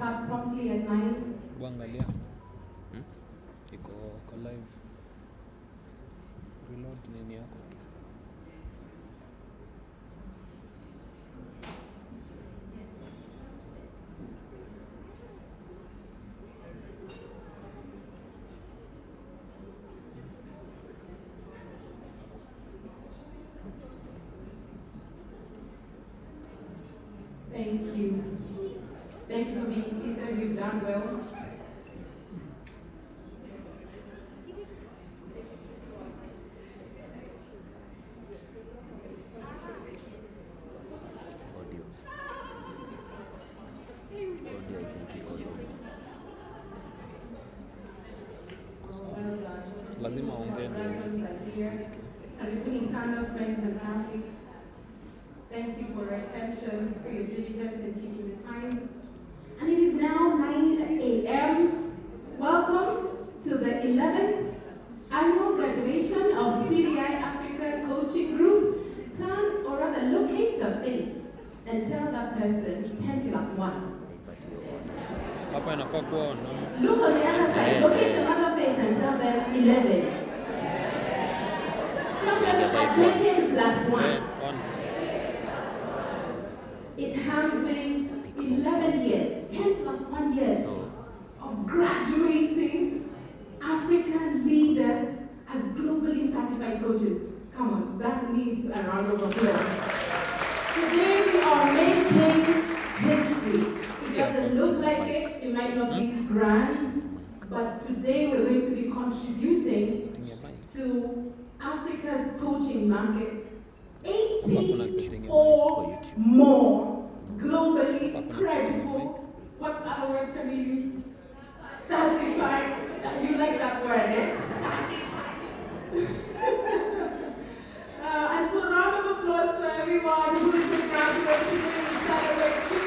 start promptly at 9. Buangalia. Iko live. Reload nini yako. Thank you. Thank you for being seated. You've done well. Lazima ongee ndio. Karibuni sana friends and family. Thank you for your attention, for your diligence in keeping the time. And it is now 9 a.m. Welcome to the 11th annual graduation of CDI-Africa Coaching Group. Turn, or rather locate a face and tell that person 10 plus 1. Hapa inafaa kuwa Look on the other side, locate another face and tell them 11. Tell them I take 10 plus 1. It has been 11 years, 10 plus 1 years of graduating African leaders as globally certified coaches. Come on, that needs a round of applause. Today we are making history. It doesn't look like it, it might not be grand, but today we're going to be contributing to Africa's coaching market. 84 more globally credible, what other words can we use? Certified. You like that word, eh? And so round of applause to everyone who is a graduate today. We celebrate you.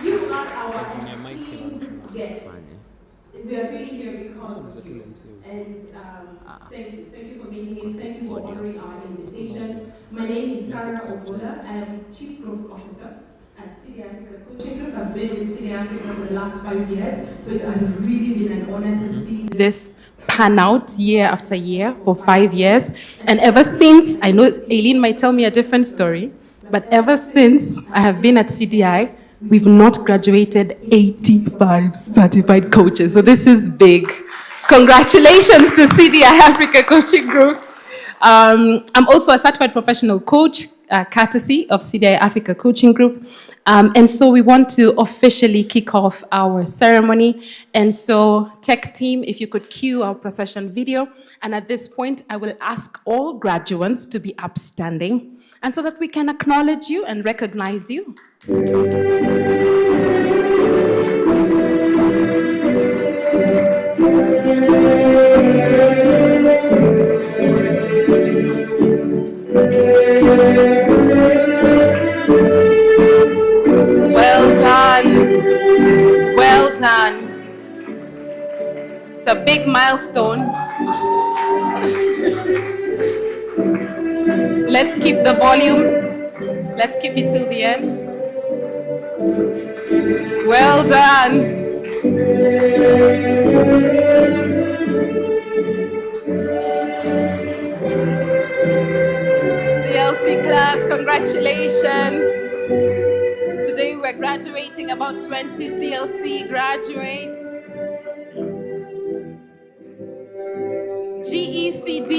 You are our esteemed guests. We are really here because of you. And thank you. Thank you for making it. Thank you for honoring our invitation. My name is Sarah Obola. I am Chief Growth Officer at CDI-Africa Coaching Group. I've been in CDI-Africa for the last 5 years, so it has really been an honor to see this pan out year after year for 5 years. And ever since, I know Aileen might tell me a different story, but ever since I have been at CDI, we've not graduated 85 certified coaches. So this is big. Congratulations to CDI-Africa Coaching Group. I'm also a certified professional coach, courtesy of CDI-Africa Coaching Group. And so we want to officially kick off our ceremony. And so tech team, if you could cue our procession video. And at this point, I will ask all graduates to be upstanding, and so that we can acknowledge you and recognize you. Well done. Well done. It's a big milestone. Let's keep the volume. Let's keep it till the end. Well done. CLC class, congratulations. Today we're graduating about 20 CLC graduates. GECD,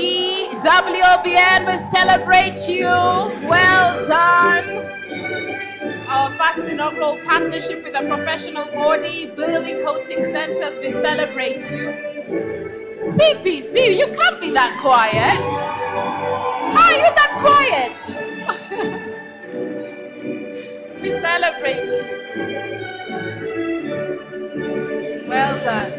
WOBN, we celebrate you. Well done. Our first inaugural partnership with a professional body, building coaching centers, we celebrate you. CPC, you can't be that quiet. How are you that quiet? We celebrate you. Well done.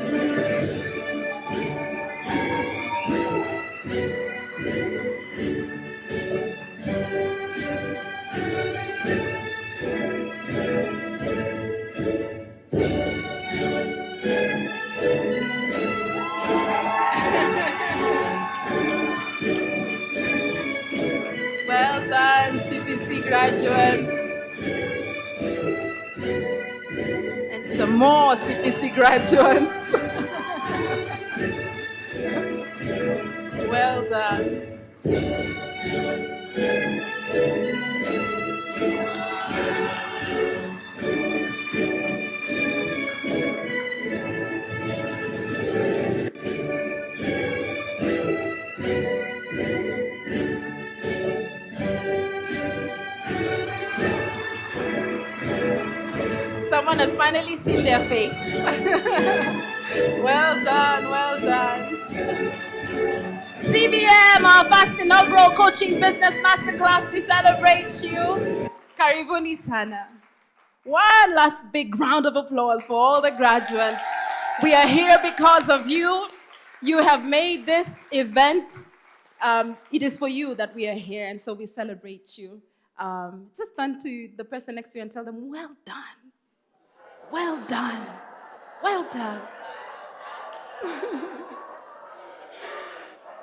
Well done, CPC graduates. And some More CPC graduates. Well done. Someone has finally seen their face. Well done, well done. CBM, our first inaugural coaching business masterclass, we celebrate you. Karibuni sana. One last big round of applause for all the graduates. We are here because of you. You have made this event. It is for you that we are here, and so we celebrate you. Just turn to the person next to you and tell them, well done. Well done. Well done.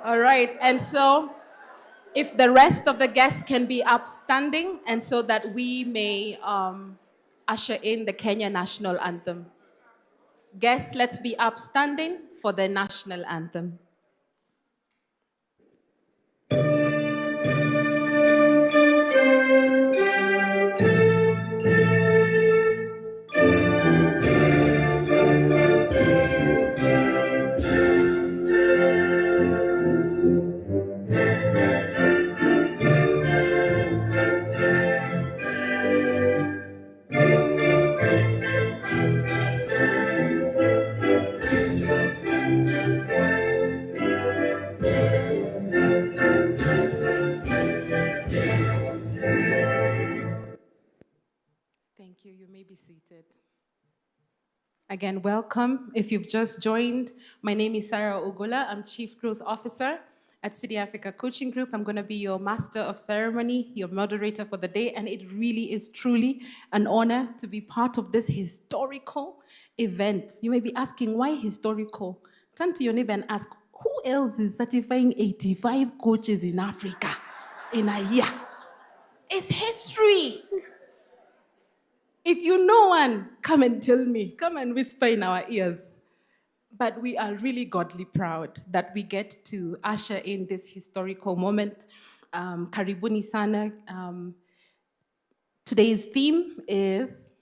All right, and so if the rest of the guests can be upstanding, and so that we may usher in the Kenya national anthem. Guests, let's be upstanding for the national anthem. Thank you. You may be seated. Again, welcome. If you've just joined, my name is Sarah Ogola. I'm Chief Growth Officer at CDI-Africa Coaching Group. I'm going to be your master of ceremony, your moderator for the day, and it really is truly an honor to be part of this historical event. You may be asking, why historical? Turn to your neighbor and ask, who else is certifying 85 coaches in Africa in a year? It's history. If you know one, come and tell me. Come and whisper in our ears. But we are really godly proud that we get to usher in this historical moment. Karibuni sana. Today's theme is,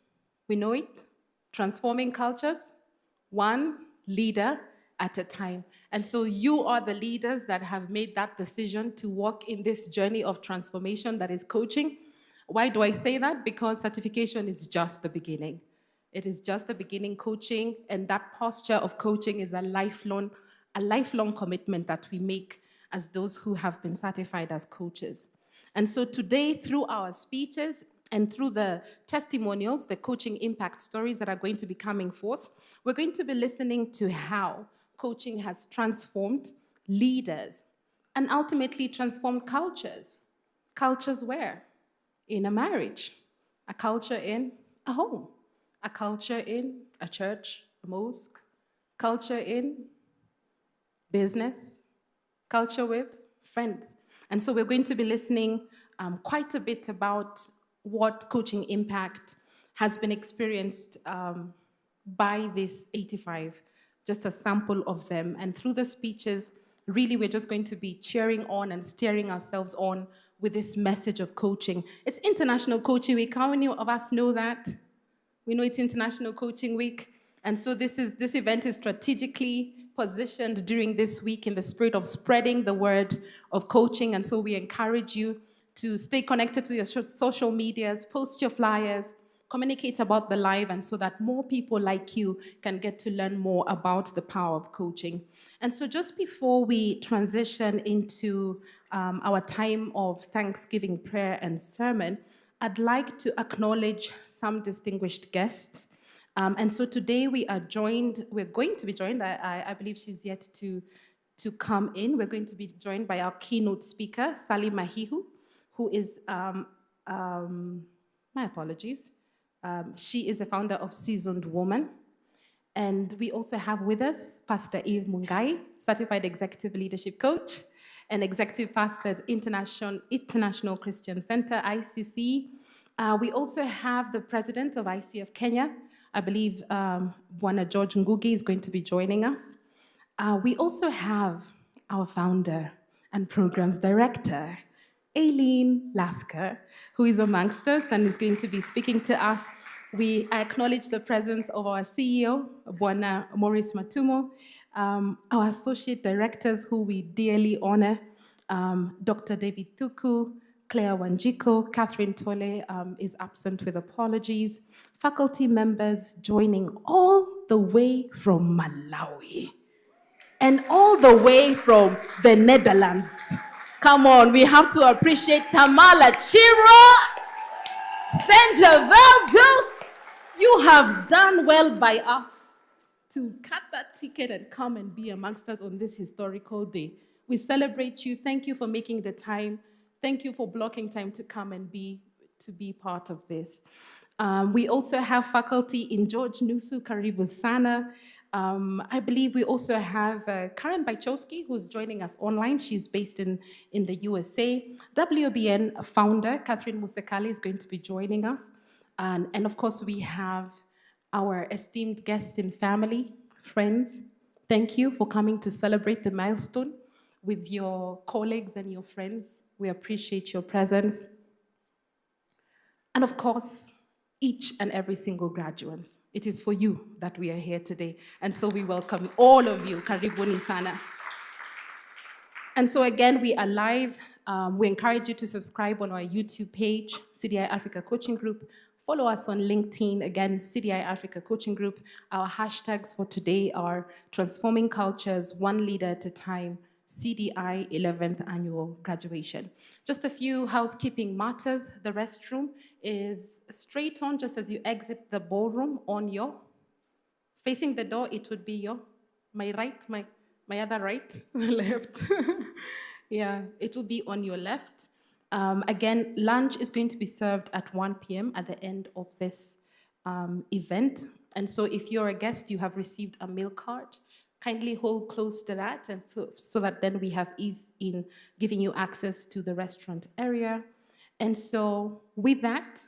we know it, transforming cultures, one leader at a time. And so you are the leaders that have made that decision to walk in this journey of transformation that is coaching. Why do I say that? Because certification is just the beginning. It is just the beginning. Coaching, and that posture of coaching is a lifelong commitment that we make as those who have been certified as coaches. And so today, through our speeches and through the testimonials, the coaching impact stories that are going to be coming forth, we're going to be listening to how coaching has transformed leaders and ultimately transformed cultures. Cultures where? In a marriage, a culture in a home, a culture in a church, a mosque, culture in business, culture with friends. And so we're going to be listening quite a bit about what coaching impact has been experienced by this 85, just a sample of them. And through the speeches, really we're just going to be cheering on and steering ourselves on with this message of coaching. It's International Coaching Week. How many of us know that? We know it's International Coaching Week. And so this event is strategically positioned during this week in the spirit of spreading the word of coaching. And so we encourage you to stay connected to your social medias, post your flyers, communicate about the live, and so that more people like you can get to learn more about the power of coaching. And so just before we transition into our time of Thanksgiving prayer and sermon, I'd like to acknowledge some distinguished guests. And so today we're going to be joined, I believe she's yet to come in. We're going to be joined by our keynote speaker, Sally Mahihu, who is, my apologies, she is the founder of Seasoned Woman. And we also have with us Pastor Eve Mungai, Certified Executive Leadership Coach, and Executive Pastor at International Christian Center, ICC. We also have the President of ICF Kenya, I believe Bwana George Ngugi is going to be joining us. We also have our founder and programs director, Aileen Lasker, who is amongst us and is going to be speaking to us. We acknowledge the presence of our CEO, Bwana Maurice Matumo, our associate directors, who we dearly honor, Dr. David Tuku, Claire Wanjiko, Catherine Tole is absent with apologies, faculty members joining all the way from Malawi and all the way from the Netherlands. Come on, we have to appreciate Tamala Chiro, Sandra Valdos. You have done well by us to cut that ticket and come and be amongst us on this historical day. We celebrate you. Thank you for making the time. Thank you for blocking time to come and be part of this. We also have faculty in George Nusu Karibu Sana. I believe we also have Karen Baichowski, who's joining us online. She's based in the USA. WBN founder, Catherine Musekali, is going to be joining us. And of course, we have our esteemed guests and family, friends. Thank you for coming to celebrate the milestone with your colleagues and your friends. We appreciate your presence. And of course, each and every single graduates. It is for you that we are here today. And so we welcome all of you. Karibuni sana. And so again, we are live. We encourage you to subscribe on our YouTube page, CDI-Africa Coaching Group. Follow us on LinkedIn, again, CDI-Africa Coaching Group. Our hashtags for today are Transforming Cultures, One Leader at a Time, CDI 11th Annual Graduation. Just a few housekeeping matters. The restroom is straight on, just as you exit the ballroom on your, facing the door, it would be your, my right, my other right, left. Yeah, it will be on your left. Again, lunch is going to be served at 1 p.m. at the end of this event. And so if you're a guest, you have received a meal card. Kindly hold close to that, and so that then we have ease in giving you access to the restaurant area. And so with that,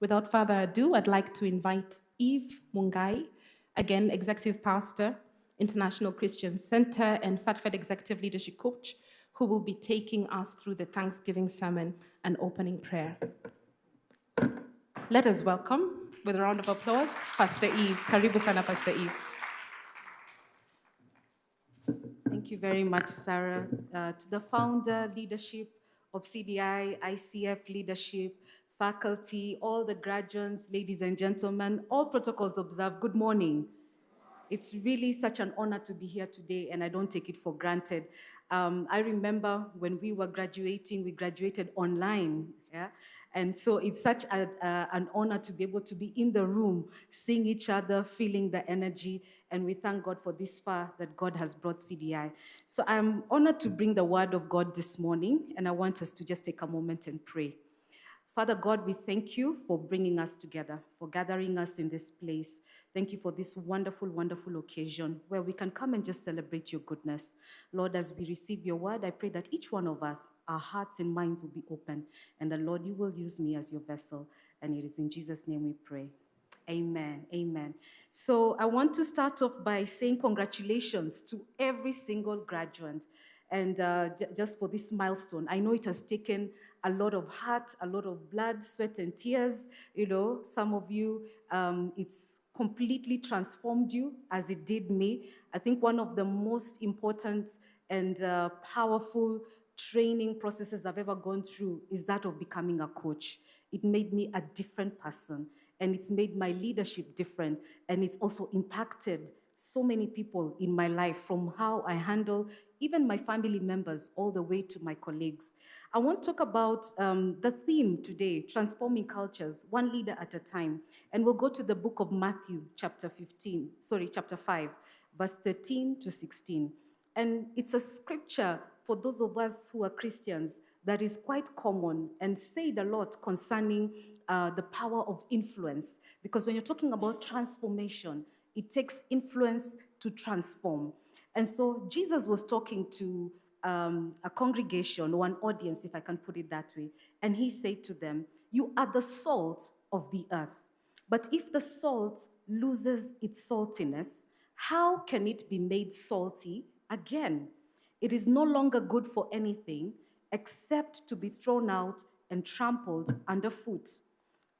without further ado, I'd like to invite Eve Mungai, again, Executive Pastor, International Christian Center, and Certified Executive Leadership Coach, who will be taking us through the Thanksgiving sermon and opening prayer. Let us welcome, with a round of applause, Pastor Eve. Karibu sana, Pastor Eve. Thank you very much, Sarah. To the founder, leadership of CDI, ICF leadership, faculty, all the graduates, ladies and gentlemen, all protocols observed, good morning. It's really such an honor to be here today, and I don't take it for granted. I remember when we were graduating, we graduated online, yeah? And so it's such an honor to be able to be in the room, seeing each other, feeling the energy, and we thank God for this far that God has brought CDI. So I'm honored to bring the word of God this morning, and I want us to just take a moment and pray. Father God, we thank you for bringing us together, for gathering us in this place. Thank you for this wonderful, wonderful occasion where we can come and just celebrate your goodness. Lord, as we receive your word, I pray that each one of us, our hearts and minds will be open, and that, Lord, you will use me as your vessel. And it is in Jesus' name we pray. Amen. Amen. So I want to start off by saying congratulations to every single graduate. And just for this milestone, I know it has taken a lot of heart, a lot of blood, sweat, and tears. You know, some of you, it's completely transformed you as it did me. I think one of the most important and powerful training processes I've ever gone through is that of becoming a coach. It made me a different person, and it's made my leadership different, and it's also impacted so many people in my life, from how I handle even my family members all the way to my colleagues. I want to talk about the theme today, transforming cultures, one leader at a time. And we'll go to the book of Matthew, chapter 5, verse 13 to 16. And it's a scripture for those of us who are Christians that is quite common and said a lot concerning the power of influence. Because when you're talking about transformation, it takes influence to transform. And so Jesus was talking to a congregation or an audience, if I can put it that way, and he said to them, "You are the salt of the earth. But if the salt loses its saltiness, how can it be made salty again? It is no longer good for anything except to be thrown out and trampled underfoot.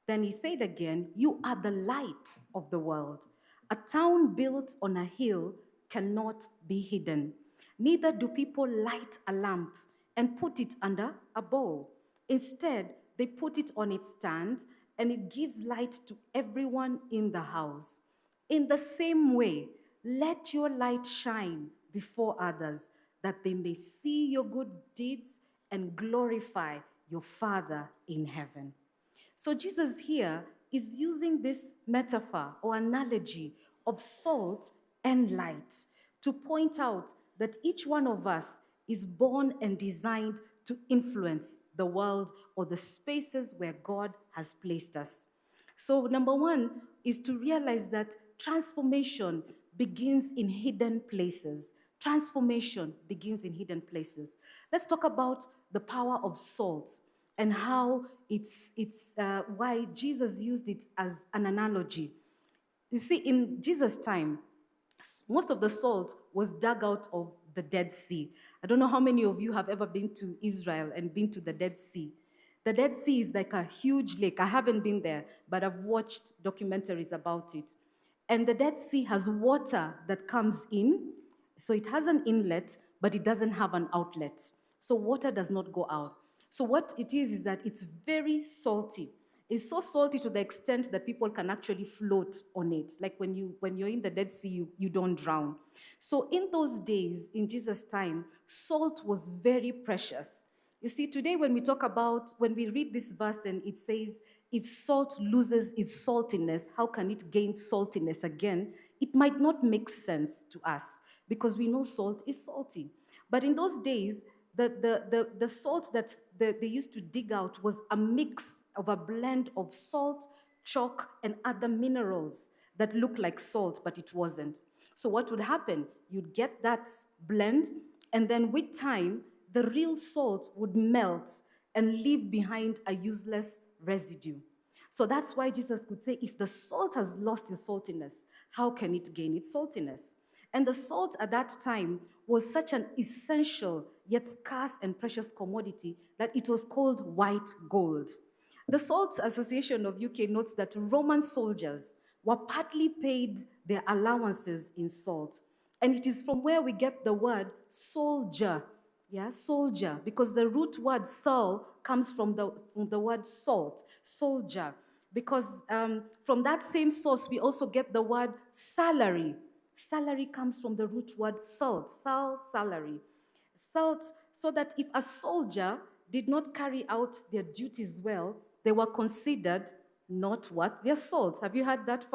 Then he said again, you are the light of the world. A town built on a hill cannot be hidden. Neither do people light a lamp and put it under a bowl. Instead, they put it on its stand, and it gives light to everyone in the house. In the same way, let your light shine before others, that they may see your good deeds and glorify your Father in heaven. So Jesus here is using this metaphor or analogy of salt and light to point out that each one of us is born and designed to influence the world or the spaces where God has placed us. So number one is to realize that transformation begins in hidden places. Transformation begins in hidden places. Let's talk about the power of salt and how it's why Jesus used it as an analogy. You see, in Jesus' time, most of the salt was dug out of the Dead Sea. I don't know how many of you have ever been to Israel and been to the Dead Sea. The Dead Sea is like a huge lake. I haven't been there, but I've watched documentaries about it. And the Dead Sea has water that comes in. So it has an inlet, but it doesn't have an outlet. So water does not go out. So what it is that it's very salty. It's so salty to the extent that people can actually float on it. Like when you're in the Dead Sea, you don't drown. So in those days, in Jesus' time, salt was very precious. You see, today when we read this verse and it says, if salt loses its saltiness, how can it gain saltiness again? It might not make sense to us because we know salt is salty. But in those days, the salt that they used to dig out was a mix of a blend of salt, chalk, and other minerals that looked like salt, but it wasn't. So what would happen? You'd get that blend, and then with time, the real salt would melt and leave behind a useless residue. So that's why Jesus could say, if the salt has lost its saltiness, how can it gain its saltiness? And the salt at that time was such an essential yet scarce and precious commodity that it was called white gold. The Salt Association of UK notes that Roman soldiers were partly paid their allowances in salt. And it is from where we get the word soldier. Yeah, soldier, because the root word sol comes from the word salt, soldier. Because from that same source, we also get the word salary. Salary comes from the root word salt, salary. Salt, so that if a soldier did not carry out their duties well, they were considered not worth their salt. Have you heard that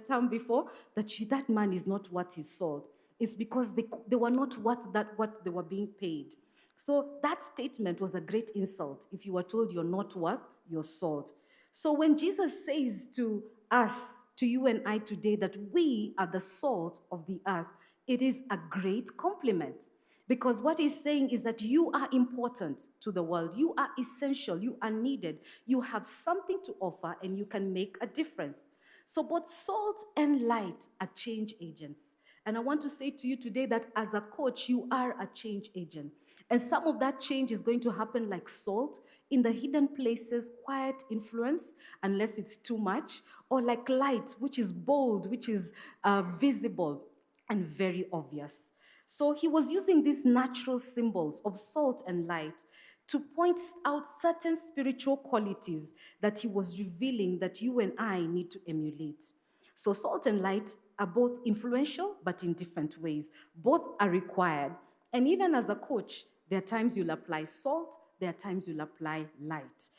term before? That man is not worth his salt. It's because they were not worth what they were being paid. So that statement was a great insult if you were told you're not worth your salt. So when Jesus says to us, to you and I today, that we are the salt of the earth, it is a great compliment. Because what he's saying is that you are important to the world. You are essential. You are needed. You have something to offer and you can make a difference. So both salt and light are change agents. And I want to say to you today that as a coach, you are a change agent. And some of that change is going to happen like salt in the hidden places, quiet influence, unless it's too much, or like light, which is bold, which is visible and very obvious. So he was using these natural symbols of salt and light to point out certain spiritual qualities that he was revealing that you and I need to emulate. So salt and light are both influential, but in different ways. Both are required. And even as a coach, there are times you'll apply salt, there are times you'll apply light.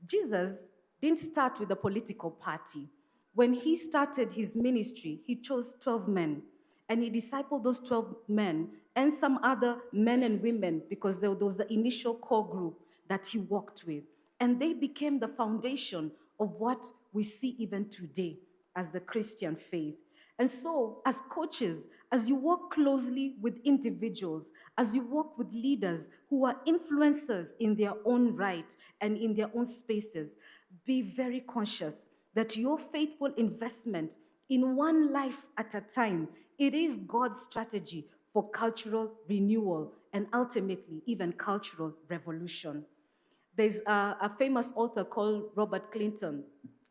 Jesus didn't start with a political party. When he started his ministry, he chose 12 men. And he discipled those 12 men and some other men and women because there was the initial core group that he worked with. And they became the foundation of what we see even today as the Christian faith. And so, as coaches, as you work closely with individuals, as you work with leaders who are influencers in their own right and in their own spaces, be very conscious that your faithful investment in one life at a time, it is God's strategy for cultural renewal and ultimately even cultural revolution. There's a famous author called Robert Clinton,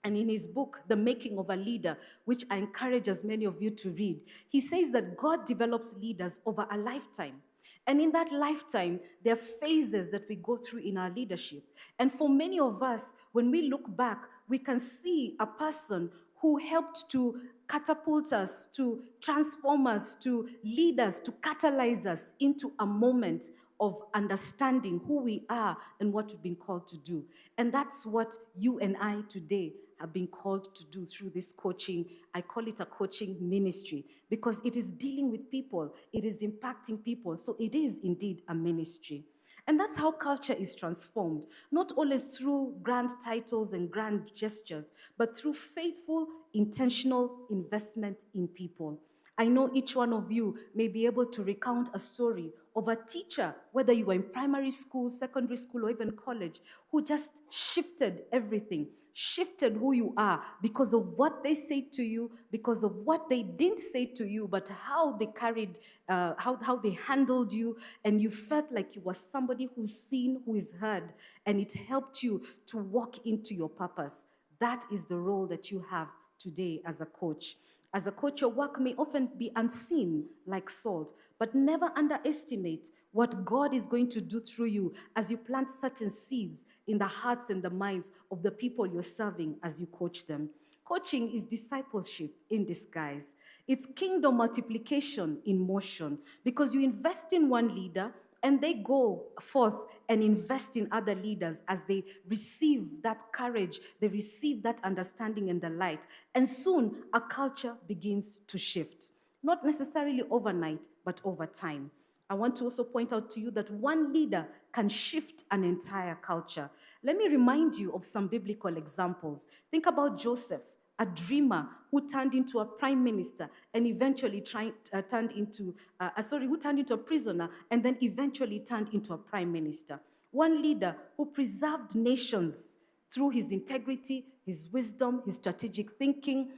and in his book, The Making of a Leader, which I encourage as many of you to read, he says that God develops leaders over a lifetime. And in that lifetime, there are phases that we go through in our leadership. And for many of us, when we look back, we can see a person who helped to catapult us, to transform us, to lead us, to catalyze us into a moment of understanding who we are and what we've been called to do. And that's what you and I today have been called to do through this coaching. I call it a coaching ministry because it is dealing with people, it is impacting people. So it is indeed a ministry. And that's how culture is transformed, not always through grand titles and grand gestures, but through faithful, intentional investment in people. I know each one of you may be able to recount a story of a teacher, whether you were in primary school, secondary school, or even college, who just shifted everything, shifted who you are because of what they said to you, because of what they didn't say to you, but how they carried, how they handled you, and you felt like you were somebody who's seen, who is heard, and it helped you to walk into your purpose. That is the role that you have today as a coach. As a coach, your work may often be unseen like salt, but never underestimate what God is going to do through you as you plant certain seeds in the hearts and the minds of the people you're serving as you coach them. Coaching is discipleship in disguise. It's kingdom multiplication in motion because you invest in one leader and they go forth and invest in other leaders as they receive that courage, they receive that understanding and the light. And soon, a culture begins to shift. Not necessarily overnight, but over time. I want to also point out to you that one leader can shift an entire culture. Let me remind you of some biblical examples. Think about Joseph, a dreamer who turned into a prime minister and eventually turned into a prisoner and then eventually turned into a prime minister. One leader who preserved nations through his integrity, his wisdom, his strategic thinking,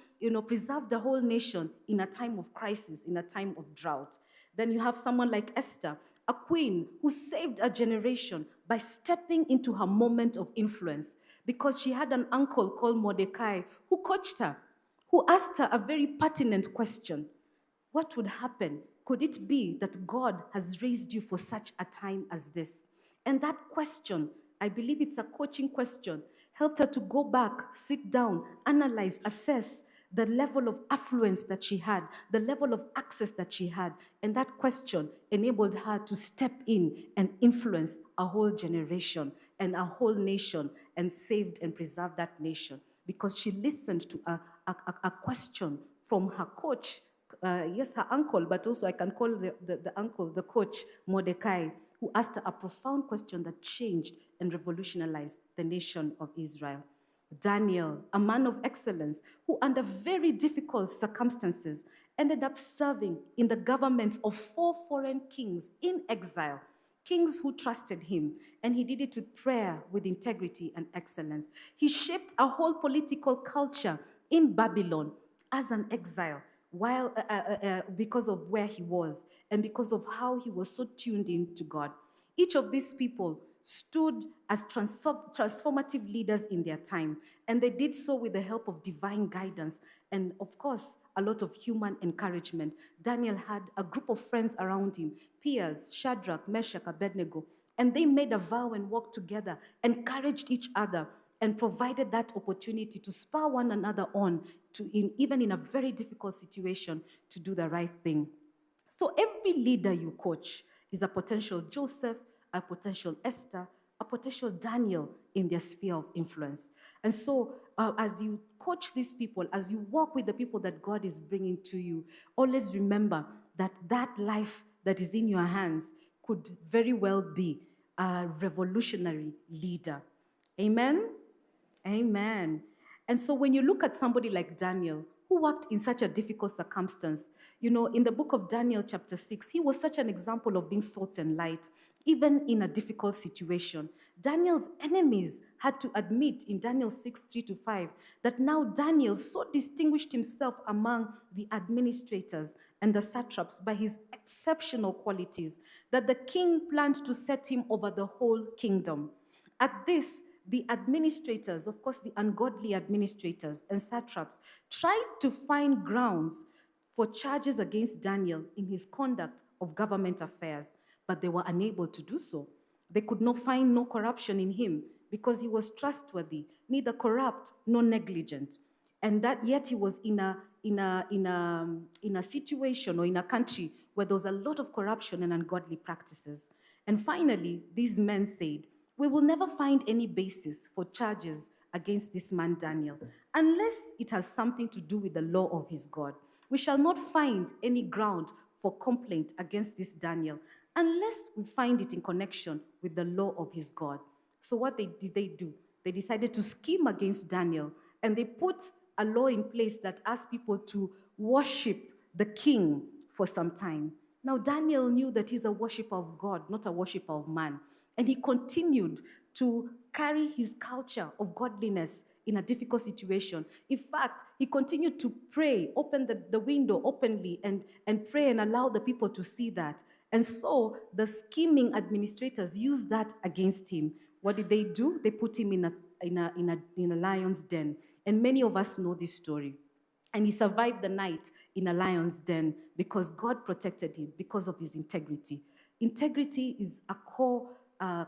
preserved the whole nation in a time of crisis, in a time of drought. Then you have someone like Esther, a queen who saved a generation by stepping into her moment of influence because she had an uncle called Mordecai who coached her, who asked her a very pertinent question. What would happen? Could it be that God has raised you for such a time as this? And that question, I believe it's a coaching question, helped her to go back, sit down, analyze, assess the level of affluence that she had, the level of access that she had. And that question enabled her to step in and influence a whole generation and a whole nation and saved and preserved that nation because she listened to a question from her coach, yes, her uncle, but also I can call the uncle, the coach, Mordecai, who asked her a profound question that changed and revolutionized the nation of Israel. Daniel, a man of excellence, who under very difficult circumstances ended up serving in the governments of 4 foreign kings in exile, kings who trusted him, and he did it with prayer, with integrity and excellence. He shaped a whole political culture in Babylon as an exile, while because of where he was and because of how he was so tuned in to God. Each of these people stood as transformative leaders in their time, and they did so with the help of divine guidance and, of course, a lot of human encouragement. Daniel had a group of friends around him, peers, Shadrach, Meshach, Abednego, and they made a vow and walked together, encouraged each other, and provided that opportunity to spur one another on, even in a very difficult situation, to do the right thing. So every leader you coach is a potential Joseph, a potential Esther, a potential Daniel in their sphere of influence. And so as you coach these people, as you walk with the people that God is bringing to you, always remember that that life that is in your hands could very well be a revolutionary leader. Amen? Amen. And so when you look at somebody like Daniel, who worked in such a difficult circumstance, in the book of Daniel chapter 6, he was such an example of being salt and light, even in a difficult situation. Daniel's enemies had to admit in Daniel 6:3-5 that now Daniel so distinguished himself among the administrators and the satraps by his exceptional qualities that the king planned to set him over the whole kingdom. At this, the administrators, of course, the ungodly administrators and satraps, tried to find grounds for charges against Daniel in his conduct of government affairs, but they were unable to do so. They could not find no corruption in him because he was trustworthy, neither corrupt nor negligent. And that yet he was in a situation or in a country where there was a lot of corruption and ungodly practices. And finally, these men said, "We will never find any basis for charges against this man Daniel, unless it has something to do with the law of his God. We shall not find any ground for complaint against this Daniel, unless we find it in connection with the law of his God." So what did they do? They decided to scheme against Daniel, and they put a law in place that asked people to worship the king for some time. Now, Daniel knew that he's a worshiper of God, not a worshiper of man. And he continued to carry his culture of godliness in a difficult situation. In fact, he continued to pray, open the window openly and pray and allow the people to see that. And so the scheming administrators used that against him. What did they do? They put him in a lion's den. And many of us know this story. And he survived the night in a lion's den because God protected him because of his integrity. Integrity is a core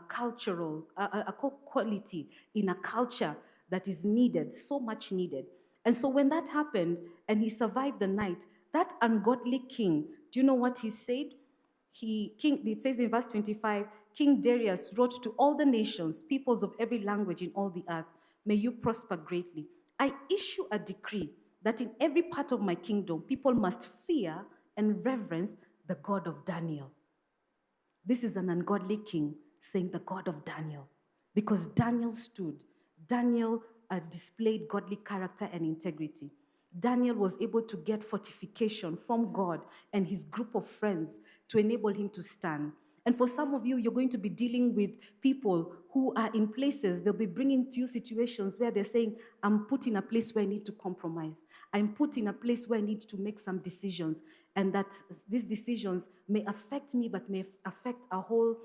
cultural, a core quality in a culture that is needed, so much needed. And so when that happened and he survived the night, that ungodly king, do you know what he said? It says in verse 25, King Darius wrote to all the nations, peoples of every language in all the earth, "May you prosper greatly. I issue a decree that in every part of my kingdom, people must fear and reverence the God of Daniel." This is an ungodly king saying the God of Daniel, because Daniel stood. Daniel displayed godly character and integrity. Daniel was able to get fortification from God and his group of friends to enable him to stand. And for some of you, you're going to be dealing with people who are in places, they'll be bringing to you situations where they're saying, "I'm put in a place where I need to compromise. I'm put in a place where I need to make some decisions." And that these decisions may affect me, but may affect a whole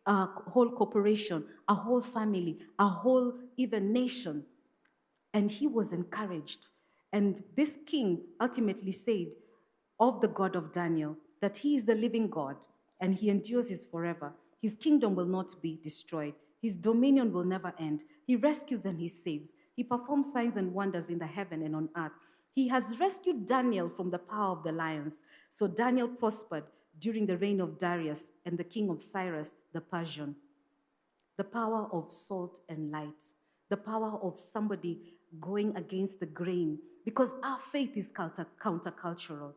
corporation, a whole family, a whole even nation. And he was encouraged. And this king ultimately said of the God of Daniel that he is the living God and he endures his forever. His kingdom will not be destroyed. His dominion will never end. He rescues and he saves. He performs signs and wonders in the heaven and on earth. He has rescued Daniel from the power of the lions. So Daniel prospered during the reign of Darius and the king of Cyrus the Persian. The power of salt and light. The power of somebody going against the grain. Because our faith is countercultural.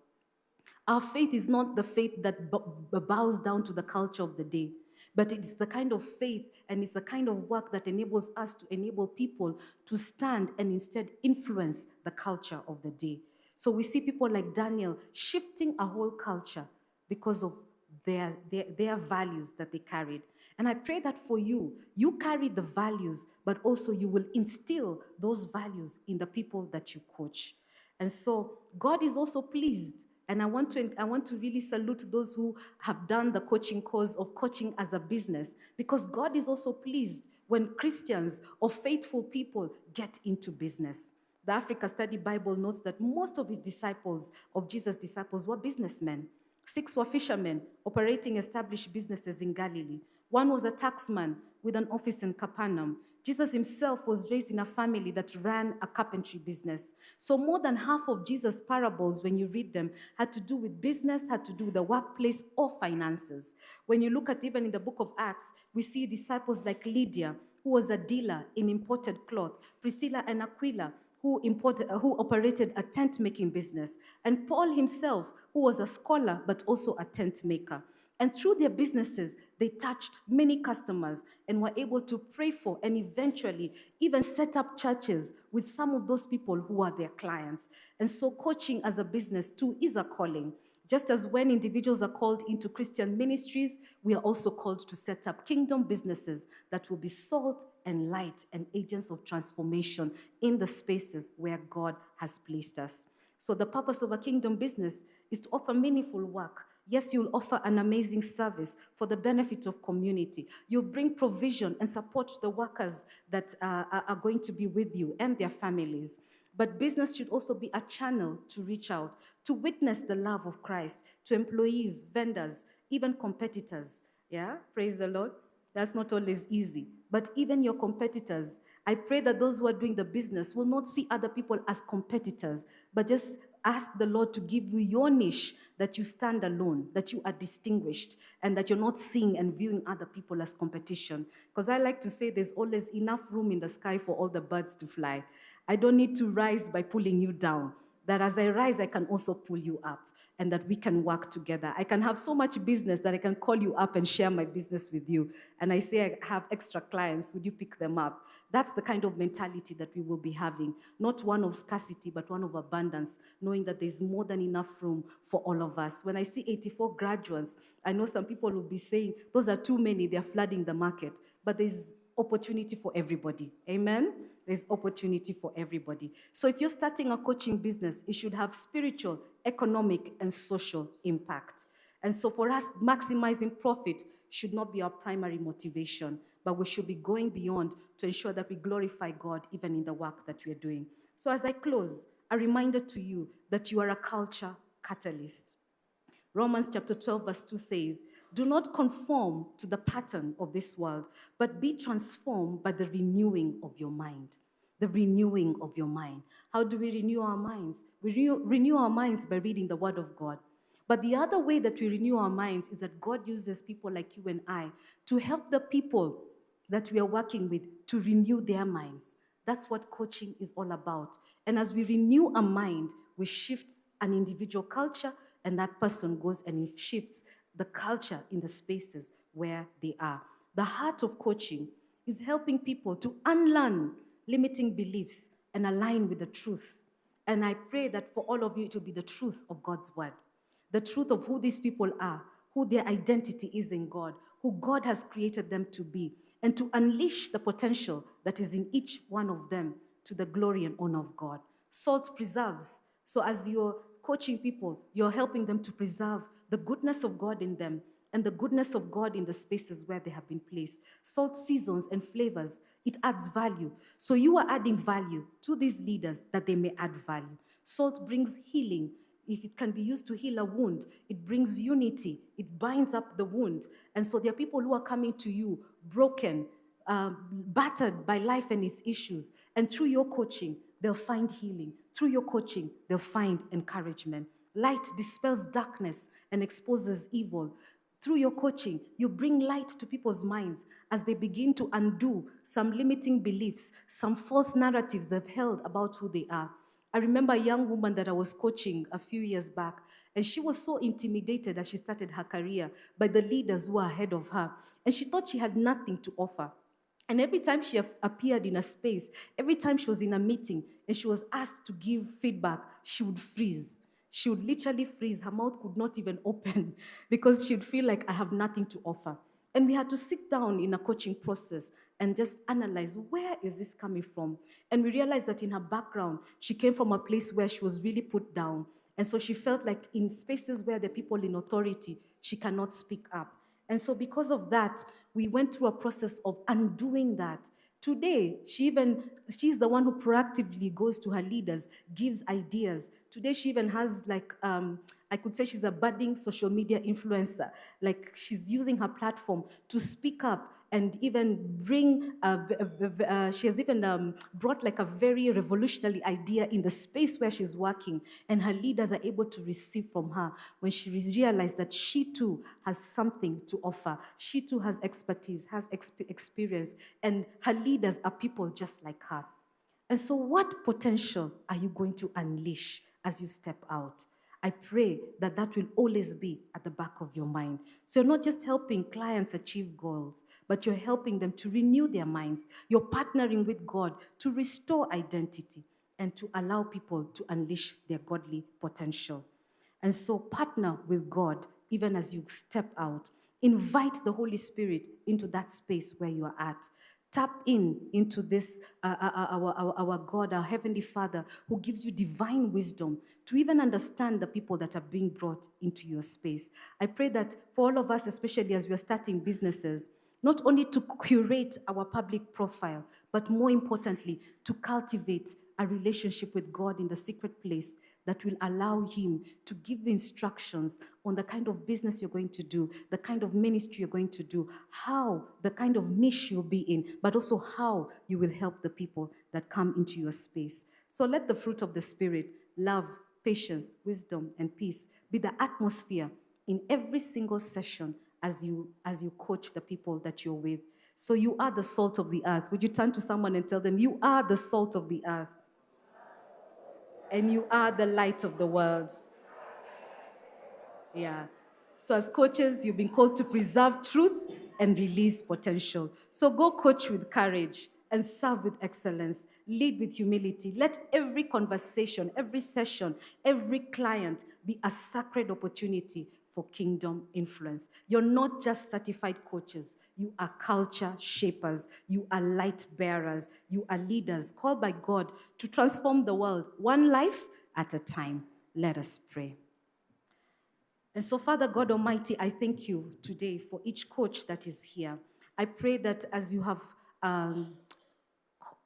Our faith is not the faith that bows down to the culture of the day, but it is the kind of faith and it's the kind of work that enables us to enable people to stand and instead influence the culture of the day. So we see people like Daniel shifting a whole culture because of their values that they carried. And I pray that for you, you carry the values, but also you will instill those values in the people that you coach. And so God is also pleased. And I want to really salute those who have done the coaching course of coaching as a business, because God is also pleased when Christians or faithful people get into business. The Africa Study Bible notes that most of Jesus' disciples, were businessmen. 6 were fishermen operating established businesses in Galilee. 1 was a taxman with an office in Capernaum. Jesus himself was raised in a family that ran a carpentry business. So more than half of Jesus' parables, when you read them, had to do with business, had to do with the workplace or finances. When you look at even in the book of Acts, we see disciples like Lydia, who was a dealer in imported cloth, Priscilla and Aquila, who operated a tent-making business, and Paul himself, who was a scholar but also a tent maker. And through their businesses, they touched many customers and were able to pray for and eventually even set up churches with some of those people who are their clients. And so coaching as a business too is a calling. Just as when individuals are called into Christian ministries, we are also called to set up kingdom businesses that will be salt and light and agents of transformation in the spaces where God has placed us. So the purpose of a kingdom business is to offer meaningful work. Yes, you'll offer an amazing service for the benefit of community. You'll bring provision and support to the workers that are going to be with you and their families. But business should also be a channel to reach out, to witness the love of Christ to employees, vendors, even competitors. Yeah, praise the Lord. That's not always easy. But even your competitors, I pray that those who are doing the business will not see other people as competitors, but just ask the Lord to give you your niche, that you stand alone, that you are distinguished, and that you're not seeing and viewing other people as competition. Because I like to say there's always enough room in the sky for all the birds to fly. I don't need to rise by pulling you down. That as I rise, I can also pull you up, and that we can work together. I can have so much business that I can call you up and share my business with you. And I say I have extra clients, would you pick them up? That's the kind of mentality that we will be having, not one of scarcity, but one of abundance, knowing that there's more than enough room for all of us. When I see 84 graduates, I know some people will be saying, those are too many, they're flooding the market. But there's opportunity for everybody. Amen? There's opportunity for everybody. So if you're starting a coaching business, it should have spiritual, economic, and social impact. And so for us, maximizing profit should not be our primary motivation, but we should be going beyond to ensure that we glorify God even in the work that we are doing. So as I close, a reminder to you that you are a culture catalyst. Romans chapter 12 verse 2 says, do not conform to the pattern of this world, but be transformed by the renewing of your mind. The renewing of your mind. How do we renew our minds? We renew our minds by reading the Word of God. But the other way that we renew our minds is that God uses people like you and I to help the people that we are working with to renew their minds. That's what coaching is all about. And as we renew a mind, we shift an individual culture, and that person goes and shifts the culture in the spaces where they are. The heart of coaching is helping people to unlearn limiting beliefs and align with the truth. And I pray that for all of you, it will be the truth of God's word, the truth of who these people are, who their identity is in God, who God has created them to be, and to unleash the potential that is in each one of them to the glory and honor of God. Salt preserves. So as you're coaching people, you're helping them to preserve the goodness of God in them and the goodness of God in the spaces where they have been placed. Salt seasons and flavors. It adds value. So you are adding value to these leaders that they may add value. Salt brings healing. If it can be used to heal a wound, it brings unity. It binds up the wound. And so there are people who are coming to you broken, battered by life and its issues. And through your coaching, they'll find healing. Through your coaching, they'll find encouragement. Light dispels darkness and exposes evil. Through your coaching, you bring light to people's minds as they begin to undo some limiting beliefs, some false narratives they've held about who they are. I remember a young woman that I was coaching a few years back, and she was so intimidated as she started her career by the leaders who were ahead of her, and she thought she had nothing to offer. And every time she appeared in a space, every time she was in a meeting and she was asked to give feedback, she would freeze. She would literally freeze. Her mouth could not even open because she'd feel like, I have nothing to offer. And we had to sit down in a coaching process and just analyze, where is this coming from? And we realized that in her background, she came from a place where she was really put down. And so she felt like in spaces where there are people in authority, she cannot speak up. And so because of that, we went through a process of undoing that. Today, she's the one who proactively goes to her leaders, gives ideas. Today, she even has I could say she's a budding social media influencer. Like she's using her platform to speak up and even bring, she has even brought like a very revolutionary idea in the space where she's working, and her leaders are able to receive from her when she realized that she too has something to offer. She too has expertise, has experience, and her leaders are people just like her. And so what potential are you going to unleash as you step out? I pray that that will always be at the back of your mind. So you're not just helping clients achieve goals, but you're helping them to renew their minds. You're partnering with God to restore identity and to allow people to unleash their godly potential. And so partner with God even as you step out. Invite the Holy Spirit into that space where you are at. Tap into this, our God, our Heavenly Father, who gives you divine wisdom to even understand the people that are being brought into your space. I pray that for all of us, especially as we are starting businesses, not only to curate our public profile, but more importantly, to cultivate a relationship with God in the secret place that will allow Him to give the instructions on the kind of business you're going to do, the kind of ministry you're going to do, how, the kind of niche you'll be in, but also how you will help the people that come into your space. So let the fruit of the Spirit, love, patience, wisdom, and peace be the atmosphere in every single session as you coach the people that you're with. So you are the salt of the earth. Would you turn to someone and tell them, you are the salt of the earth, and you are the light of the world? Yeah. So as coaches, you've been called to preserve truth and release potential. So go coach with courage and serve with excellence. Lead with humility. Let every conversation, every session, every client be a sacred opportunity for kingdom influence. You're not just certified coaches. You are culture shapers. You are light bearers. You are leaders called by God to transform the world one life at a time. Let us pray. And so, Father God Almighty, I thank you today for each coach that is here. I pray that as you have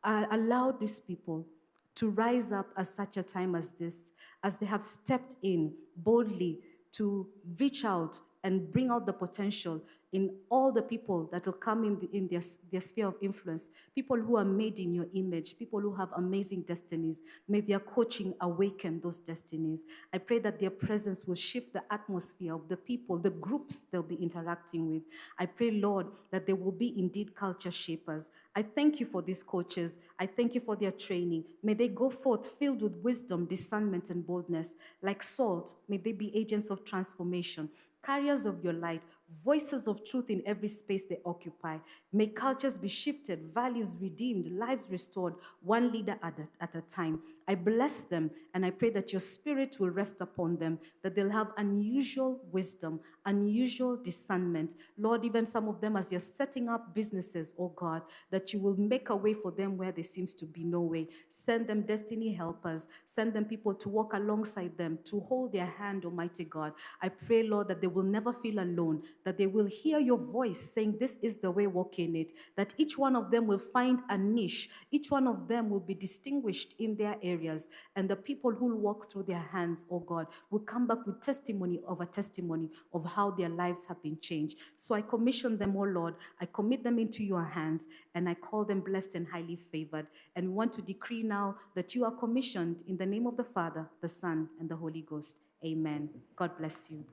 allowed these people to rise up at such a time as this, as they have stepped in boldly to reach out and bring out the potential in all the people that will come in their sphere of influence, people who are made in your image, people who have amazing destinies. May their coaching awaken those destinies. I pray that their presence will shift the atmosphere of the people, the groups they'll be interacting with. I pray, Lord, that they will be indeed culture shapers. I thank you for these coaches. I thank you for their training. May they go forth filled with wisdom, discernment, and boldness. Like salt, may they be agents of transformation, carriers of your light, voices of truth in every space they occupy. May cultures be shifted, values redeemed, lives restored, one leader at a time. I bless them, and I pray that your Spirit will rest upon them, that they'll have unusual wisdom, unusual discernment. Lord, even some of them, as you're setting up businesses, oh God, that you will make a way for them where there seems to be no way. Send them destiny helpers. Send them people to walk alongside them, to hold their hand, Almighty God. I pray, Lord, that they will never feel alone, that they will hear your voice saying, this is the way, walk in it, that each one of them will find a niche, each one of them will be distinguished in their areas, and the people who will walk through their hands, oh God, will come back with testimony of how their lives have been changed. So I commission them, oh Lord, I commit them into your hands, and I call them blessed and highly favored. And we want to decree now that you are commissioned in the name of the Father, the Son, and the Holy Ghost. Amen. God bless you.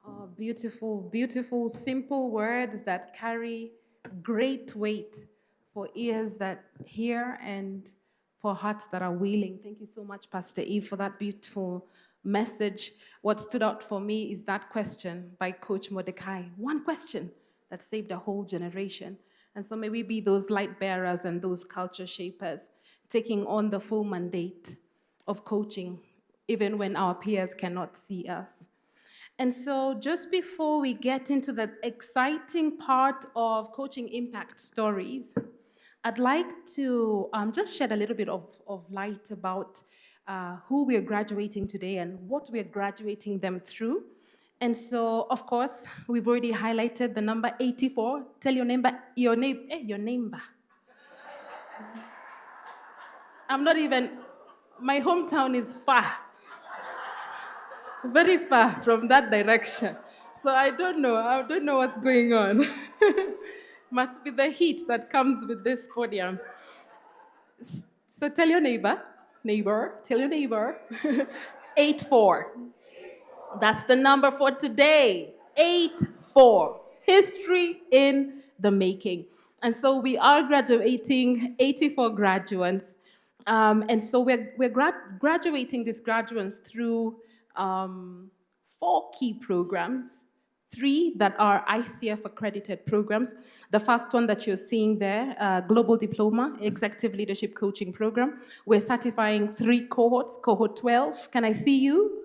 Oh, beautiful, beautiful, simple words that carry great weight for ears that hear and for hearts that are willing. Thank you so much, Pastor Eve, for that beautiful message. What stood out for me is that question by Coach Mordecai. One question that saved a whole generation. And so may we be those light bearers and those culture shapers, taking on the full mandate of coaching, even when our peers cannot see us. And so just before we get into the exciting part of coaching impact stories, I'd like to just shed a little bit of light about who we're graduating today and what we're graduating them through. And so, of course, we've already highlighted the number 84. Tell your neighbor, your neighbor. I'm not even, my hometown is far. Very far from that direction. So I don't know what's going on. Must be the heat that comes with this podium. So tell your neighbor, tell your neighbor, 84. That's the number for today, 84. History in the making. And so we are graduating 84 graduates. And so we're graduating these graduates through 4 key programs, 3 that are ICF accredited programs. The first one that you're seeing there, Global Diploma, Executive Leadership Coaching Program. We're certifying 3 cohorts, cohort 12, can I see you?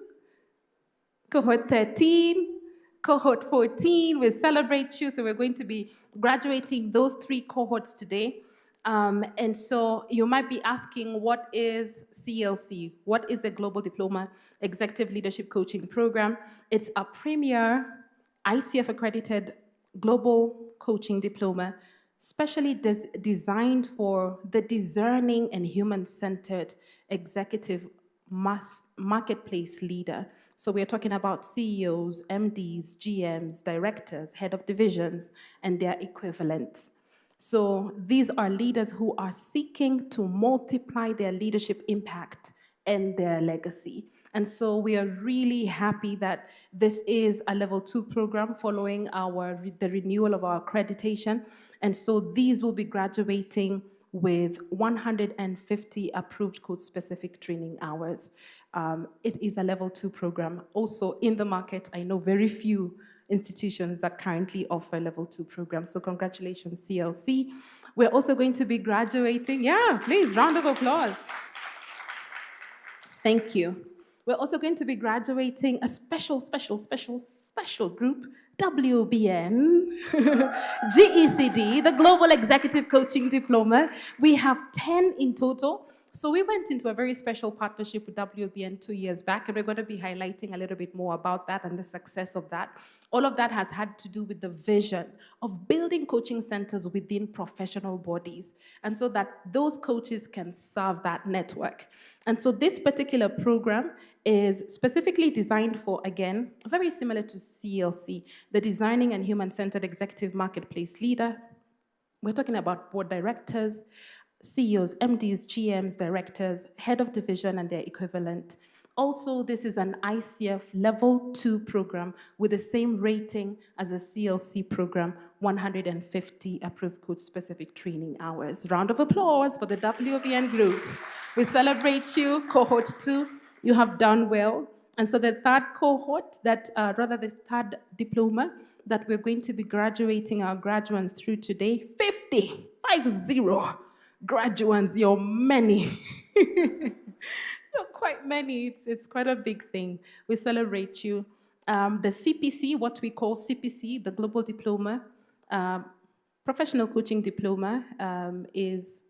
Cohort 13, cohort 14, we celebrate you. So we're going to be graduating those 3 cohorts today. And so you might be asking, what is CLC? What is the Global Diploma Executive Leadership Coaching Program? It's a premier ICF accredited global coaching diploma, specially designed for the discerning and human-centered executive marketplace leader. So we are talking about CEOs, MDs, GMs, directors, head of divisions, and their equivalents. So these are leaders who are seeking to multiply their leadership impact and their legacy. And so we are really happy that this is a level 2 program following the renewal of our accreditation. And so these will be graduating with 150 approved code-specific training hours. It is a level 2 program. Also in the market, I know very few institutions that currently offer level 2 programs. So congratulations, CLC. We're also going to be graduating. Yeah, please, round of applause. Thank you. We're also going to be graduating a special group, WBN, GECD, the Global Executive Coaching Diploma. We have 10 in total. So we went into a very special partnership with WBN 2 years back, and we're going to be highlighting a little bit more about that and the success of that. All of that has had to do with the vision of building coaching centers within professional bodies, and so that those coaches can serve that network. And so this particular program is specifically designed for, again, very similar to CLC, the Designing and Human-Centered Executive Marketplace Leader. We're talking about board directors, CEOs, MDs, GMs, directors, head of division, and their equivalent. Also, this is an ICF Level 2 program with the same rating as a CLC program, 150 approved code-specific training hours. Round of applause for the WBN group. We celebrate you, cohort 2. You have done well. And so the third cohort, the third diploma that we're going to be graduating our graduates through today, 50 graduates, you're many. You're quite many. It's quite a big thing. We celebrate you. The CPC, what we call CPC, the Global Diploma, Professional Coaching Diploma, is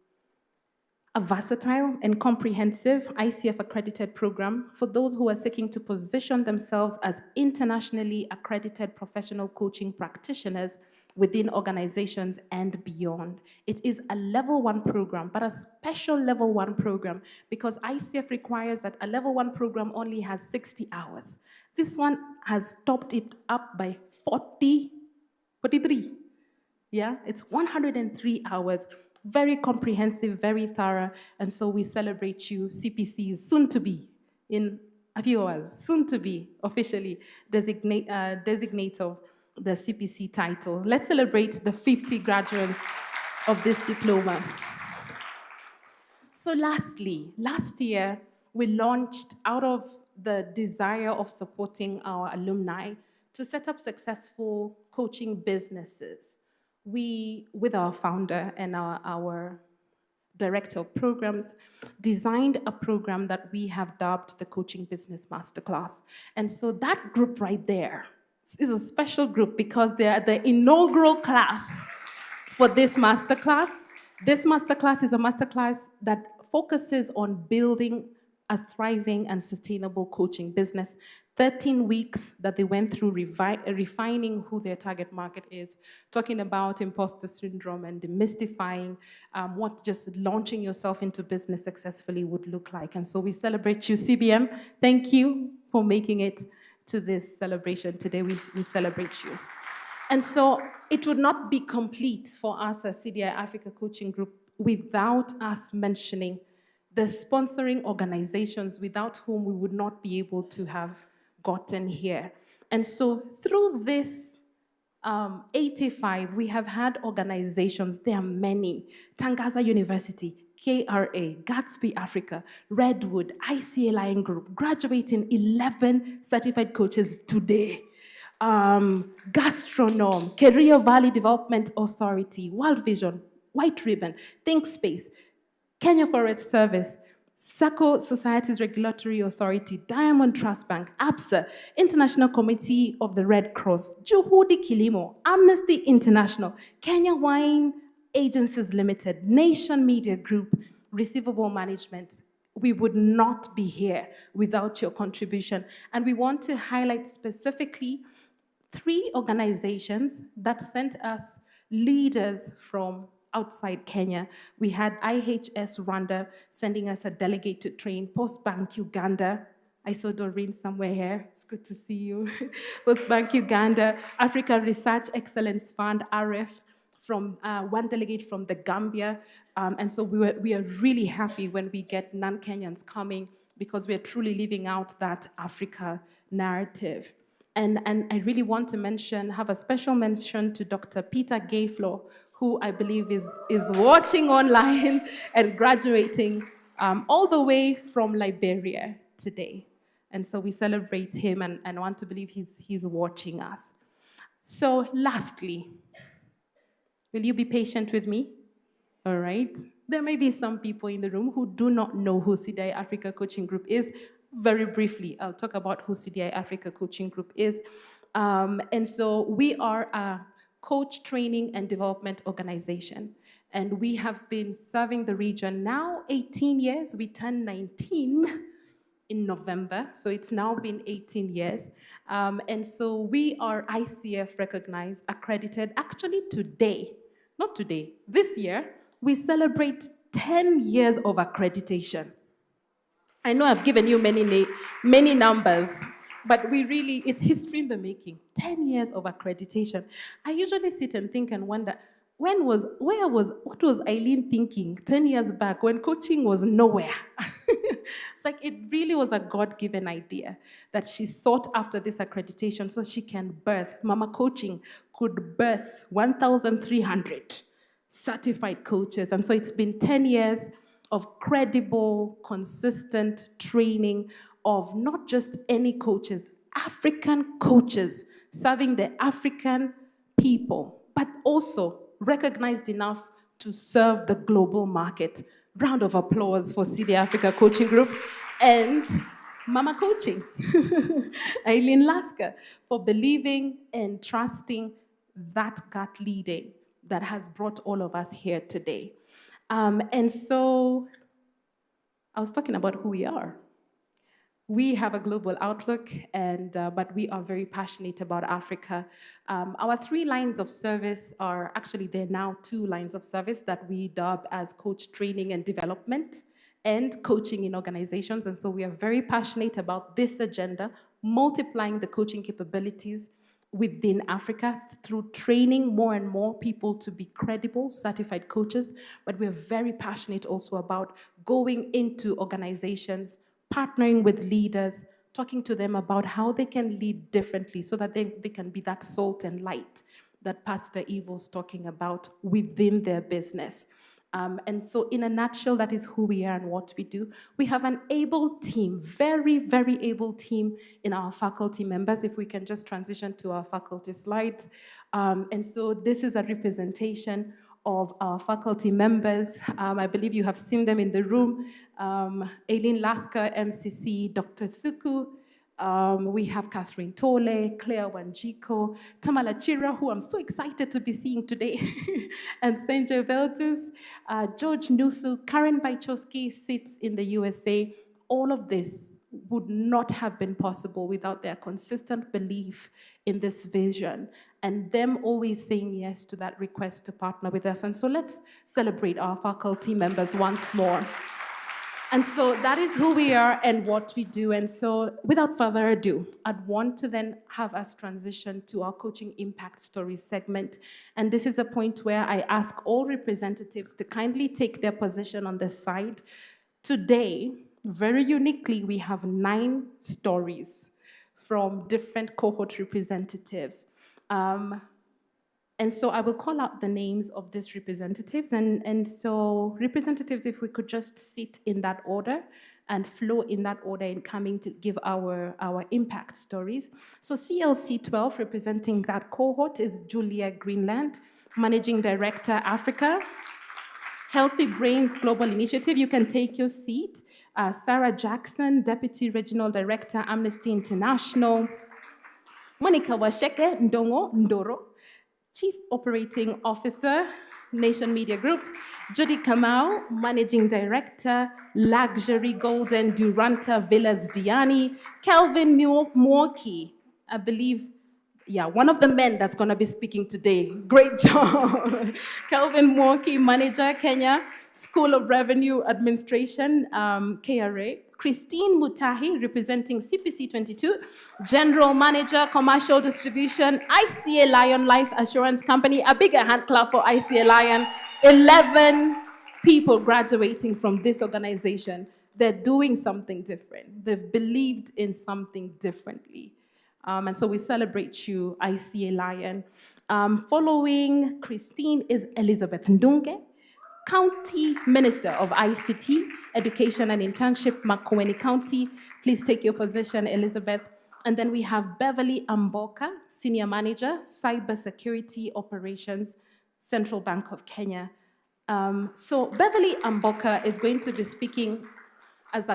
a versatile and comprehensive ICF accredited program for those who are seeking to position themselves as internationally accredited professional coaching practitioners within organizations and beyond. It is a level 1 program, but a special level 1 program because ICF requires that a level 1 program only has 60 hours. This one has topped it up by 43. Yeah, it's 103 hours. Very comprehensive, very thorough, and so we celebrate you, CPCs, soon to be, in a few hours, soon to be officially designate of the CPC title. Let's celebrate the 50 graduates of this diploma. So lastly, last year, we launched out of the desire of supporting our alumni to set up successful coaching businesses. We, with our founder and our director of programs, designed a program that we have dubbed the Coaching Business Masterclass. And so that group right there is a special group because they are the inaugural class for this masterclass. This masterclass is a masterclass that focuses on building a thriving and sustainable coaching business. 13 weeks that they went through refining who their target market is, talking about imposter syndrome and demystifying what just launching yourself into business successfully would look like. And so we celebrate you, CBM. Thank you for making it to this celebration today. We celebrate you. And so it would not be complete for us as CDI-Africa Coaching Group without us mentioning the sponsoring organizations without whom we would not be able to have gotten here. And so through this 85, we have had organizations, there are many, Tangaza University, KRA, Gatsby Africa, Redwood, ICA Lion Group, graduating 11 certified coaches today. Gastronome, Career Valley Development Authority, World Vision, White Ribbon, Think Space, Kenya Forest Service, SACCO Societies Regulatory Authority, Diamond Trust Bank, APSA, International Committee of the Red Cross, Juhudi Kilimo, Amnesty International, Kenya Wine Agencies Limited, Nation Media Group, Receivable Management. We would not be here without your contribution. And we want to highlight specifically 3 organizations that sent us leaders from outside Kenya. We had IHS Rwanda sending us a delegate to train, Postbank Uganda. I saw Doreen somewhere here. It's good to see you. Postbank Uganda, Africa Research Excellence Fund, RF, from one delegate from the Gambia. And so we are really happy when we get non-Kenyans coming because we are truly living out that Africa narrative. And I really want to have a special mention to Dr. Peter Gayflow, who I believe is watching online and graduating all the way from Liberia today. And so we celebrate him and want to believe he's watching us. So lastly, will you be patient with me? All right. There may be some people in the room who do not know who CDI-Africa Coaching Group is. Very briefly, I'll talk about who CDI-Africa Coaching Group is. And so we are a coach training and development organization. And we have been serving the region now 18 years. We turned 19 in November, so it's now been 18 years. And so we are ICF recognized, accredited, actually this year, we celebrate 10 years of accreditation. I know I've given you many numbers, but it's history in the making. 10 years of accreditation. I usually sit and think and wonder, what was Eileen thinking 10 years back when coaching was nowhere? It's like it really was a God-given idea that she sought after this accreditation so she can birth. Mama Coaching could birth 1,300 certified coaches. And so it's been 10 years of credible, consistent training of not just any coaches, African coaches serving the African people, but also recognized enough to serve the global market. Round of applause for CDI-Africa Coaching Group and Mama Coaching, Eileen Lasker, for believing and trusting that gut leading that has brought all of us here today. And so I was talking about who we are. We have a global outlook, but we are very passionate about Africa. Our 3 lines of service are actually, there are now 2 lines of service that we dub as coach training and development and coaching in organizations. And so we are very passionate about this agenda, multiplying the coaching capabilities within Africa through training more and more people to be credible, certified coaches. But we're very passionate also about going into organizations, partnering with leaders, talking to them about how they can lead differently so that they can be that salt and light that Pastor Evo's talking about within their business. And so in a nutshell, that is who we are and what we do. We have an able team, very, very able team in our faculty members, if we can just transition to our faculty slides. And so this is a representation of our faculty members. I believe you have seen them in the room. Aileen Lasker, MCC, Dr. Thuku. We have Catherine Tole, Claire Wanjiko, Tamala Chira, who I'm so excited to be seeing today, and Sanjay Veltus, George Nuthu, Karen Baichowski sits in the USA. All of this would not have been possible without their consistent belief in this vision and them always saying yes to that request to partner with us. And so let's celebrate our faculty members once more. And so that is who we are and what we do. And so without further ado, I'd want to then have us transition to our Coaching Impact Stories segment. And this is a point where I ask all representatives to kindly take their position on the side. Today, very uniquely, we have 9 stories from different cohort representatives. And so I will call out the names of these representatives. And so representatives, if we could just sit in that order, and flow in that order in coming to give our impact stories. So CLC 12, representing that cohort, is Julia Greenland, Managing Director, Africa. Healthy Brains Global Initiative, you can take your seat. Sarah Jackson, Deputy Regional Director, Amnesty International. Monica Washeke Ndongo Ndoro, Chief Operating Officer, Nation Media Group. Judy Kamau, Managing Director, Luxury Golden Duranta Villas Diani. Kelvin Mwoki, I believe, one of the men that's going to be speaking today. Great job. Kelvin Mwoki, Manager, Kenya School of Revenue Administration, KRA. Christine Mutahi, representing CPC 22, General Manager, Commercial Distribution, ICA Lion Life Assurance Company. A bigger hand clap for ICA Lion. 11 people graduating from this organization. They're doing something different. They've believed in something differently. And so we celebrate you, ICA Lion. Following Christine is Elizabeth Ndunge, County Minister of ICT, Education and Internship, Makueni County. Please take your position, Elizabeth. And then we have Beverly Amboka, Senior Manager, Cybersecurity Operations, Central Bank of Kenya. So Beverly Amboka is going to be speaking as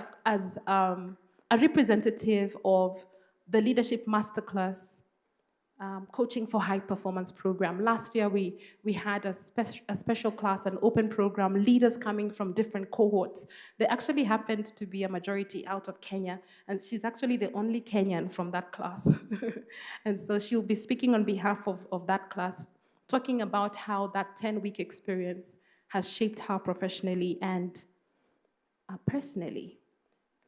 a representative of the Leadership Masterclass Coaching for High Performance program. Last year, we had a special class, an open program, leaders coming from different cohorts. There actually happened to be a majority out of Kenya, and she's actually the only Kenyan from that class. And so she'll be speaking on behalf of that class, talking about how that 10-week experience has shaped her professionally and personally.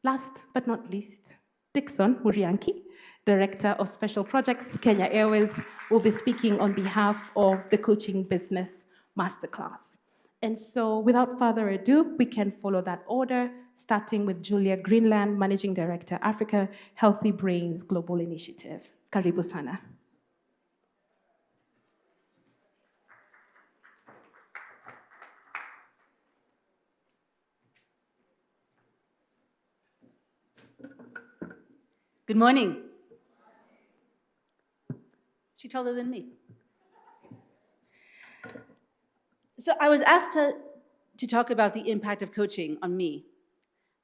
Last but not least, Dixon Murianki, Director of Special Projects, Kenya Airways, will be speaking on behalf of the Coaching Business Masterclass. And so without further ado, we can follow that order, starting with Julia Greenland, Managing Director, Africa, Healthy Brains Global Initiative. Karibu sana. Good morning. She taller than me. So I was asked to talk about the impact of coaching on me,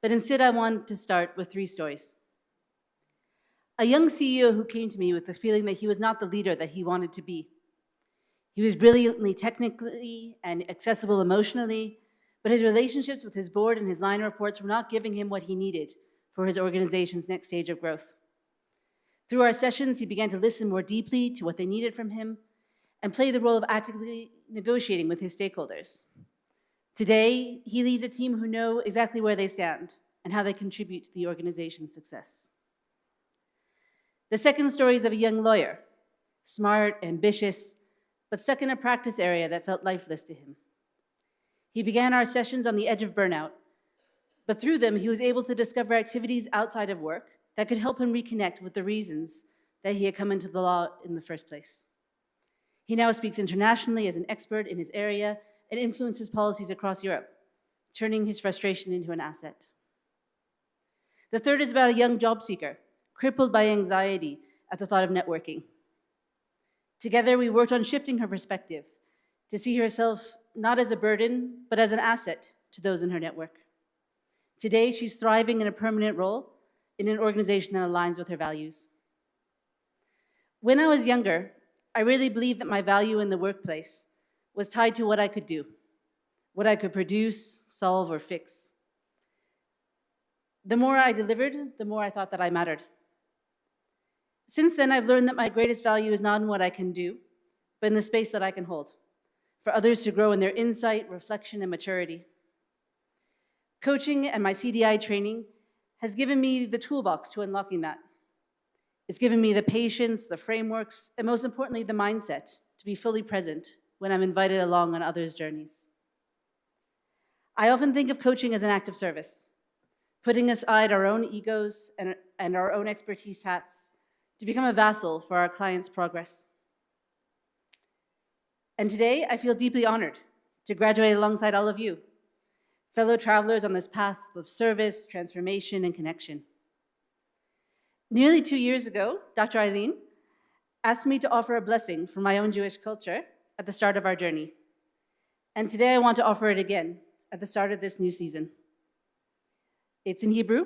but instead I want to start with 3 stories. A young CEO who came to me with the feeling that he was not the leader that he wanted to be. He was brilliantly technically and accessible emotionally, but his relationships with his board and his line reports were not giving him what he needed for his organization's next stage of growth. Through our sessions, he began to listen more deeply to what they needed from him and play the role of actively negotiating with his stakeholders. Today, he leads a team who know exactly where they stand and how they contribute to the organization's success. The second story is of a young lawyer, smart, ambitious, but stuck in a practice area that felt lifeless to him. He began our sessions on the edge of burnout, but through them, he was able to discover activities outside of work that could help him reconnect with the reasons that he had come into the law in the first place. He now speaks internationally as an expert in his area and influences policies across Europe, turning his frustration into an asset. The third is about a young job seeker, crippled by anxiety at the thought of networking. Together, we worked on shifting her perspective to see herself not as a burden, but as an asset to those in her network. Today, she's thriving in a permanent role in an organization that aligns with her values. When I was younger, I really believed that my value in the workplace was tied to what I could do, what I could produce, solve, or fix. The more I delivered, the more I thought that I mattered. Since then, I've learned that my greatest value is not in what I can do, but in the space that I can hold, for others to grow in their insight, reflection, and maturity. Coaching and my CDI training has given me the toolbox to unlocking that. It's given me the patience, the frameworks, and most importantly, the mindset to be fully present when I'm invited along on others' journeys. I often think of coaching as an act of service, putting aside our own egos and our own expertise hats to become a vassal for our clients' progress. And today, I feel deeply honored to graduate alongside all of you, fellow travelers on this path of service, transformation, and connection. Nearly 2 years ago, Dr. Eileen asked me to offer a blessing from my own Jewish culture at the start of our journey. And today I want to offer it again at the start of this new season. It's in Hebrew.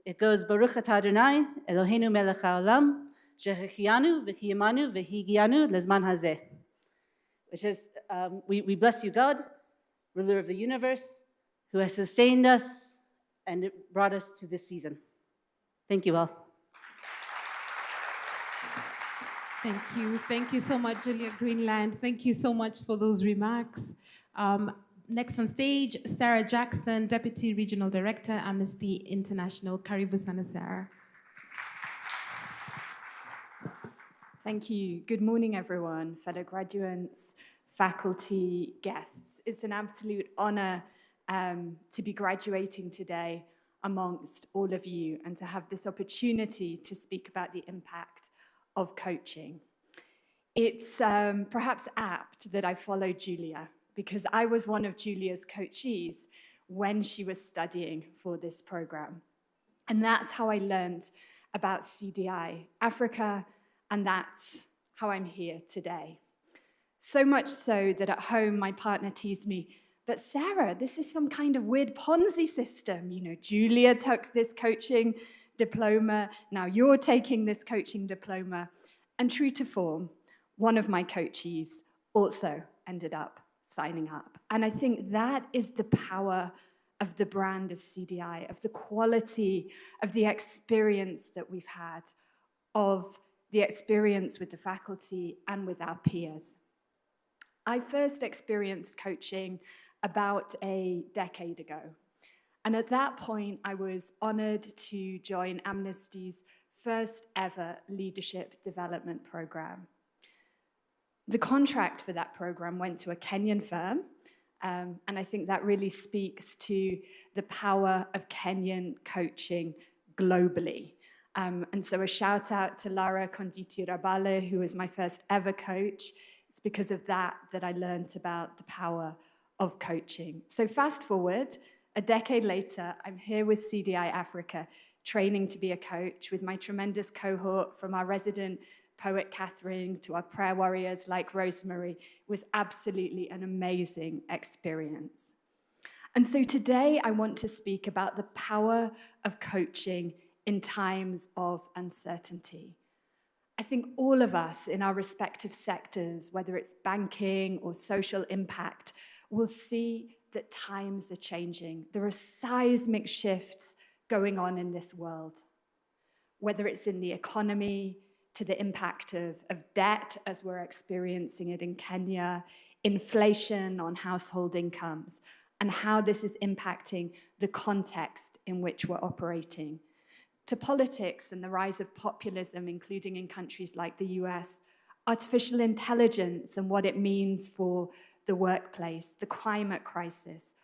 It goes, Baruch atah Adonai, Eloheinu melech haolam, shehechianu v'kiyamanu v'higianu lezman hazeh. Which is, we bless you, God, ruler of the universe, who has sustained us and brought us to this season. Thank you all. Thank you. Thank you so much, Julia Greenland. Thank you so much for those remarks. Next on stage, Sarah Jackson, Deputy Regional Director, Amnesty International. Karibu sana, Sarah. Thank you. Good morning, everyone, fellow graduates, faculty, guests. It's an absolute honor to be graduating today amongst all of you and to have this opportunity to speak about the impact of coaching. It's perhaps apt that I followed Julia, because I was one of Julia's coachees when she was studying for this program. And that's how I learned about CDI-Africa, and that's how I'm here today. So much so that at home, my partner teased me, but Sarah, this is some kind of weird Ponzi system. You know, Julia took this coaching diploma, now you're taking this coaching diploma. And true to form, one of my coachees also ended up signing up. And I think that is the power of the brand of CDI, of the quality of the experience that we've had, of the experience with the faculty and with our peers. I first experienced coaching about a decade ago. And at that point, I was honored to join Amnesty's first ever leadership development program. The contract for that program went to a Kenyan firm, and I think that really speaks to the power of Kenyan coaching globally. And so a shout out to Lara Konditi Rabale, who was my first ever coach. It's because of that I learned about the power of coaching. So fast forward, a decade later, I'm here with CDI-Africa, training to be a coach with my tremendous cohort, from our resident poet Catherine to our prayer warriors like Rosemary. It was absolutely an amazing experience. And so today I want to speak about the power of coaching in times of uncertainty. I think all of us in our respective sectors, whether it's banking or social impact, will see that times are changing. There are seismic shifts going on in this world, whether it's in the economy, to the impact of debt as we're experiencing it in Kenya, inflation on household incomes, and how this is impacting the context in which we're operating, to politics and the rise of populism, including in countries like the US, artificial intelligence and what it means for the workplace, the climate crisis,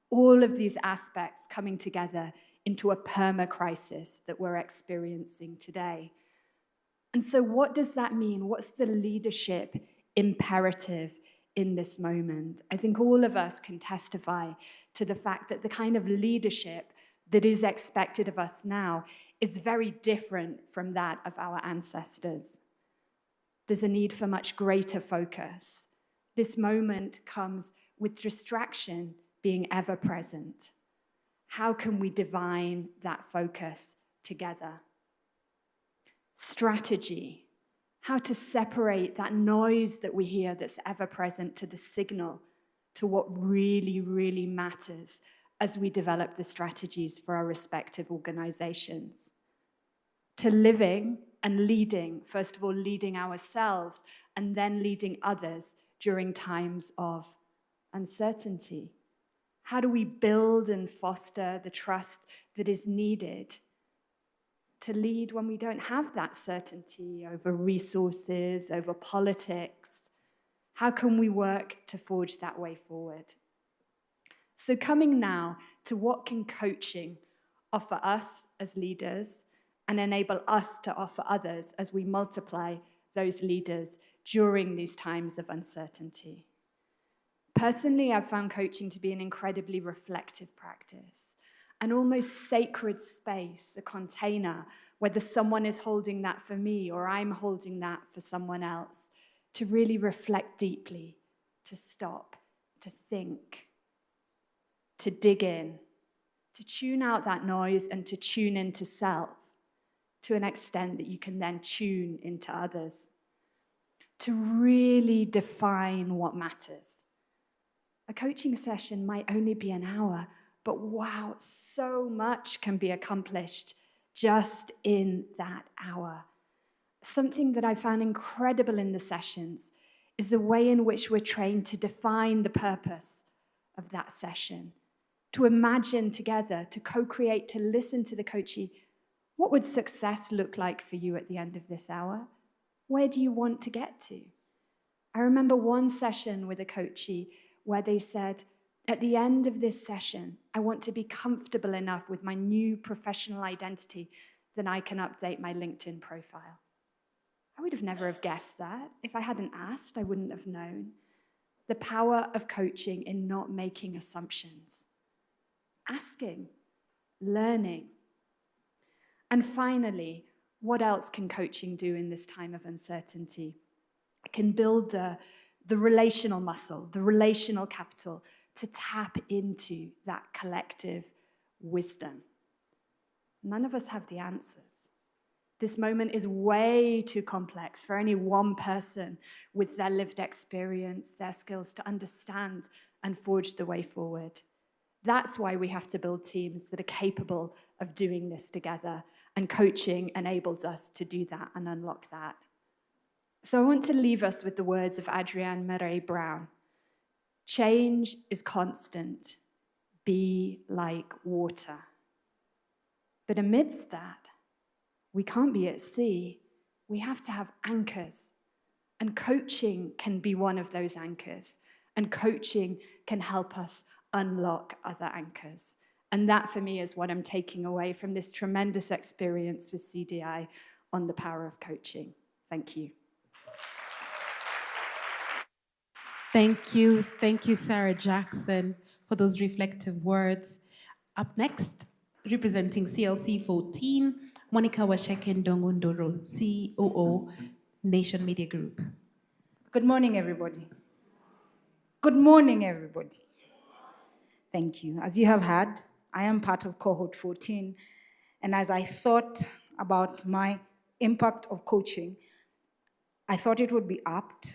all of these aspects coming together into a perma-crisis that we're experiencing today. And so what does that mean? What's the leadership imperative in this moment? I think all of us can testify to the fact that the kind of leadership that is expected of us now is very different from that of our ancestors. There's a need for much greater focus. This moment comes with distraction being ever present. How can we divine that focus together? Strategy, how to separate that noise that we hear that's ever present to the signal, to what really, really matters as we develop the strategies for our respective organizations. To living and leading, first of all, leading ourselves and then leading others during times of uncertainty. How do we build and foster the trust that is needed to lead when we don't have that certainty over resources, over politics? How can we work to forge that way forward? So coming now to what can coaching offer us as leaders and enable us to offer others as we multiply those leaders during these times of uncertainty. Personally, I've found coaching to be an incredibly reflective practice, an almost sacred space, a container, whether someone is holding that for me or I'm holding that for someone else, to really reflect deeply, to stop, to think, to dig in, to tune out that noise and to tune into self to an extent that you can then tune into others, to really define what matters. A coaching session might only be an hour, but wow, so much can be accomplished just in that hour. Something that I found incredible in the sessions is the way in which we're trained to define the purpose of that session, to imagine together, to co-create, to listen to the coachee. What would success look like for you at the end of this hour? Where do you want to get to? I remember one session with a coachee where they said, at the end of this session, I want to be comfortable enough with my new professional identity that I can update my LinkedIn profile. I would have never have guessed that. If I hadn't asked, I wouldn't have known. The power of coaching in not making assumptions. Asking, learning. And finally, what else can coaching do in this time of uncertainty? It can build the relational muscle, the relational capital to tap into that collective wisdom. None of us have the answers. This moment is way too complex for any one person with their lived experience, their skills to understand and forge the way forward. That's why we have to build teams that are capable of doing this together, and coaching enables us to do that and unlock that. So I want to leave us with the words of Adrienne Murray Brown. Change is constant. Be like water. But amidst that, we can't be at sea. We have to have anchors. And coaching can be one of those anchors. And coaching can help us unlock other anchors. And that, for me, is what I'm taking away from this tremendous experience with CDI on the power of coaching. Thank you. Thank you, Sarah Jackson, for those reflective words. Up next, representing CLC 14, Monica Washeke Ndongundoro, COO, Nation Media Group. Good morning, everybody. Good morning, everybody. Thank you. As you have heard, I am part of cohort 14, and as I thought about my impact of coaching, I thought it would be apt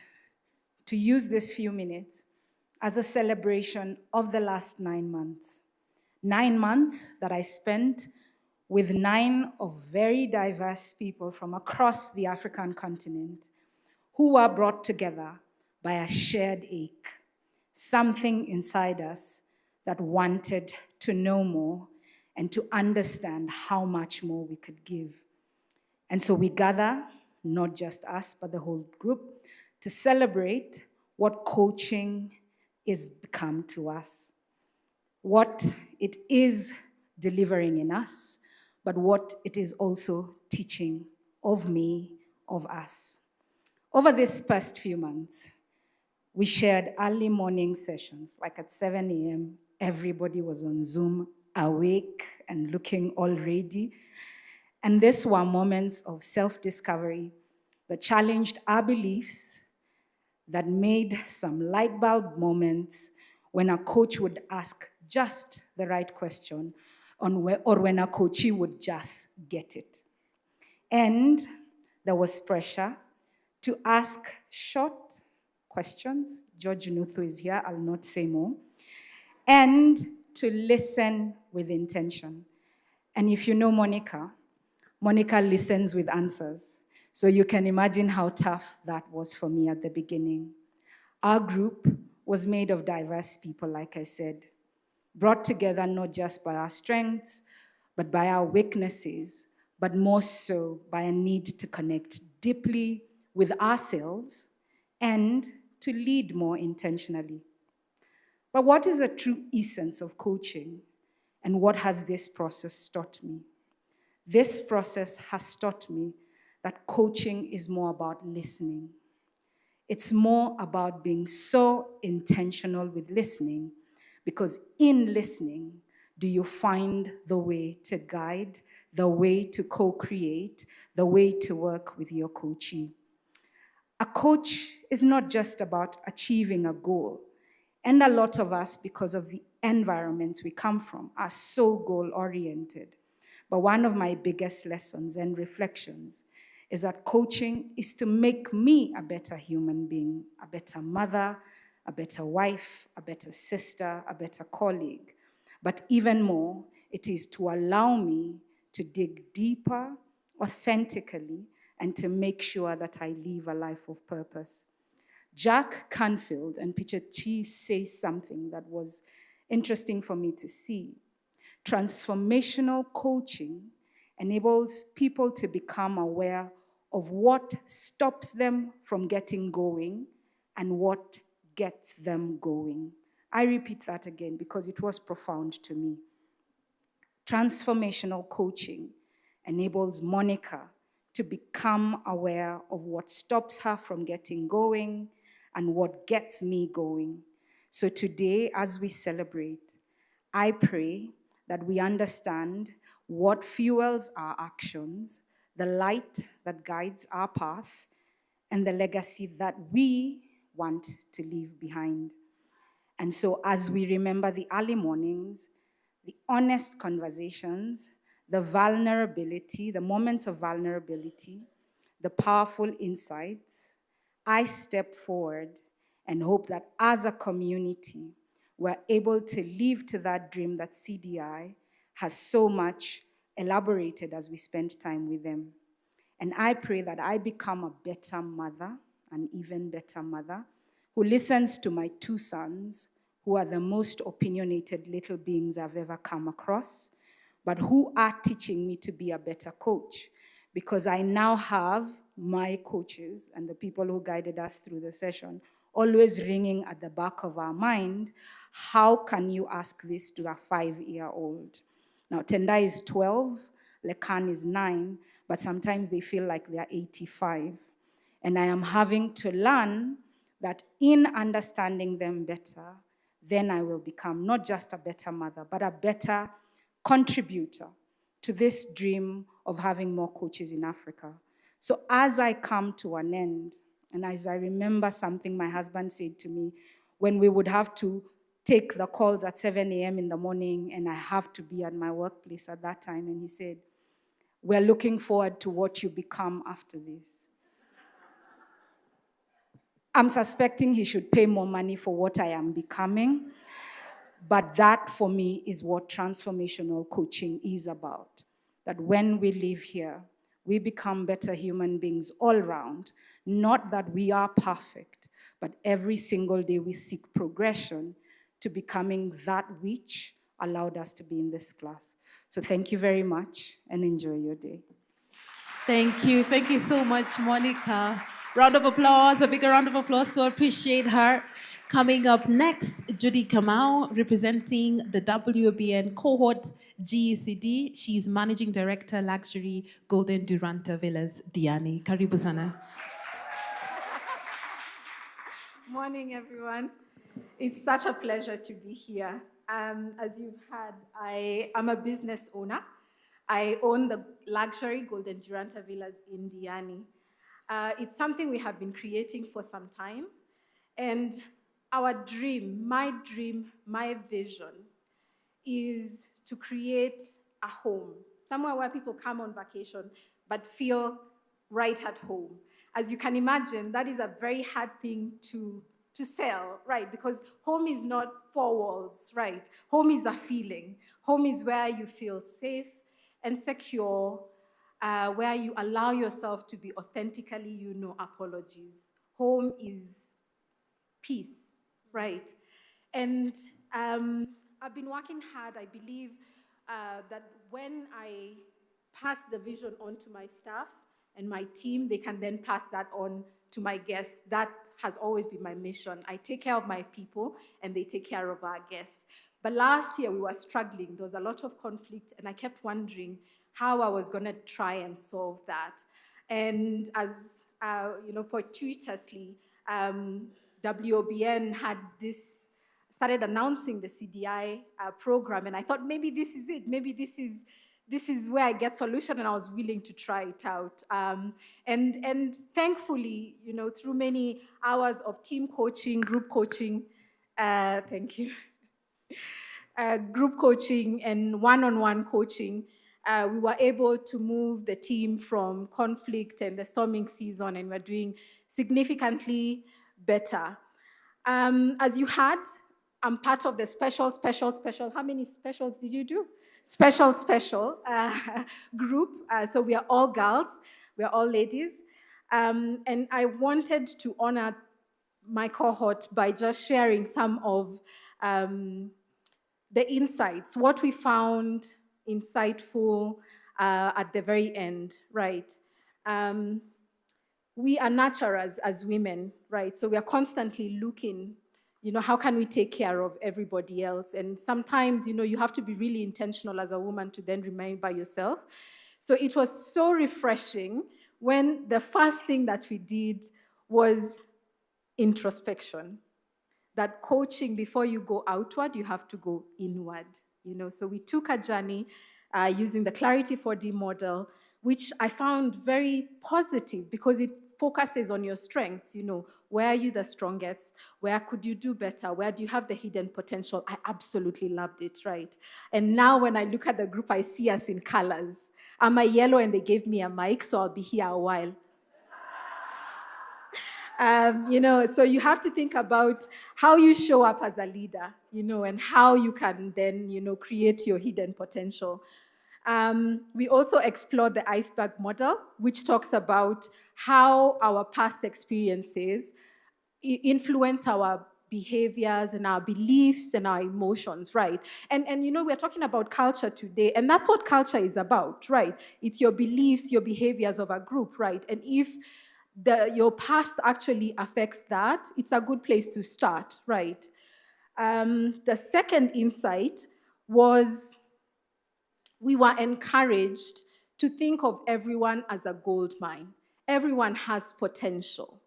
to use this few minutes as a celebration of the last 9 months. 9 months that I spent with 9 of very diverse people from across the African continent who were brought together by a shared ache, something inside us that wanted to know more and to understand how much more we could give. And so we gather, not just us, but the whole group, to celebrate what coaching is become to us, what it is delivering in us, but what it is also teaching of me, of us. Over this past few months, we shared early morning sessions, like at 7 a.m., everybody was on Zoom, awake and looking all ready. And these were moments of self-discovery that challenged our beliefs, that made some light bulb moments when a coach would ask just the right question, or when a coachee would just get it. And there was pressure to ask short questions. George Nuthu is here, I'll not say more. And to listen with intention. And if you know Monica, Monica listens with answers. So you can imagine how tough that was for me at the beginning. Our group was made of diverse people, like I said, brought together not just by our strengths, but by our weaknesses, but more so by a need to connect deeply with ourselves and to lead more intentionally. But what is the true essence of coaching, and what has this process taught me? This process has taught me that coaching is more about listening. It's more about being so intentional with listening, because in listening, do you find the way to guide, the way to co-create, the way to work with your coachee. A coach is not just about achieving a goal. And a lot of us, because of the environments we come from, are so goal-oriented. But one of my biggest lessons and reflections is that coaching is to make me a better human being, a better mother, a better wife, a better sister, a better colleague. But even more, it is to allow me to dig deeper, authentically, and to make sure that I live a life of purpose. Jack Canfield and Peter Chi say something that was interesting for me to see. Transformational coaching enables people to become aware of what stops them from getting going and what gets them going. I repeat that again because it was profound to me. Transformational coaching enables Monica to become aware of what stops her from getting going and what gets me going. So today, as we celebrate, I pray that we understand what fuels our actions, the light that guides our path, and the legacy that we want to leave behind. And so as we remember the early mornings, the honest conversations, the vulnerability, the moments of vulnerability, the powerful insights, I step forward and hope that as a community, we're able to live to that dream that CDI has so much elaborated as we spend time with them. And I pray that I become a better mother, an even better mother, who listens to my two sons, who are the most opinionated little beings I've ever come across, but who are teaching me to be a better coach, because I now have my coaches and the people who guided us through the session always ringing at the back of our mind. How can you ask this to a 5-year-old? Now, Tendai is 12, Lekan is 9, but sometimes they feel like they're 85. And I am having to learn that in understanding them better, then I will become not just a better mother, but a better contributor to this dream of having more coaches in Africa. So as I come to an end, and as I remember something my husband said to me when we would have to take the calls at 7 a.m. in the morning, and I have to be at my workplace at that time, and he said, "We're looking forward to what you become after this." I'm suspecting he should pay more money for what I am becoming, but that for me is what transformational coaching is about. That when we live here, we become better human beings all around. Not that we are perfect, but every single day we seek progression to becoming that which allowed us to be in this class. So thank you very much and enjoy your day. Thank you. Thank you so much, Monica. Round of applause, a bigger round of applause to appreciate her. Coming up next, Judy Kamau, representing the WBN cohort GECD. She's Managing Director, Luxury Golden Duranta Villas, Diani. Karibu sana. Morning, everyone. It's such a pleasure to be here. As you've heard, I am a business owner. I own the luxury Golden Duranta Villas in Diani. It's something we have been creating for some time. And our dream, my vision is to create a home, somewhere where people come on vacation but feel right at home. As you can imagine, that is a very hard thing to sell, right? Because home is not four walls, right? Home is a feeling. Home is where you feel safe and secure, where you allow yourself to be authentically, no apologies. Home is peace, right? And I've been working hard. I believe that when I pass the vision on to my staff and my team, they can then pass that on to my guests. That has always been my mission. I take care of my people and they take care of our guests. But last year we were struggling. There was a lot of conflict and I kept wondering how I was gonna try and solve that. And as, fortuitously, WOBN had started announcing the CDI program, and I thought maybe this is it. Maybe this is where I get solution, and I was willing to try it out. And thankfully, through many hours of team coaching, group coaching, thank you, group coaching and one-on-one coaching, we were able to move the team from conflict and the storming season, and we're doing significantly better. As you had, I'm part of the special. How many specials did you do? Special group. So we are all girls, we are all ladies. And I wanted to honor my cohort by just sharing some of the insights, what we found insightful at the very end, right? We are nurturers as women, right? So we are constantly looking, how can we take care of everybody else? And sometimes, you have to be really intentional as a woman to then remain by yourself. So it was so refreshing when the first thing that we did was introspection. That coaching, before you go outward, you have to go inward, So we took a journey using the Clarity 4D model, which I found very positive because it focuses on your strengths, where are you the strongest? Where could you do better? Where do you have the hidden potential? I absolutely loved it, right? And now when I look at the group, I see us in colors. I'm a yellow and they gave me a mic, so I'll be here a while. So you have to think about how you show up as a leader, and how you can then, create your hidden potential. We also explored the iceberg model, which talks about how our past experiences influence our behaviors and our beliefs and our emotions, right? And we're talking about culture today, and that's what culture is about, right? It's your beliefs, your behaviors of a group, right? And if your past actually affects that, it's a good place to start, right? The second insight was we were encouraged to think of everyone as a gold mine. Everyone has potential.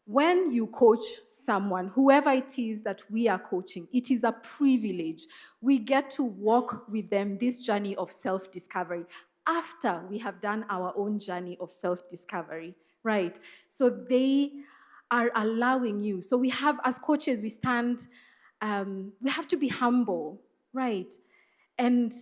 When you coach someone, whoever it is that we are coaching, it is a privilege. We get to walk with them this journey of self-discovery after we have done our own journey of self-discovery, right? So they are allowing you. So we have, as coaches, we have to be humble, right? And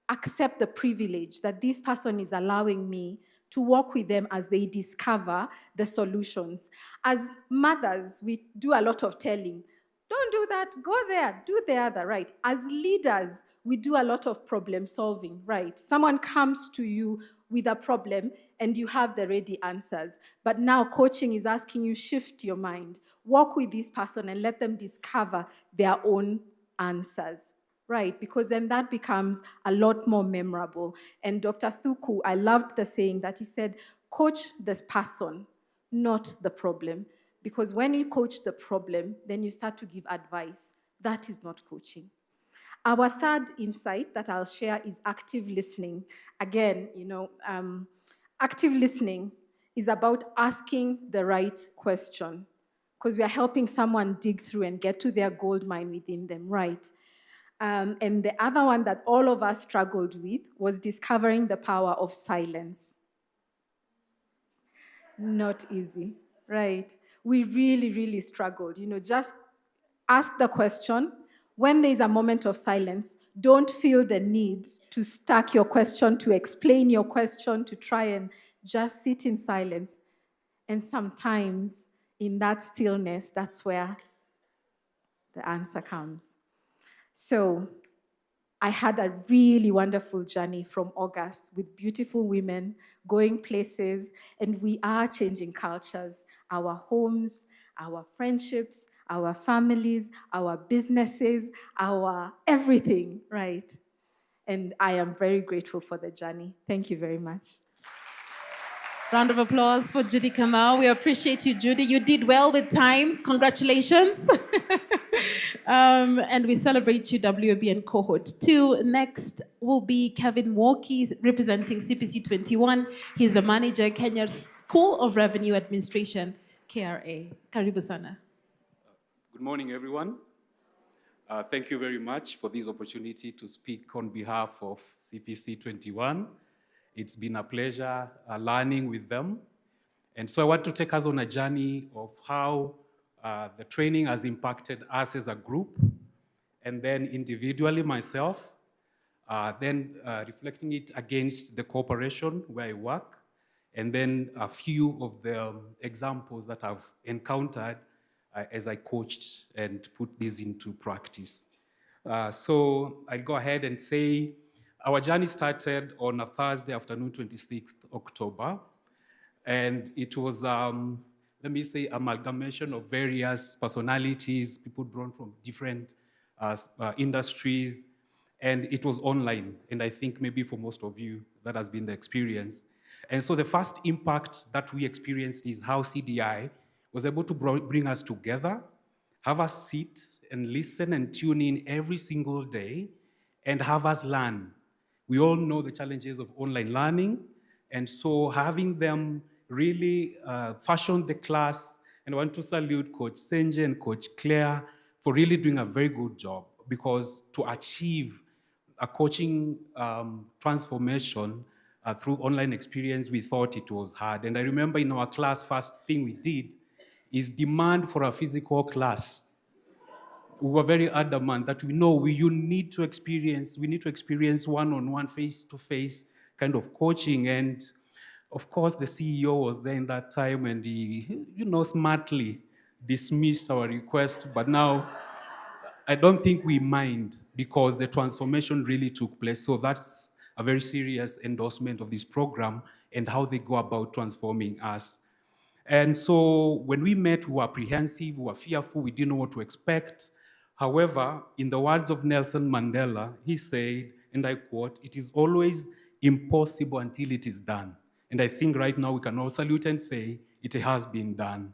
accept the privilege that this person is allowing me to walk with them as they discover the solutions. As mothers, we do a lot of telling. Don't do that, go there, do the other, right? As leaders, we do a lot of problem solving, right? Someone comes to you with a problem and you have the ready answers. But now coaching is asking you shift your mind, walk with this person and let them discover their own answers. Right, because then that becomes a lot more memorable. And Dr. Thuku, I loved the saying that he said, coach this person, not the problem. Because when you coach the problem, then you start to give advice. That is not coaching. Our third insight that I'll share is active listening. Again, active listening is about asking the right question, because we are helping someone dig through and get to their gold mine within them, right? And the other one that all of us struggled with was discovering the power of silence. Not easy, right? We really, really struggled. Just ask the question. When there's a moment of silence, don't feel the need to stack your question, to explain your question, to try and just sit in silence. And sometimes in that stillness, that's where the answer comes. So I had a really wonderful journey from August with beautiful women going places, and we are changing cultures, our homes, our friendships, our families, our businesses, our everything, right? And I am very grateful for the journey. Thank you very much. Round of applause for Judy Kamau. We appreciate you, Judy. You did well with time. Congratulations. And we celebrate you, WOB and Cohort 2. Next will be Kevin Walkie, representing CPC 21. He's the manager, Kenya's School of Revenue Administration. KRA. Karibu sana. Good morning, everyone. Thank you very much for this opportunity to speak on behalf of CPC 21. It's been a pleasure learning with them. And so I want to take us on a journey of how the training has impacted us as a group, and then individually myself, then reflecting it against the corporation where I work, and then a few of the examples that I've encountered as I coached and put this into practice. So I'll go ahead and say our journey started on a Thursday afternoon, 26th October. And it was, let me say, amalgamation of various personalities, people drawn from different industries. And it was online. And I think maybe for most of you, that has been the experience. And so the first impact that we experienced is how CDI was able to bring us together, have us sit and listen and tune in every single day, and have us learn. We all know the challenges of online learning, and so having them really fashion the class, and I want to salute Coach Senje and Coach Claire for really doing a very good job, because to achieve a coaching transformation through online experience, we thought it was hard. And I remember in our class, first thing we did is demand for a physical class. We were very adamant that we need to experience one-on-one, face-to-face kind of coaching. And of course, the CEO was there in that time, and he, smartly dismissed our request. But now, I don't think we mind, because the transformation really took place. So that's a very serious endorsement of this program and how they go about transforming us. And so when we met, we were apprehensive, we were fearful, we didn't know what to expect. However, in the words of Nelson Mandela, he said, and I quote, "It is always impossible until it is done." And I think right now we can all salute and say, it has been done.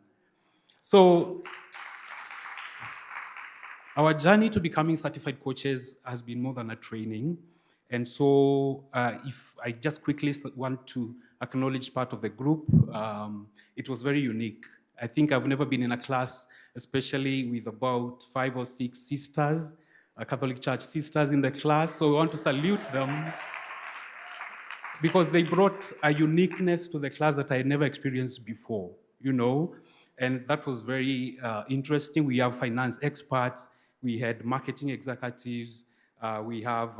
So our journey to becoming certified coaches has been more than a training. And so if I just quickly want to acknowledge part of the group, it was very unique. I think I've never been in a class, especially with about 5 or 6 sisters, Catholic Church sisters in the class. So we want to salute them, because they brought a uniqueness to the class that I had never experienced before, and that was very interesting. We have finance experts, we had marketing executives, we have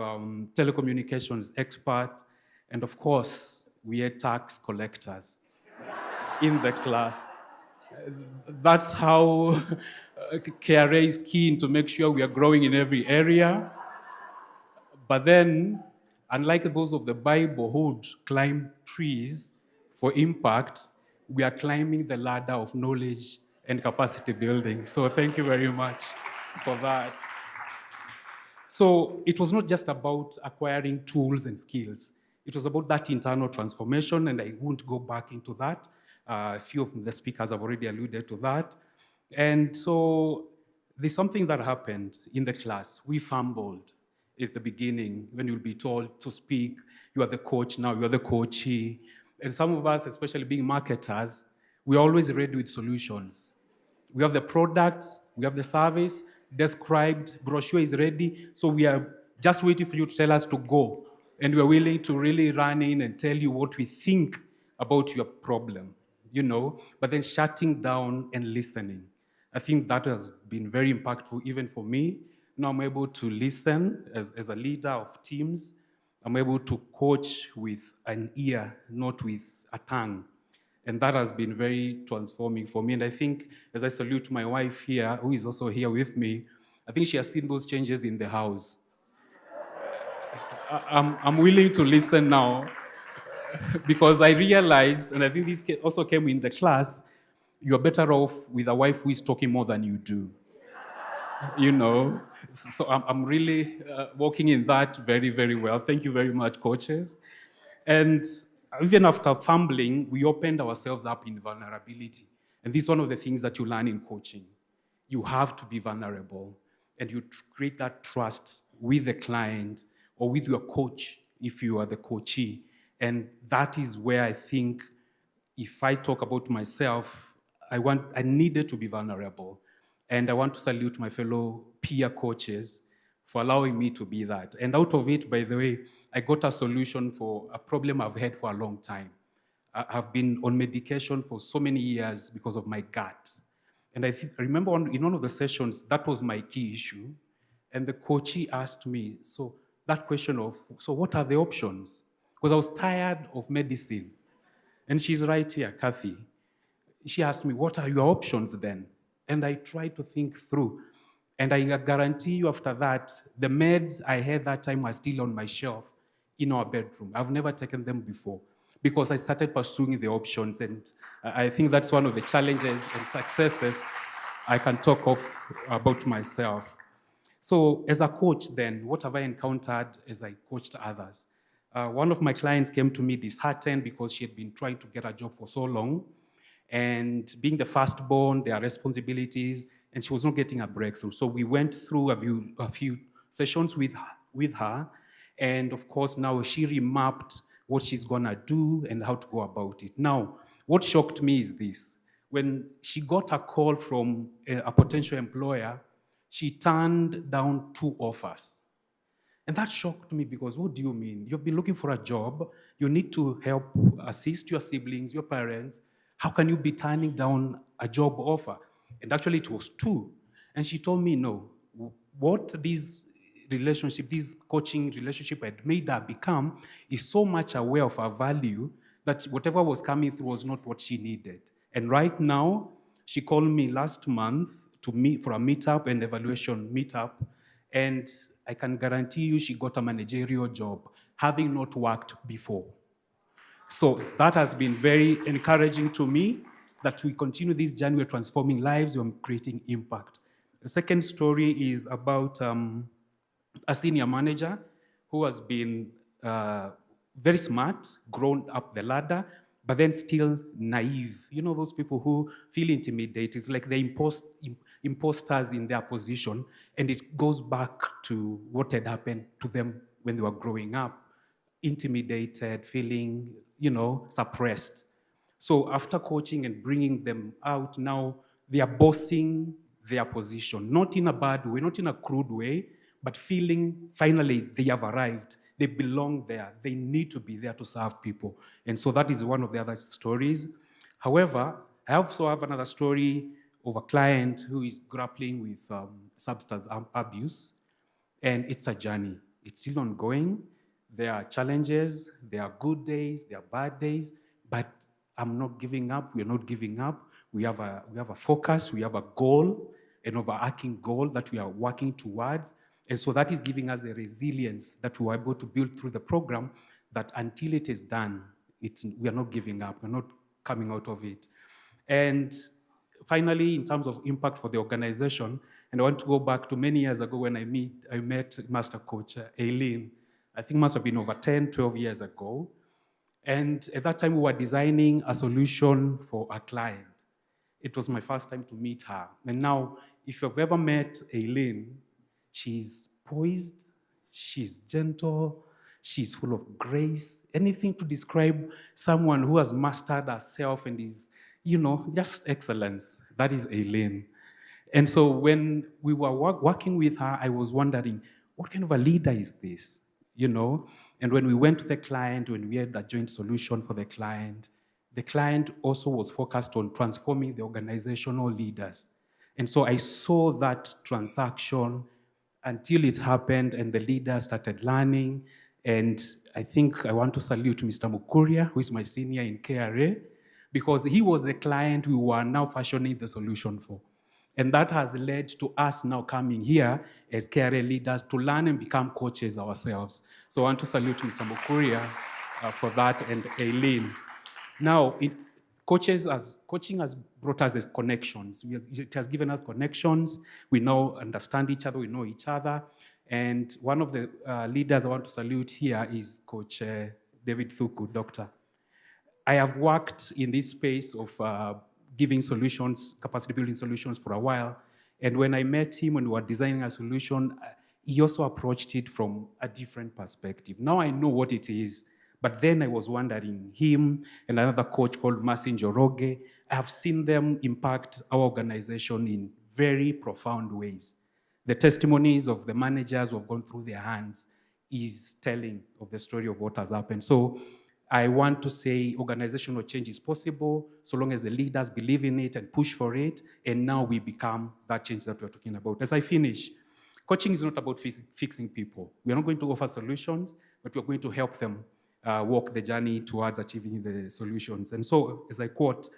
telecommunications expert, and of course, we had tax collectors in the class. That's how KRA is keen to make sure we are growing in every area. But then, unlike those of the Bible who would climb trees for impact, we are climbing the ladder of knowledge and capacity building. So thank you very much for that. So it was not just about acquiring tools and skills. It was about that internal transformation, and I won't go back into that. A few of the speakers have already alluded to that. And so there's something that happened in the class. We fumbled at the beginning when you'll be told to speak. You are the coach now, you are the coachee. And some of us, especially being marketers, we're always ready with solutions. We have the product, we have the service, described, brochure is ready, so we are just waiting for you to tell us to go. And we're willing to really run in and tell you what we think about your problem, but then shutting down and listening. I think that has been very impactful even for me. Now I'm able to listen as a leader of teams. I'm able to coach with an ear, not with a tongue. And that has been very transforming for me. And I think, as I salute my wife here, who is also here with me, I think she has seen those changes in the house. I'm willing to listen now, because I realized, and I think this also came in the class, you're better off with a wife who is talking more than you do. So I'm really working in that very, very well. Thank you very much, coaches. And even after fumbling, we opened ourselves up in vulnerability. And this is one of the things that you learn in coaching. You have to be vulnerable, and you create that trust with the client or with your coach if you are the coachee. And that is where I think, if I talk about myself, I needed to be vulnerable. And I want to salute my fellow peer coaches for allowing me to be that. And out of it, by the way, I got a solution for a problem I've had for a long time. I've been on medication for so many years because of my gut. And I remember in one of the sessions, that was my key issue. And the coachee asked me, so that question of, so what are the options? Because I was tired of medicine. And she's right here, Kathy. She asked me, what are your options then? And I tried to think through. And I guarantee you after that, the meds I had that time are still on my shelf in our bedroom. I've never taken them before because I started pursuing the options. And I think that's one of the challenges and successes I can talk of about myself. So as a coach then, what have I encountered as I coached others? One of my clients came to me disheartened because she had been trying to get a job for so long. And being the firstborn, there are responsibilities, and she was not getting a breakthrough. So we went through a few sessions with her, and of course now she remapped what she's gonna do and how to go about it. Now, what shocked me is this. When she got a call from a potential employer, she turned down 2 offers. And that shocked me because what do you mean? You've been looking for a job, you need to help assist your siblings, your parents. How can you be turning down a job offer? And actually it was 2. And she told me, no, what this coaching relationship had made her become is so much aware of her value that whatever was coming through was not what she needed. And right now, she called me last month to meet for a meetup and evaluation meetup. And I can guarantee you she got a managerial job, having not worked before. So that has been very encouraging to me that we continue this journey. We're transforming lives, we're creating impact. The second story is about a senior manager who has been very smart, grown up the ladder, but then still naive. You know those people who feel intimidated. It's like they're imposters in their position, and it goes back to what had happened to them when they were growing up. Intimidated, feeling, suppressed. So after coaching and bringing them out, now they are bossing their position, not in a bad way, not in a crude way, but feeling finally they have arrived. They belong there. They need to be there to serve people. And so that is one of the other stories. However, I also have another story of a client who is grappling with substance abuse, and it's a journey. It's still ongoing. There are challenges, there are good days, there are bad days, but I'm not giving up, we're not giving up. We have a focus, we have a goal, an overarching goal that we are working towards. And so that is giving us the resilience that we are able to build through the program, that until it is done, we are not giving up, we're not coming out of it. And finally, in terms of impact for the organization, and I want to go back to many years ago when I met Master Coach Aileen. I think must have been over 10, 12 years ago. And at that time, we were designing a solution for a client. It was my first time to meet her. And now, if you've ever met Aileen, she's poised, she's gentle, she's full of grace. Anything to describe someone who has mastered herself and is, just excellence. That is Aileen. And so when we were working with her, I was wondering, what kind of a leader is this? And when we went to the client, when we had a joint solution for the client also was focused on transforming the organizational leaders. And so I saw that transaction until it happened and the leaders started learning. And I think I want to salute Mr. Mukuria, who is my senior in KRA, because he was the client we were now fashioning the solution for. And that has led to us now coming here as KRA leaders to learn and become coaches ourselves. So I want to salute Mr. Mukuria for that, and Aileen. Now, coaching has brought us as connections. It has given us connections. We now understand each other, we know each other. And one of the leaders I want to salute here is Coach David Thuku, Doctor. I have worked in this space of giving solutions, capacity building solutions for a while. And when I met him and we were designing a solution, he also approached it from a different perspective. Now I know what it is, but then I was wondering, him and another coach called Marcin Joroge, I have seen them impact our organization in very profound ways. The testimonies of the managers who have gone through their hands is telling of the story of what has happened. So I want to say organizational change is possible so long as the leaders believe in it and push for it, and now we become that change that we're talking about. As I finish, coaching is not about fixing people. We are not going to offer solutions, but we're going to help them walk the journey towards achieving the solutions. And so, as I quote,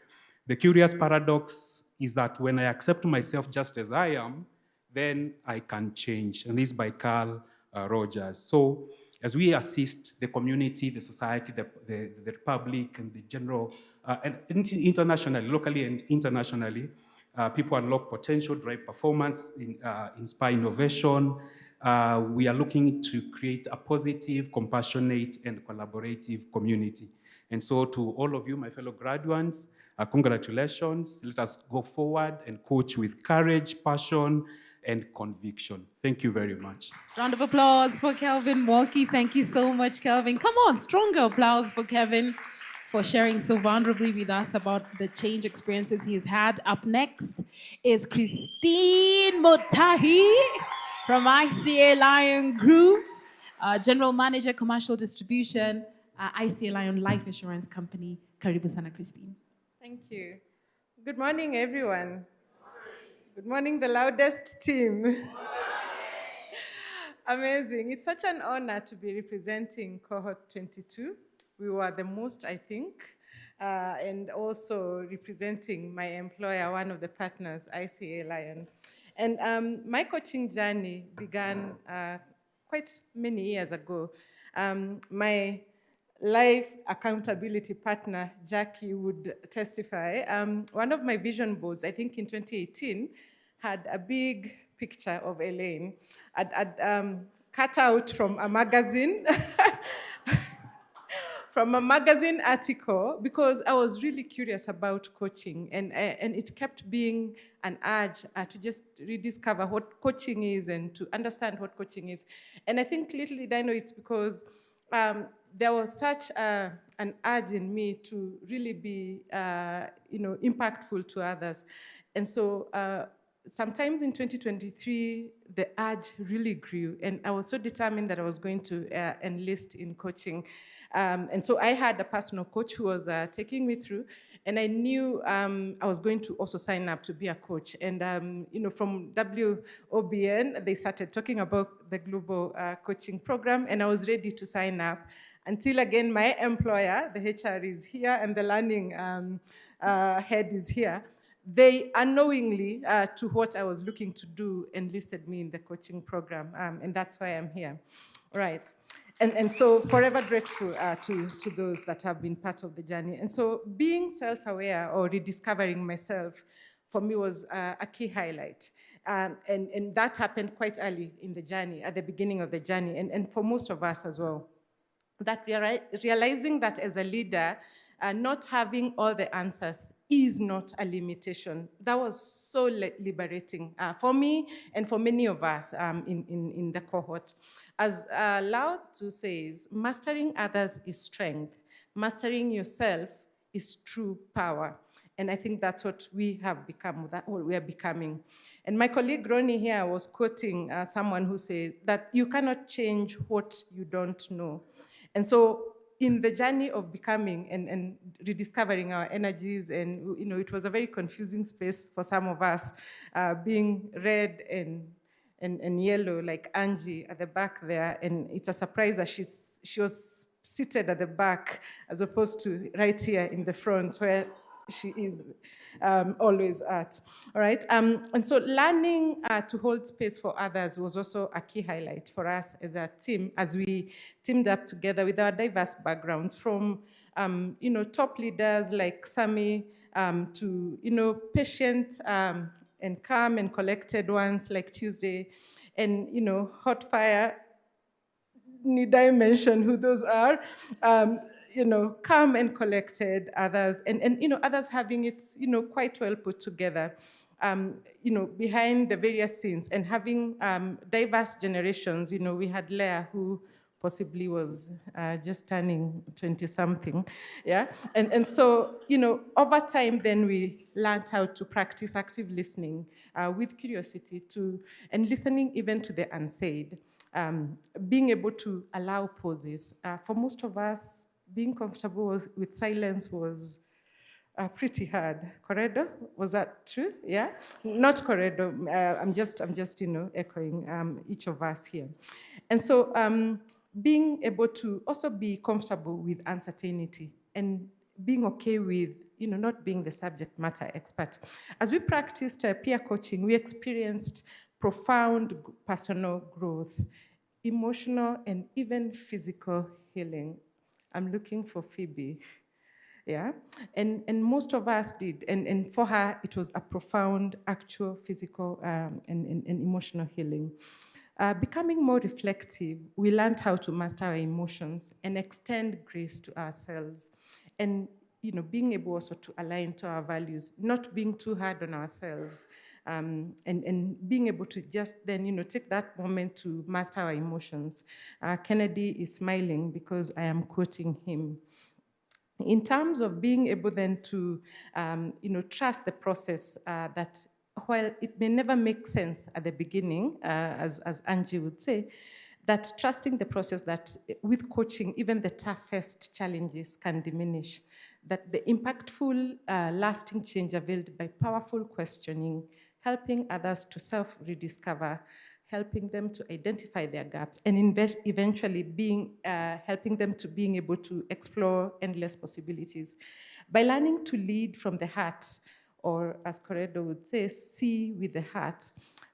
the curious paradox is that when I accept myself just as I am, then I can change. And this is by Carl Rogers. So as we assist the community, the society, the republic, and the general, and internationally, locally and internationally, people unlock potential, drive performance, inspire innovation. We are looking to create a positive, compassionate, and collaborative community. And so to all of you, my fellow graduates, congratulations. Let us go forward and coach with courage, passion, and conviction. Thank you very much. Round of applause for Kelvin Walkie. Thank you so much, Kelvin. Come on, stronger applause for Kevin for sharing so vulnerably with us about the change experiences he's had. Up next is Christine Motahi from ICA Lion Group, General Manager, Commercial Distribution, ICA Lion Life Assurance Company. Karibu sana, Christine. Thank you. Good morning, everyone. Good morning, the loudest team. Amazing. It's such an honor to be representing cohort 22. We were the most, I think, and also representing my employer, one of the partners, ICA Lion. And my coaching journey began quite many years ago. My life accountability partner, Jackie, would testify. One of my vision boards, I think in 2018, had a big picture of Elaine. I'd cut out from a magazine, from a magazine article, because I was really curious about coaching, and it kept being an urge to just rediscover what coaching is and to understand what coaching is. And I think little did I know it's because there was such an urge in me to really be, impactful to others. And so sometimes in 2023, the urge really grew, and I was so determined that I was going to enlist in coaching. And so I had a personal coach who was taking me through, and I knew I was going to also sign up to be a coach. And from WOBN, they started talking about the global coaching program, and I was ready to sign up. Until again, my employer, the HR is here, and the learning head is here. They unknowingly, to what I was looking to do, enlisted me in the coaching program, and that's why I'm here. Right. And so forever grateful to those that have been part of the journey. And so being self-aware or rediscovering myself for me was a key highlight. And that happened quite early in the journey, at the beginning of the journey, and for most of us as well. That realizing that as a leader, not having all the answers is not a limitation. That was so liberating for me and for many of us in the cohort. As Lao Tzu says, mastering others is strength. Mastering yourself is true power. And I think that's what we have become, what we are becoming. And my colleague Ronnie here was quoting someone who said that you cannot change what you don't know. And so in the journey of becoming and rediscovering our energies, and it was a very confusing space for some of us, being red and yellow, like Angie at the back there, and it's a surprise that she was seated at the back as opposed to right here in the front where she is always at. All right, and so learning to hold space for others was also a key highlight for us as a team, as we teamed up together with our diverse backgrounds, from top leaders like Sami to patient and calm and collected ones like Tuesday, and hot fire. Need I mention who those are? Calm and collected others, and others having it, quite well put together, behind the various scenes, and having diverse generations. We had Leah, who possibly was just turning 20-something, yeah? And so, over time, then we learned how to practice active listening with curiosity and listening even to the unsaid, being able to allow pauses. For most of us, being comfortable with silence was pretty hard. Corredo, was that true? Yeah, not corredo. I'm just echoing each of us here, and so being able to also be comfortable with uncertainty and being okay with not being the subject matter expert. As we practiced peer coaching, we experienced profound personal growth, emotional and even physical healing. I'm looking for Phoebe. Yeah, and most of us did, and for her it was a profound actual physical and emotional healing. Becoming more reflective, we learned how to master our emotions and extend grace to ourselves, and being able also to align to our values, not being too hard on ourselves, and being able to just then take that moment to master our emotions. Kennedy is smiling because I am quoting him. In terms of being able then to, trust the process that while it may never make sense at the beginning, as Angie would say, that trusting the process that with coaching, even the toughest challenges can diminish, that the impactful, lasting change availed by powerful questioning, helping others to self-rediscover, helping them to identify their gaps, and eventually helping them to being able to explore endless possibilities. By learning to lead from the heart, or as Corredo would say, see with the heart,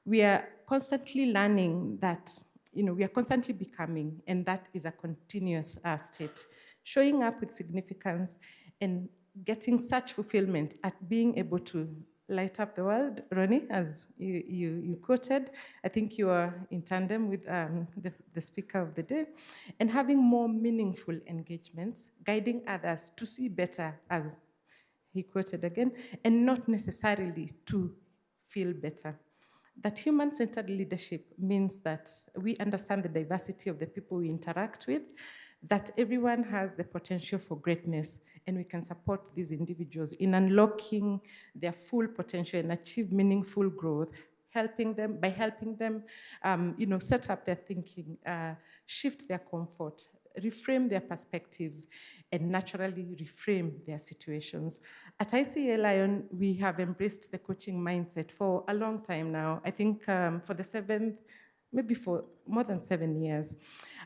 we are constantly learning that, we are constantly becoming, and that is a continuous state. Showing up with significance and getting such fulfillment at being able to light up the world, Ronnie, as you quoted. I think you are in tandem with the speaker of the day, and having more meaningful engagements, guiding others to see better, as he quoted again, and not necessarily to feel better. That human-centered leadership means that we understand the diversity of the people we interact with, that everyone has the potential for greatness, and we can support these individuals in unlocking their full potential and achieve meaningful growth, helping them set up their thinking, shift their comfort, reframe their perspectives, and naturally reframe their situations. At ICA Lion, we have embraced the coaching mindset for a long time now. I think maybe for more than 7 years.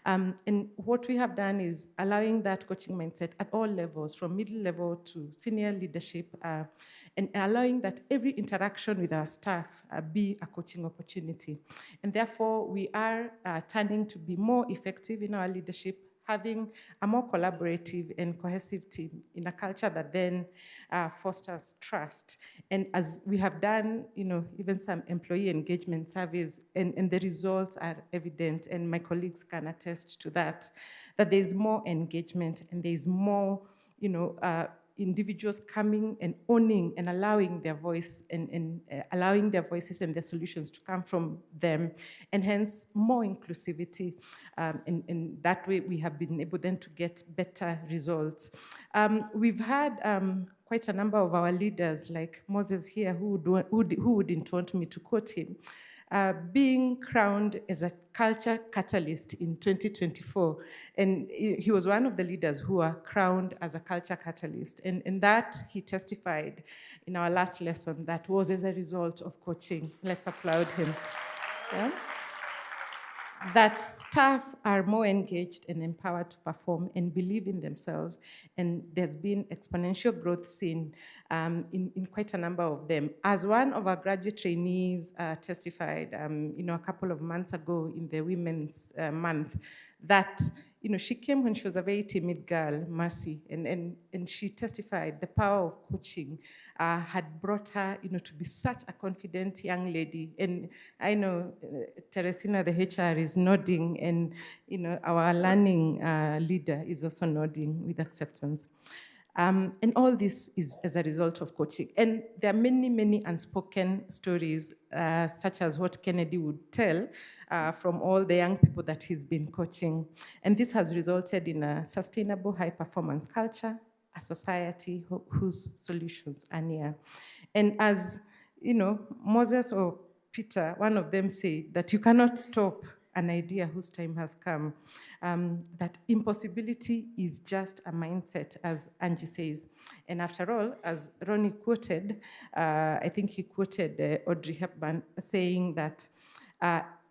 And what we have done is allowing that coaching mindset at all levels, from middle level to senior leadership, and allowing that every interaction with our staff be a coaching opportunity. And therefore, we are turning to be more effective in our leadership, having a more collaborative and cohesive team in a culture that then fosters trust. And as we have done, even some employee engagement surveys, and the results are evident, and my colleagues can attest to that there's more engagement and there's more, individuals coming and owning and allowing their voice and allowing their voices and their solutions to come from them, and hence more inclusivity. And that way we have been able then to get better results. We've had quite a number of our leaders, like Moses here, who wouldn't want me to quote him, being crowned as a culture catalyst in 2024. And he was one of the leaders who were crowned as a culture catalyst. And that, he testified in our last lesson, that was as a result of coaching. Let's applaud him. Yeah? That staff are more engaged and empowered to perform and believe in themselves. And there's been exponential growth seen in quite a number of them. As one of our graduate trainees testified, a couple of months ago in the Women's Month, that she came when she was a very timid girl, Mercy, and she testified the power of coaching had brought her, to be such a confident young lady. And I know Teresina, the HR, is nodding, and our learning leader is also nodding with acceptance. And all this is as a result of coaching. And there are many, many unspoken stories, such as what Kennedy would tell from all the young people that he's been coaching. And this has resulted in a sustainable high-performance culture, a society whose solutions are near. And as, you know, Moses or Peter, one of them said that you cannot stop an idea whose time has come, that impossibility is just a mindset, as Angie says. And after all, as Ronnie quoted, I think he quoted Audrey Hepburn saying that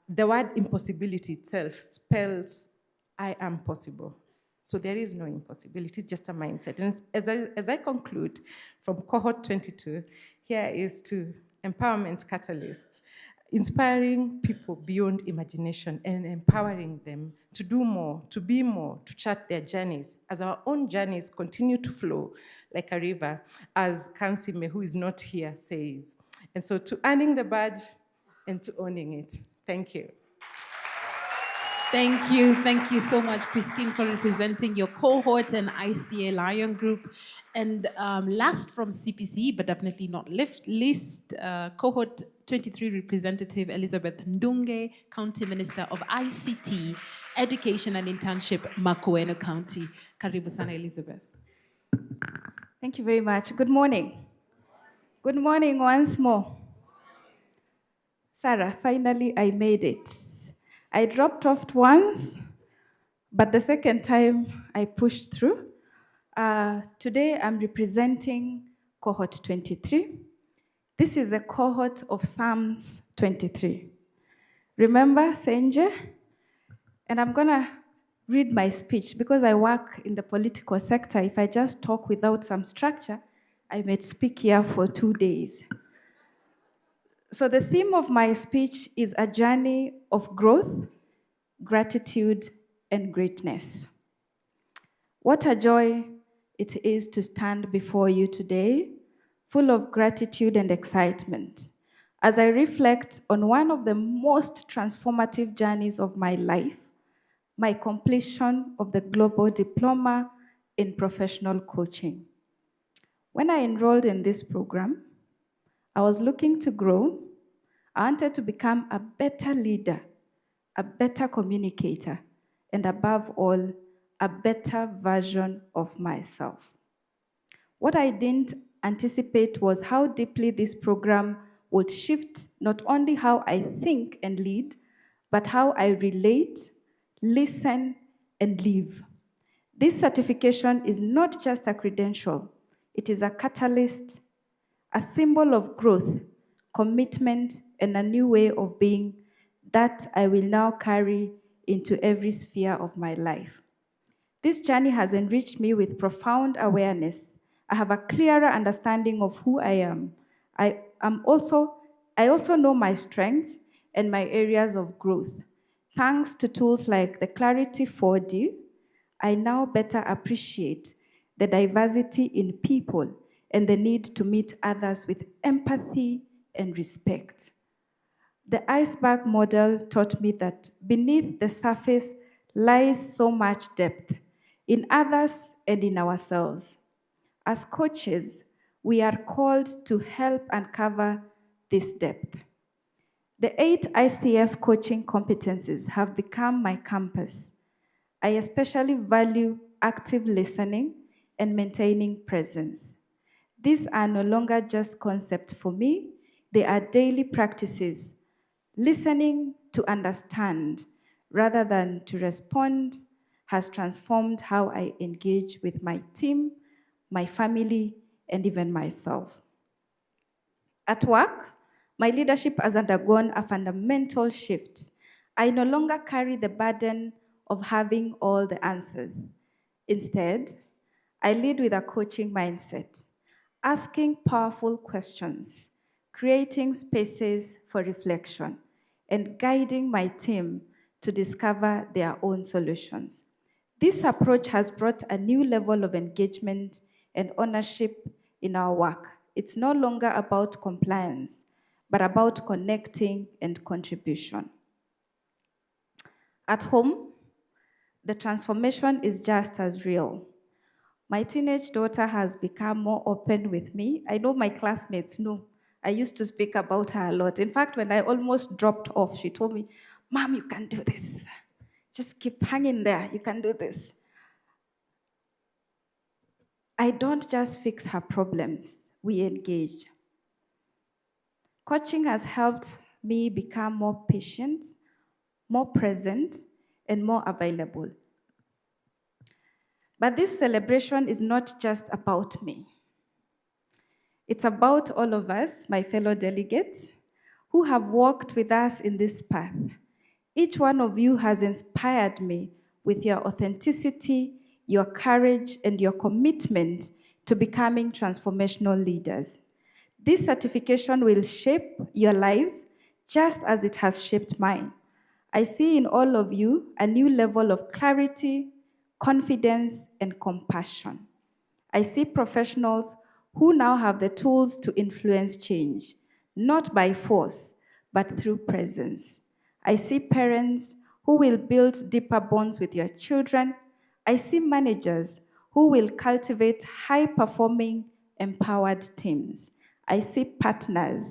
the word impossibility itself spells, I am possible. So there is no impossibility, just a mindset. And as I conclude from cohort 22, here is to empowerment catalysts, inspiring people beyond imagination and empowering them to do more, to be more, to chart their journeys as our own journeys continue to flow like a river, as Kansime, who is not here, says. And so to earning the badge and to owning it. Thank you. Thank you so much, Christine, for representing your cohort and ICA Lion Group. And last from CPC, but definitely not least, cohort 23 representative Elizabeth Ndunge, County Minister of ICT, Education and Internship, Makueni County. Karibu sana, Elizabeth. Thank you very much. Good morning. Good morning once more. Sarah, finally I made it. I dropped off once, but the second time I pushed through. Today I'm representing cohort 23. This is a cohort of Psalms 23. Remember Senje? And I'm gonna read my speech because I work in the political sector. If I just talk without some structure, I may speak here for 2 days. So the theme of my speech is a journey of growth, gratitude, and greatness. What a joy it is to stand before you today, full of gratitude and excitement, as I reflect on one of the most transformative journeys of my life, my completion of the Global Diploma in Professional Coaching. When I enrolled in this program, I was looking to grow. I wanted to become a better leader, a better communicator, and above all, a better version of myself. What I didn't anticipate was how deeply this program would shift not only how I think and lead, but how I relate, listen, and live. This certification is not just a credential, it is a catalyst, a symbol of growth, commitment, and a new way of being that I will now carry into every sphere of my life. This journey has enriched me with profound awareness. I have a clearer understanding of who I am. I also know my strengths and my areas of growth. Thanks to tools like the Clarity 4D, I now better appreciate the diversity in people and the need to meet others with empathy and respect. The iceberg model taught me that beneath the surface lies so much depth in others and in ourselves. As coaches, we are called to help uncover this depth. The 8 ICF coaching competencies have become my compass. I especially value active listening and maintaining presence. These are no longer just concepts for me, they are daily practices. Listening to understand rather than to respond has transformed how I engage with my team, my family, and even myself. At work, my leadership has undergone a fundamental shift. I no longer carry the burden of having all the answers. Instead, I lead with a coaching mindset, asking powerful questions, creating spaces for reflection, and guiding my team to discover their own solutions. This approach has brought a new level of engagement and ownership in our work. It's no longer about compliance, but about connecting and contribution. At home, the transformation is just as real. My teenage daughter has become more open with me. I know my classmates know. I used to speak about her a lot. In fact, when I almost dropped off, she told me, Mom, you can do this. Just keep hanging there. You can do this. I don't just fix her problems, we engage. Coaching has helped me become more patient, more present, and more available. But this celebration is not just about me. It's about all of us, my fellow delegates, who have walked with us in this path. Each one of you has inspired me with your authenticity, your courage, and your commitment to becoming transformational leaders. This certification will shape your lives just as it has shaped mine. I see in all of you a new level of clarity, confidence, and compassion. I see professionals who now have the tools to influence change, not by force, but through presence. I see parents who will build deeper bonds with your children. I see managers who will cultivate high-performing, empowered teams. I see partners,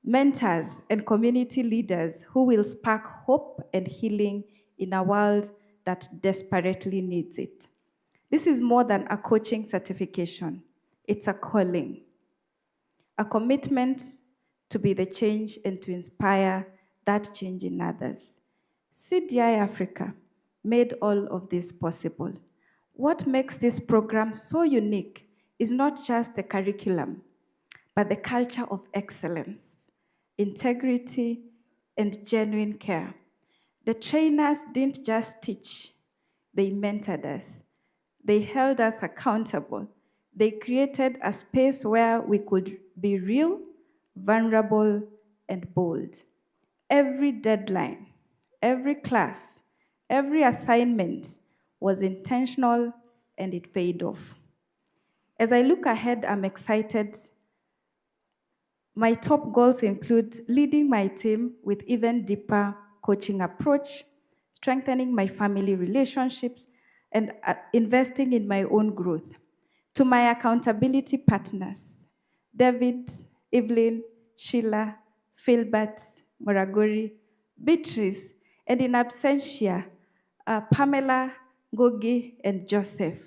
mentors, and community leaders who will spark hope and healing in a world that desperately needs it. This is more than a coaching certification. It's a calling, a commitment to be the change and to inspire that change in others. CDI-Africa made all of this possible. What makes this program so unique is not just the curriculum, but the culture of excellence, integrity, and genuine care. The trainers didn't just teach, they mentored us. They held us accountable. They created a space where we could be real, vulnerable, and bold. Every deadline, every class, every assignment was intentional, and it paid off. As I look ahead, I'm excited. My top goals include leading my team with even deeper coaching approach, strengthening my family relationships, and investing in my own growth. To my accountability partners, David, Evelyn, Sheila, Philbert, Moragori, Beatrice, and in absentia, Pamela, Gogi, and Joseph.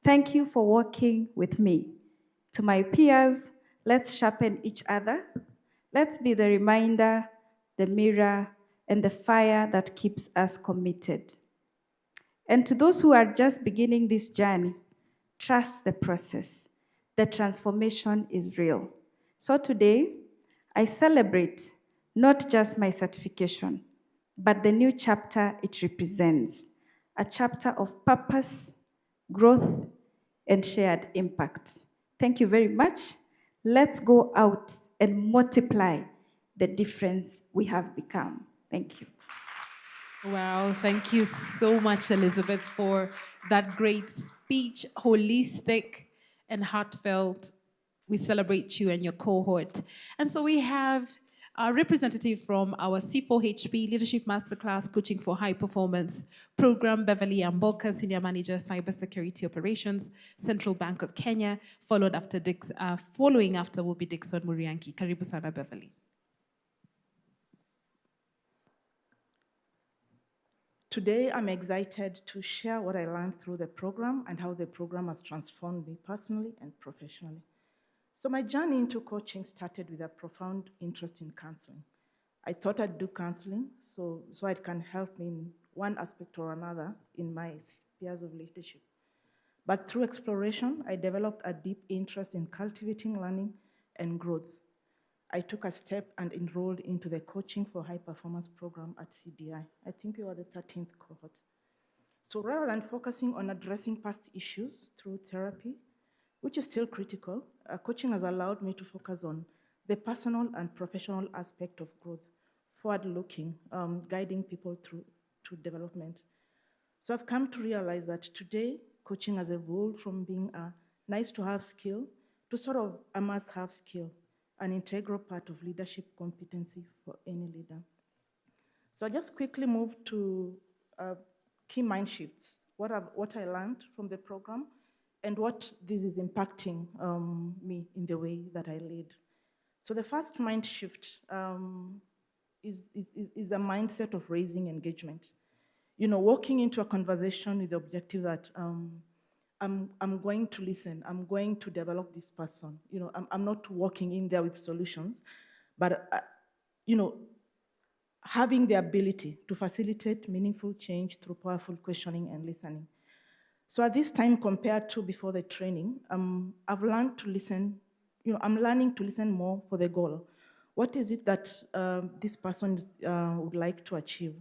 Thank you for working with me. To my peers, let's sharpen each other. Let's be the reminder, the mirror, and the fire that keeps us committed. And to those who are just beginning this journey, trust the process. The transformation is real. So today, I celebrate not just my certification, but the new chapter it represents, a chapter of purpose, growth, and shared impact. Thank you very much. Let's go out and multiply the difference we have become. Thank you. Wow, thank you so much, Elizabeth, for that great speech, holistic and heartfelt. We celebrate you and your cohort. And so we have a representative from our C4HP Leadership Masterclass Coaching for High Performance program, Beverly Amboka, Senior Manager, Cybersecurity Operations, Central Bank of Kenya, following after will be Dixon Murianki. Karibu sana, Beverly. Today, I'm excited to share what I learned through the program and how the program has transformed me personally and professionally. So my journey into coaching started with a profound interest in counseling. I thought I'd do counseling so it can help me in one aspect or another in my spheres of leadership. But through exploration, I developed a deep interest in cultivating learning and growth. I took a step and enrolled into the Coaching for High Performance program at CDI. I think we were the 13th cohort. So rather than focusing on addressing past issues through therapy, which is still critical, coaching has allowed me to focus on the personal and professional aspect of growth, forward-looking, guiding people through to development. So I've come to realize that today, coaching has evolved from being a nice-to-have skill to sort of a must-have skill, an integral part of leadership competency for any leader. So I'll just quickly move to key mind shifts. what I learned from the program and what this is impacting me in the way that I lead. So the first mind shift is a mindset of raising engagement. You know, walking into a conversation with the objective that I'm going to listen, I'm going to develop this person. You know, I'm not walking in there with solutions, but you know, having the ability to facilitate meaningful change through powerful questioning and listening. So at this time, compared to before the training, I've learned to listen. You know, I'm learning to listen more for the goal. What is it that this person would like to achieve?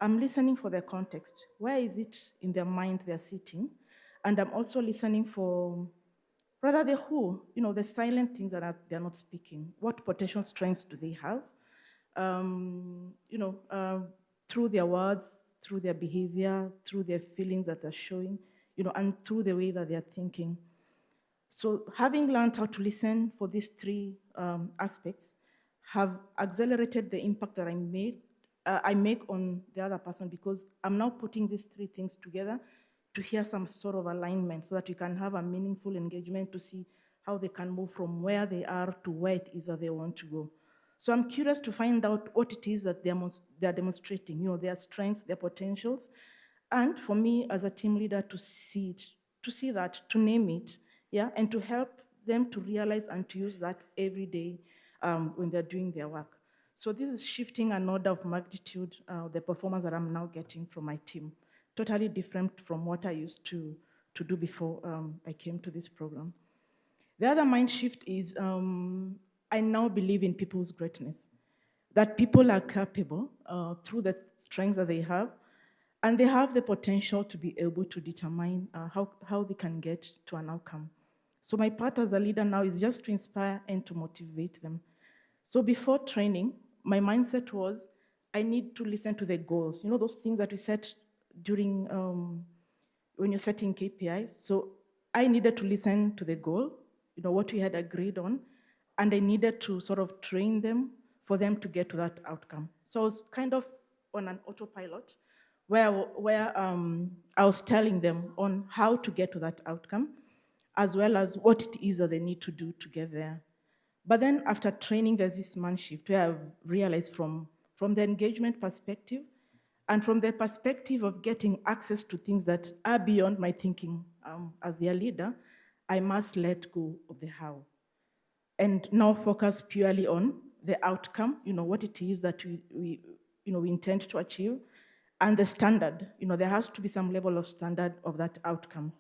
I'm listening for their context. Where is it in their mind they're sitting? And I'm also listening for rather the who, you know, the silent things that they're not speaking. What potential strengths do they have? You know, through their words, through their behavior, through their feelings that they're showing, you know, and through the way that they're thinking. So having learned how to listen for these three aspects have accelerated the impact that I make on the other person, because I'm now putting these three things together to hear some sort of alignment so that you can have a meaningful engagement to see how they can move from where they are to where it is that they want to go. So I'm curious to find out what it is that they're demonstrating, you know, their strengths, their potentials, and for me as a team leader to see it, to name it, yeah, and to help them to realize and to use that every day when they're doing their work. So this is shifting an order of magnitude, the performance that I'm now getting from my team. Totally different from what I used to do before I came to this program. The other mind shift is I now believe in people's greatness, that people are capable through the strengths that they have, and they have the potential to be able to determine how they can get to an outcome. So my part as a leader now is just to inspire and to motivate them. So before training, my mindset was, I need to listen to the goals. You know, those things that we set during, when you're setting KPIs. So I needed to listen to the goal, you know, what we had agreed on, and I needed to sort of train them for them to get to that outcome. So I was kind of on an autopilot where I was telling them on how to get to that outcome, as well as what it is that they need to do to get there. But then after training, there's this mind shift where I've realized from the engagement perspective and from the perspective of getting access to things that are beyond my thinking as their leader, I must let go of the how and now focus purely on the outcome, you know, what it is that we intend to achieve, and the standard. You know, there has to be some level of standard of that outcome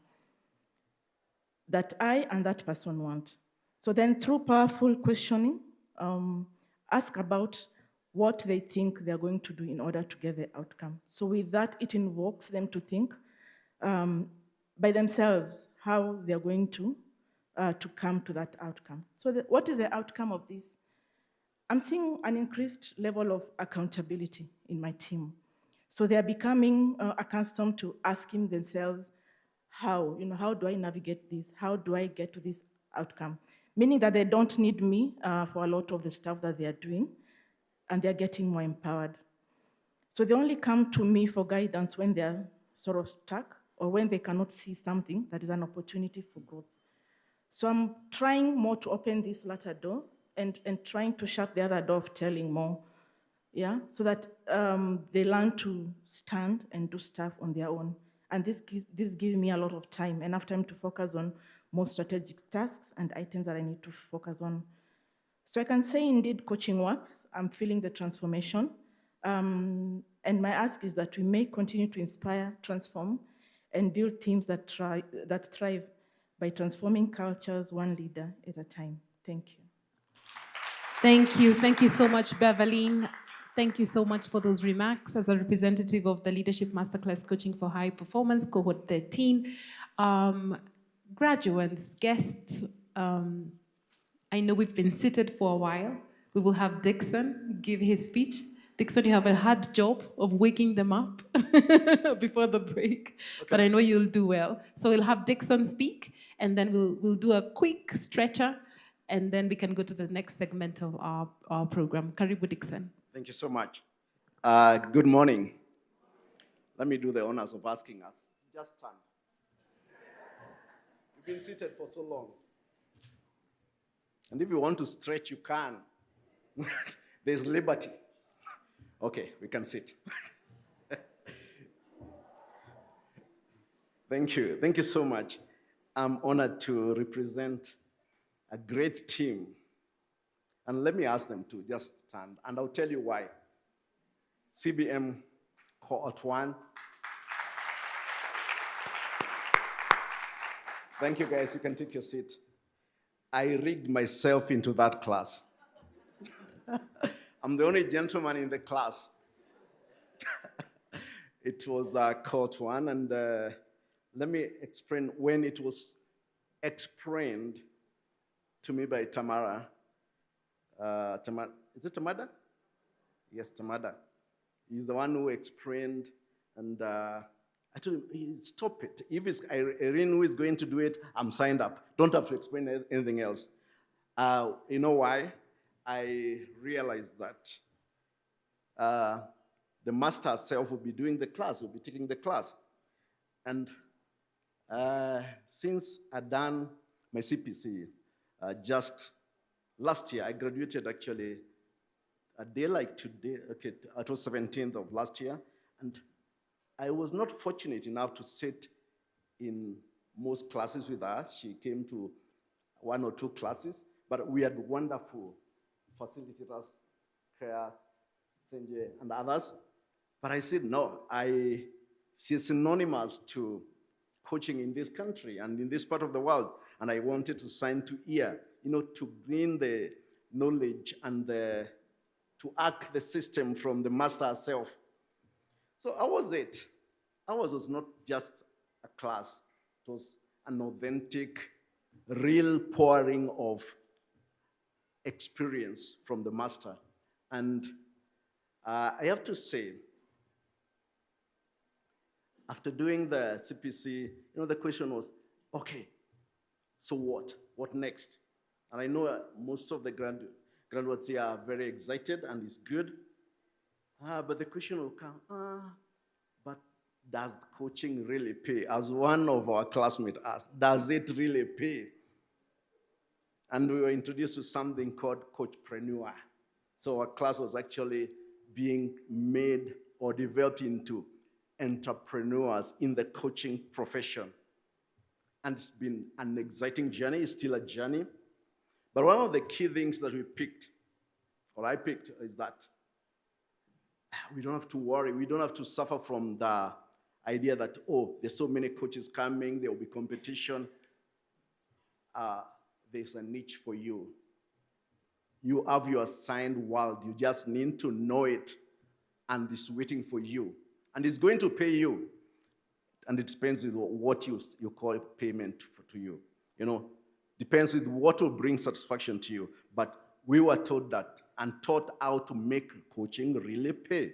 that I and that person want. So then through powerful questioning, ask about what they think they're going to do in order to get the outcome. So with that, it invokes them to think by themselves how they're going to come to that outcome. So what is the outcome of this? I'm seeing an increased level of accountability in my team. So they're becoming accustomed to asking themselves, how do I navigate this? How do I get to this outcome? Meaning that they don't need me for a lot of the stuff that they are doing, and they're getting more empowered. So they only come to me for guidance when they're sort of stuck or when they cannot see something that is an opportunity for growth. So I'm trying more to open this latter door and trying to shut the other door of telling more, yeah, so that they learn to stand and do stuff on their own. And this gives me a lot of time, enough time to focus on more strategic tasks and items that I need to focus on. So I can say indeed coaching works. I'm feeling the transformation. And my ask is that we may continue to inspire, transform, and build teams that thrive by transforming cultures one leader at a time. Thank you. Thank you. Thank you so much, Beverly. Thank you so much for those remarks as a representative of the Leadership Masterclass Coaching for High Performance, Cohort 13. Graduates, guests, I know we've been seated for a while. We will have Dixon give his speech. Dixon, you have a hard job of waking them up before the break, okay. But I know you'll do well. So we'll have Dixon speak, and then we'll do a quick stretcher, and then we can go to the next segment of our program. Karibu, Dixon. Thank you so much. Good morning. Let me do the honors of asking us just stand. You've been seated for so long. And if you want to stretch, you can. There's liberty. Okay, we can sit. Thank you. Thank you so much. I'm honored to represent a great team. And let me ask them to just stand, and I'll tell you why. CBM Cohort 1. Thank you, guys. You can take your seat. I rigged myself into that class. I'm the only gentleman in the class. It was Cohort 1, and let me explain when it was explained to me by Tamara. Is it Tamada? Yes, Tamada. He's the one who explained, and I told him, stop it. If it's Irene who is going to do it, I'm signed up. Don't have to explain anything else. You know why? I realized that the master herself will be doing the class, will be taking the class. And since I'd done my CPC just last year, I graduated actually a day like today, okay, it was 17th of last year, and I was not fortunate enough to sit in most classes with her. She came to 1 or 2 classes, but we had wonderful facilitators, Claire, Senje, and others. But I said, no, she's synonymous to coaching in this country and in this part of the world, and I wanted to sign to ear, to glean the knowledge and to hack the system from the master herself. So how was it? Ours was not just a class. It was an authentic, real pouring of experience from the master. And I have to say, after doing the CPC, the question was, okay, so what? What next? And I know most of the graduates here are very excited, and it's good. But the question will come, but does coaching really pay? As one of our classmates asked, does it really pay? And we were introduced to something called Coachpreneur. So our class was actually being made or developed into entrepreneurs in the coaching profession. And it's been an exciting journey. It's still a journey. But one of the key things that we picked, or I picked, is that we don't have to worry. We don't have to suffer from the idea that, there's so many coaches coming, there will be competition. There's a niche for you. You have your assigned world. You just need to know it, and it's waiting for you. And it's going to pay you. And it depends with what you call payment to you. Depends with what will bring satisfaction to you. But we were told that and taught how to make coaching really pay,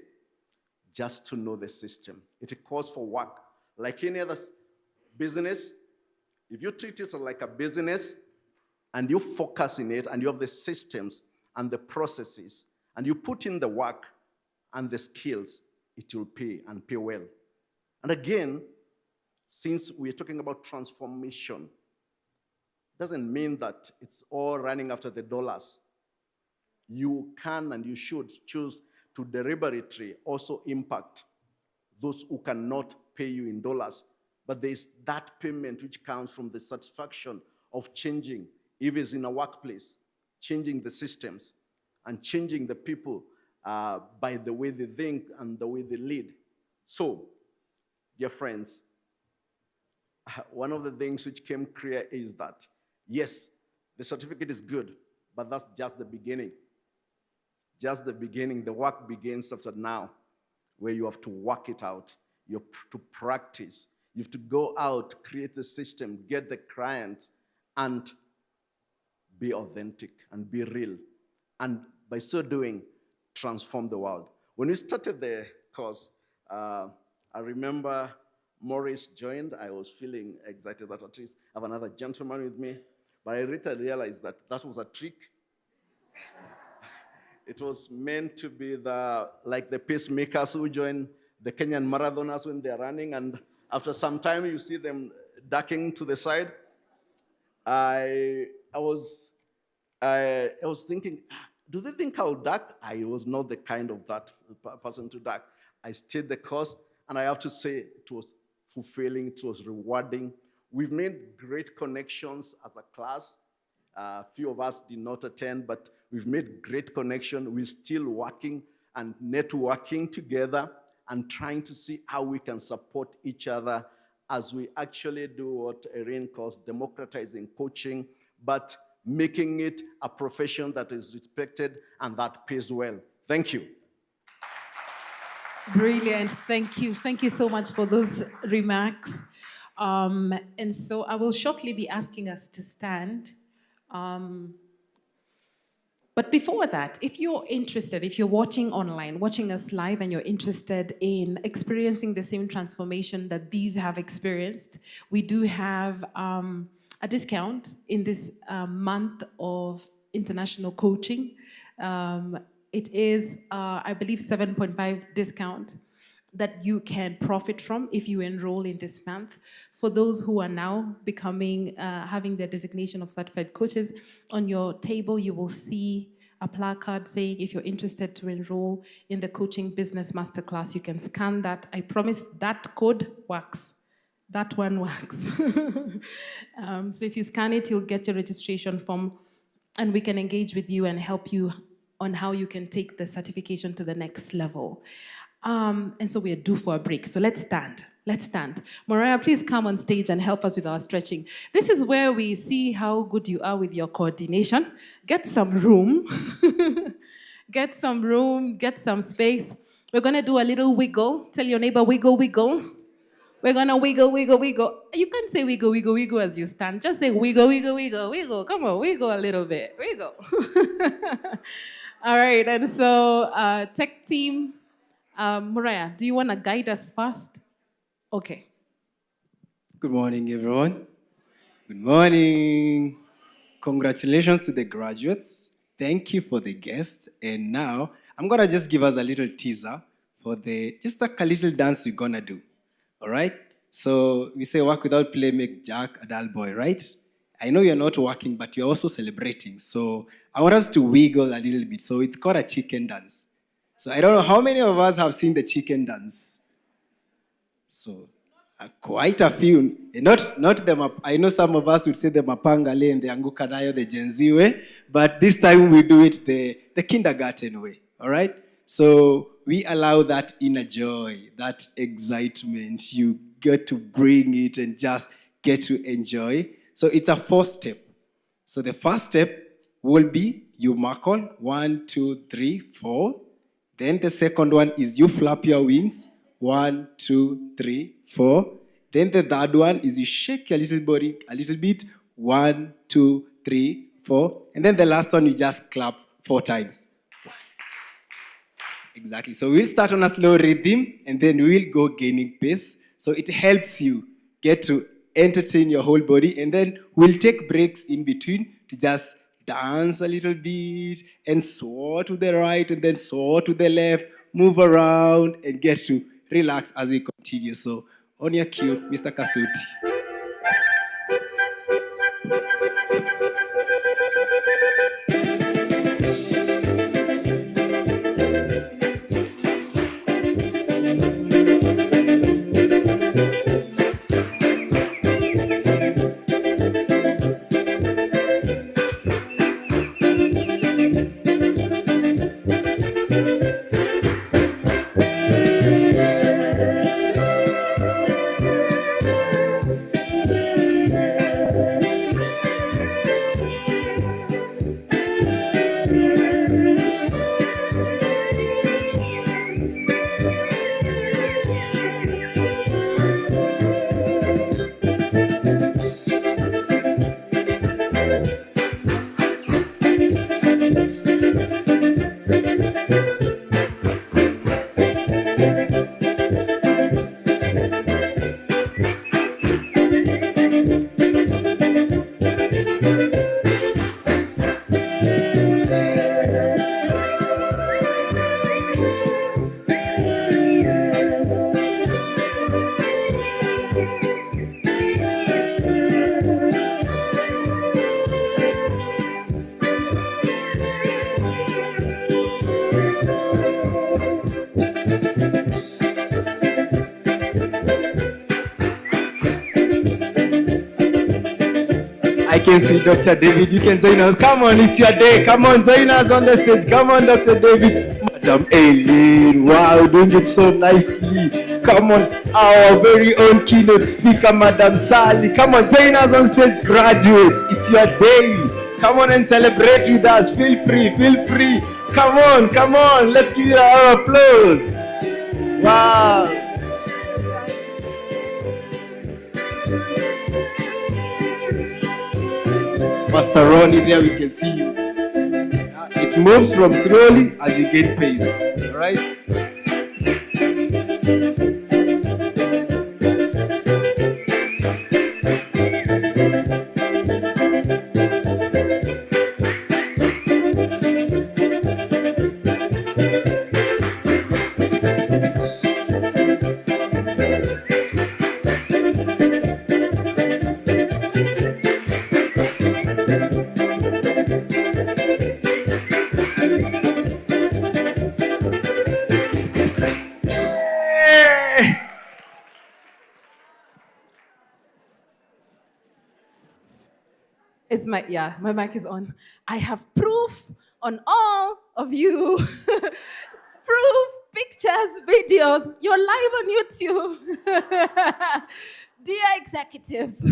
just to know the system. It calls for work. Like any other business, if you treat it like a business and you focus in it and you have the systems and the processes and you put in the work and the skills, it will pay and pay well. And again, since we're talking about transformation, doesn't mean that it's all running after the dollars. You can and you should choose to deliberately also impact those who cannot pay you in dollars. But there's that payment which comes from the satisfaction of changing, if it's in a workplace, changing the systems and changing the people by the way they think and the way they lead. So, dear friends, one of the things which came clear is that, yes, the certificate is good, but that's just the beginning. Just the beginning. The work begins after now, where you have to work it out. You have to practice. You have to go out, create the system, get the clients, and be authentic and be real. And by so doing, transform the world. When we started the course, I remember Maurice joined. I was feeling excited that at least I have another gentleman with me. But I later realized that that was a trick. It was meant to be like the pacemakers who join the Kenyan marathoners when they're running, and After some time, you see them ducking to the side. I was thinking, do they think I'll duck? I was not the kind of that person to duck. I stayed the course, and I have to say it was fulfilling, it was rewarding. We've made great connections as a class. A few of us did not attend, but we've made great connection. We're still working and networking together and trying to see how we can support each other as we actually do what Erin calls democratizing coaching, but making it a profession that is respected and that pays well. Thank you. Brilliant. Thank you. Thank you so much for those remarks. And so I will shortly be asking us to stand. But before that, if you're interested, if you're watching online, watching us live, and you're interested in experiencing the same transformation that these have experienced, we do have a discount in this month of international coaching. It is, I believe, 7.5 discount that you can profit from if you enroll in this month. For those who are now becoming, having their designation of certified coaches, on your table you will see a placard saying if you're interested to enroll in the Coaching Business Masterclass, you can scan that. I promise that code works. That one works. So if you scan it, you'll get your registration form, and we can engage with you and help you on how you can take the certification to the next level. And so we are due for a break. So let's stand. Let's stand. Mariah, please come on stage and help us with our stretching. This is where we see how good you are with your coordination. Get some room. Get some room. Get some space. We're going to do a little wiggle. Tell your neighbor, wiggle, wiggle. We're going to wiggle, wiggle, wiggle. You can't say wiggle, wiggle, wiggle as you stand. Just say wiggle, wiggle, wiggle, wiggle. Come on, wiggle a little bit. Wiggle. All right. And so tech team, Mariah, do you want to guide us first? Okay. Good morning, everyone. Good morning. Congratulations to the graduates. Thank you for the guests. And now I'm going to just give us a little teaser for just a little dance we're going to do. All right? So we say work without play make Jack a dull boy, right? I know you're not working, but you're also celebrating. So I want us to wiggle a little bit. So it's called a chicken dance. So I don't know how many of us have seen the chicken dance. So quite a few. Not the, I know some of us would say the Mapangale and the Angukanayo, the Gen Z way, but this time we do it the kindergarten way, all right? So we allow that inner joy, that excitement. You get to bring it and just get to enjoy. So it's a 4-step. So the first step will be you muckle, 1, 2, 3, 4. Then the second one is you flap your wings, 1, 2, 3, 4. Then the third one is you shake your little body a little bit, 1, 2, 3, 4. And then the last one, you just clap 4 times. Exactly. So we'll start on a slow rhythm, and then we'll go gaining pace. So it helps you get to entertain your whole body, and then we'll take breaks in between to just dance a little bit and soar to the right and then soar to the left, move around and get to relax as we continue. So on your cue, Mr. Kasuti. can see Dr. David. You can join us. Come on, it's your day. Come on, join us on the stage. Come on, Dr. David. Madam Aileen, wow, doing it so nicely. Come on, our very own keynote speaker, Madam Sally. Come on, join us on stage, graduates. It's your day. Come on and celebrate with us. Feel free, feel free. Come on. Let's give you our applause. Wow. Pastor Ronnie, there we can see you. It moves from slowly as you gain pace. All right? My mic is on. I have proof on all of you. Proof, pictures, videos. You're live on YouTube. Dear executives,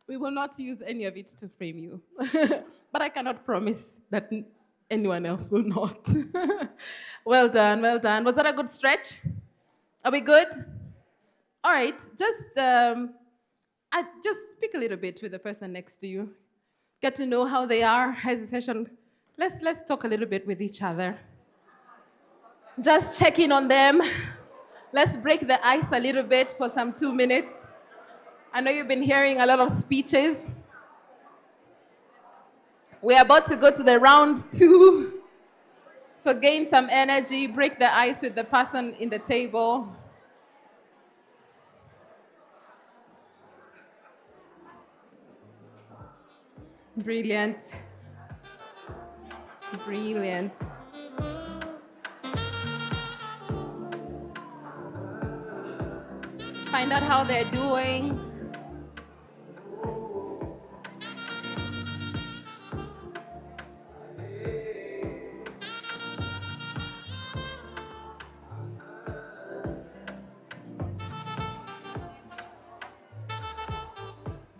we will not use any of it to frame you. But I cannot promise that anyone else will not. Well done. Was that a good stretch? Are we good? All right, just speak a little bit with the person next to you. Get to know how they are. Hesitation. Let's talk a little bit with each other. Just check in on them. Let's break the ice a little bit for some 2 minutes. I know you've been hearing a lot of speeches. We're about to go to the round 2. So gain some energy, break the ice with the person in the table. Brilliant. Find out how they're doing.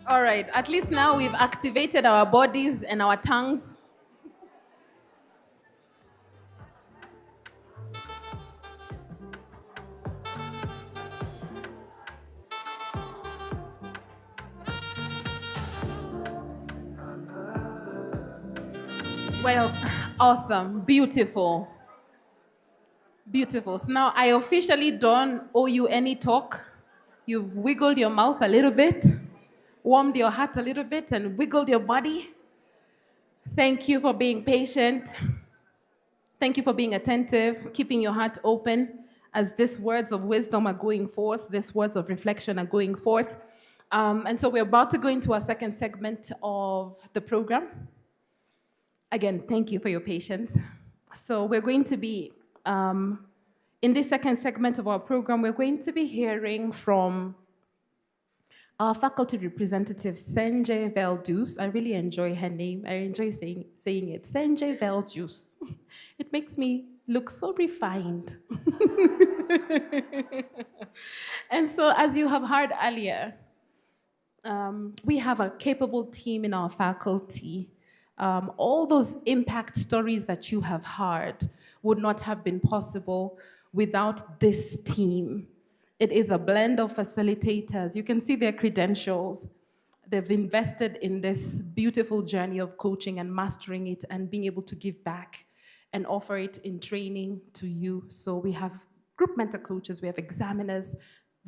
All right, at least now we've activated our bodies and our tongues. Well, awesome, beautiful. So now I officially don't owe you any talk. You've wiggled your mouth a little bit, warmed your heart a little bit, and wiggled your body. Thank you for being patient. Thank you for being attentive, keeping your heart open as these words of wisdom are going forth, these words of reflection are going forth. And so we're about to go into our second segment of the program. Again, thank you for your patience. So we're going to be, in this second segment of our program, we're going to be hearing from our faculty representative, Sanjay Veldus. I really enjoy her name. I enjoy saying it, Sanjay Veldus. It makes me look so refined. And so, as you have heard earlier, we have a capable team in our faculty. All those impact stories that you have heard would not have been possible without this team. It is a blend of facilitators. You can see their credentials. They've invested in this beautiful journey of coaching and mastering it and being able to give back and offer it in training to you. So we have group mentor coaches, we have examiners,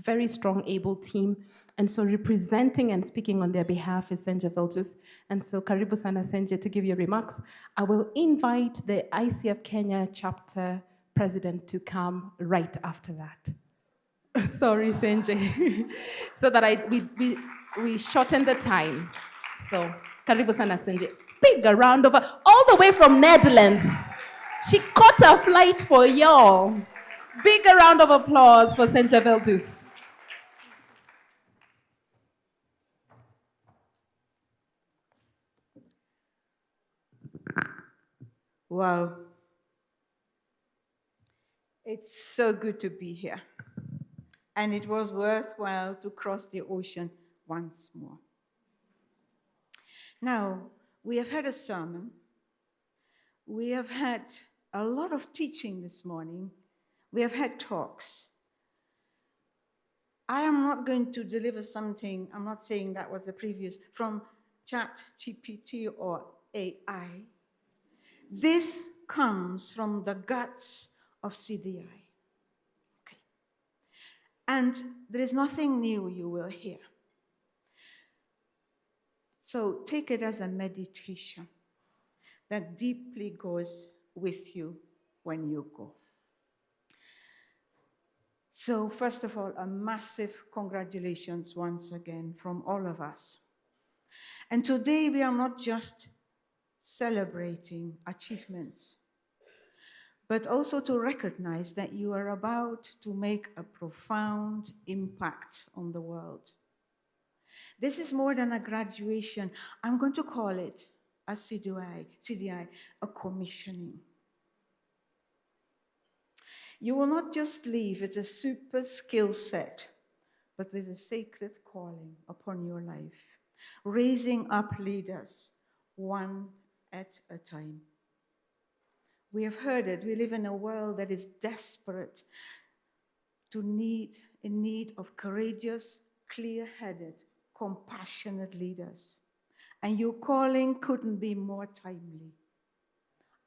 very strong, able team. And so representing and speaking on their behalf is Sanjay Veldus. And so karibu sana Sanjay to give your remarks. I will invite the ICF Kenya chapter president to come right after that. Sorry, Sanjay. So that we shorten the time. So karibu sana Sanjay. Big a round of all the way from Netherlands. She caught a flight for y'all. Big a round of applause for Sanjay Veldus. Wow. It's so good to be here. And it was worthwhile to cross the ocean once more. Now, we have had a sermon. We have had a lot of teaching this morning. We have had talks. I am not going to deliver something, I'm not saying that was the previous, from ChatGPT or AI. This comes from the guts of CDI. Okay. And there is nothing new you will hear. So take it as a meditation that deeply goes with you when you go. So first of all, a massive congratulations once again from all of us. And today we are not just celebrating achievements, but also to recognize that you are about to make a profound impact on the world. This is more than a graduation. I'm going to call it a CDI, a commissioning. You will not just leave with a super skill set, but with a sacred calling upon your life, raising up leaders one at a time. We have heard it. We live in a world that is desperate, in need of courageous, clear-headed, compassionate leaders. And your calling couldn't be more timely.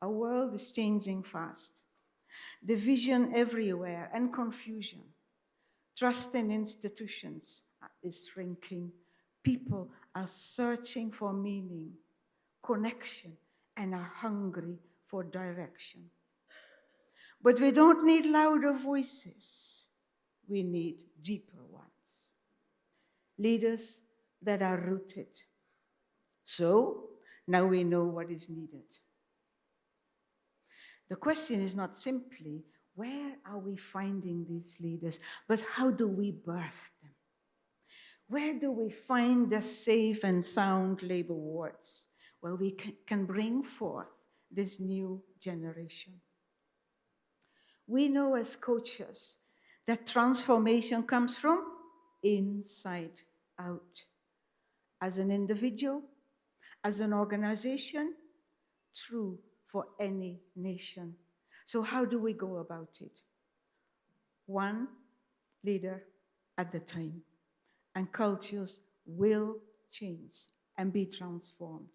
Our world is changing fast. Division everywhere and confusion. Trust in institutions is shrinking. People are searching for meaning, connection, and are hungry for direction. But we don't need louder voices. We need deeper ones. Leaders that are rooted. So now we know what is needed. The question is not simply, where are we finding these leaders, but how do we birth them? Where do we find the safe and sound labor wards where we can bring forth this new generation? We know as coaches that transformation comes from inside out. As an individual, as an organization, true for any nation. So how do we go about it? One leader at a time. And cultures will change and be transformed.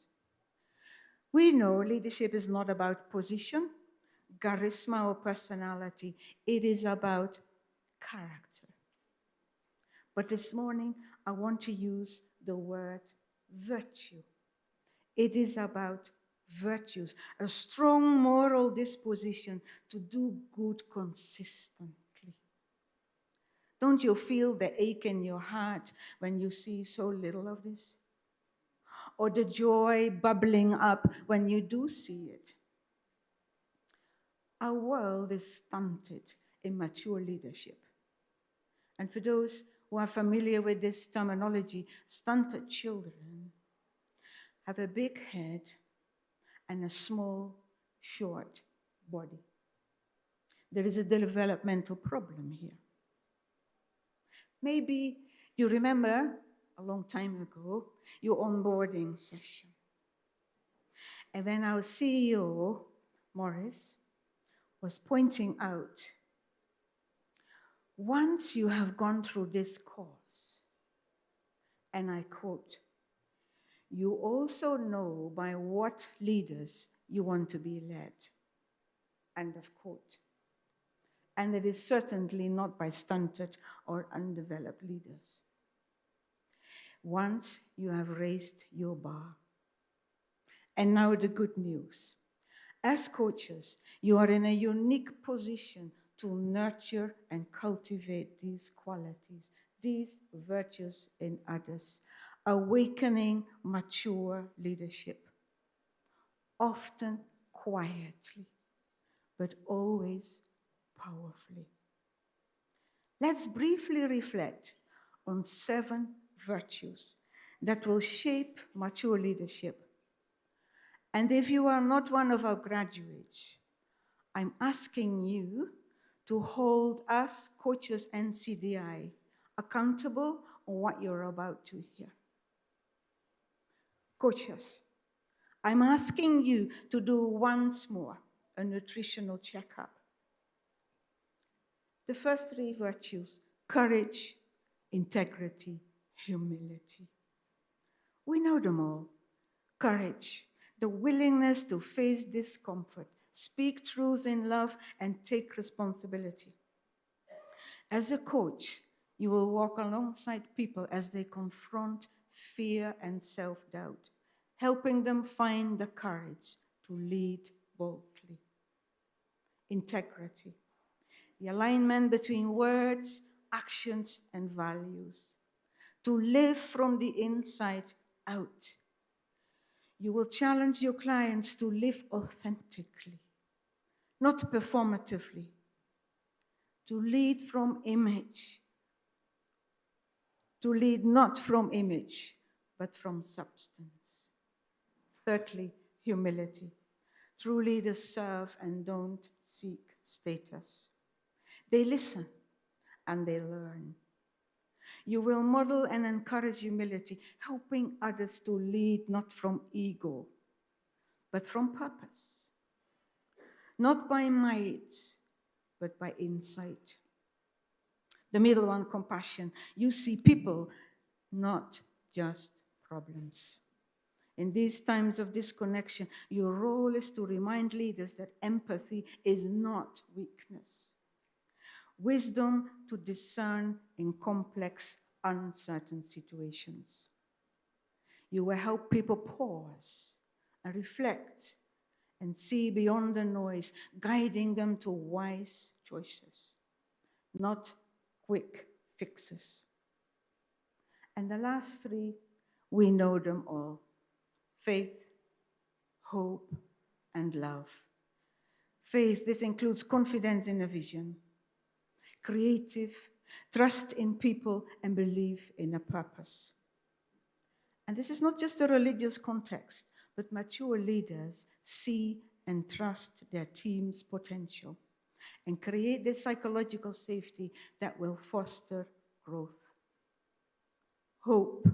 We know leadership is not about position, charisma, or personality. It is about character. But this morning, I want to use the word virtue. It is about virtues, a strong moral disposition to do good consistently. Don't you feel the ache in your heart when you see so little of this? Or the joy bubbling up when you do see it? Our world is stunted in mature leadership. And for those who are familiar with this terminology, stunted children have a big head and a small, short body. There is a developmental problem here. Maybe you remember a long time ago your onboarding session. And when our CEO, Morris, was pointing out, once you have gone through this course, and I quote, you also know by what leaders you want to be led. End of quote. And it is certainly not by stunted or undeveloped leaders. Once you have raised your bar. And now the good news. As coaches, you are in a unique position to nurture and cultivate these qualities, these virtues in others, awakening mature leadership, often quietly, but always powerfully. Let's briefly reflect on 7 virtues that will shape mature leadership And if you are not one of our graduates, I'm asking you to hold us, coaches and CDI, accountable on what you're about to hear. Coaches, I'm asking you to do once more a nutritional checkup. The first three virtues: courage, integrity, humility. We know them all. Courage, the willingness to face discomfort, speak truth in love, and take responsibility. As a coach, you will walk alongside people as they confront fear and self-doubt, helping them find the courage to lead boldly. Integrity, the alignment between words, actions, and values. To live from the inside out. You will challenge your clients to live authentically, not performatively. To lead from image. To lead not from image, but from substance. Thirdly, humility. True leaders serve and don't seek status. They listen and they learn. You will model and encourage humility, helping others to lead not from ego, but from purpose. Not by might, but by insight. The middle one, compassion. You see people, not just problems. In these times of disconnection, your role is to remind leaders that empathy is not weakness. Wisdom to discern in complex, uncertain situations. You will help people pause and reflect and see beyond the noise, guiding them to wise choices, not quick fixes. And the last three, we know them all: faith, hope, and love. Faith, this includes confidence in a vision. Creative, trust in people, and belief in a purpose. And this is not just a religious context, but mature leaders see and trust their team's potential and create the psychological safety that will foster growth. Hope.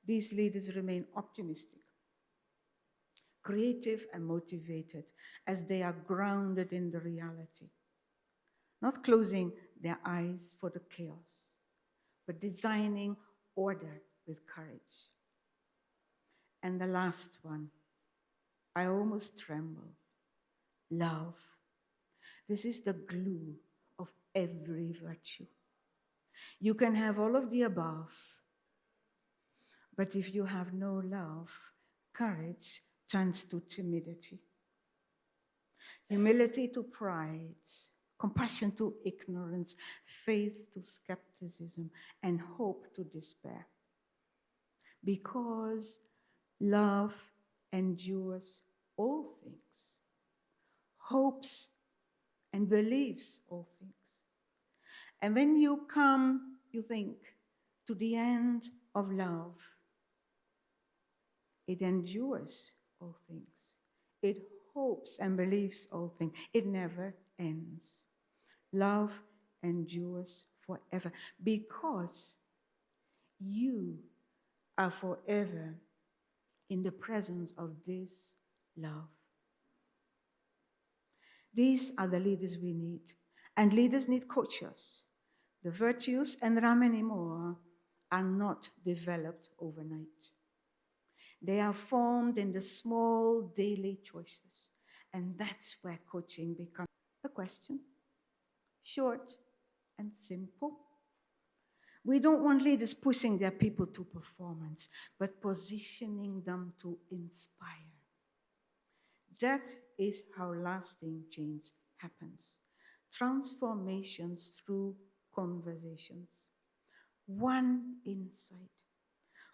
These leaders remain optimistic, creative, and motivated as they are grounded in the reality. Not closing their eyes for the chaos, but designing order with courage. And the last one, I almost tremble: love. This is the glue of every virtue. You can have all of the above, but if you have no love, courage turns to timidity. Humility to pride, compassion to ignorance, faith to skepticism, and hope to despair. Because love endures all things, hopes and believes all things. And when you come, you think, to the end of love, it endures all things. It hopes and believes all things. It never ends. Love endures forever because you are forever in the presence of this love. These are the leaders we need. And leaders need coaches. The virtues, and there are many more, are not developed overnight. They are formed in the small daily choices. And that's where coaching becomes a question. Short and simple. We don't want leaders pushing their people to performance, but positioning them to inspire. That is how lasting change happens. Transformations through conversations. One insight,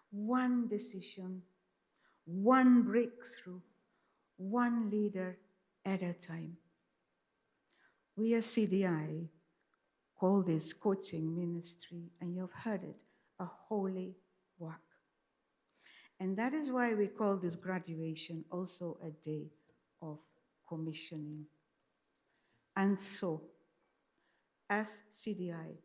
one decision, one breakthrough, one leader at a time. We as CDI call this coaching ministry, and you've heard it, a holy work. And that is why we call this graduation also a day of commissioning. And so, as CDI,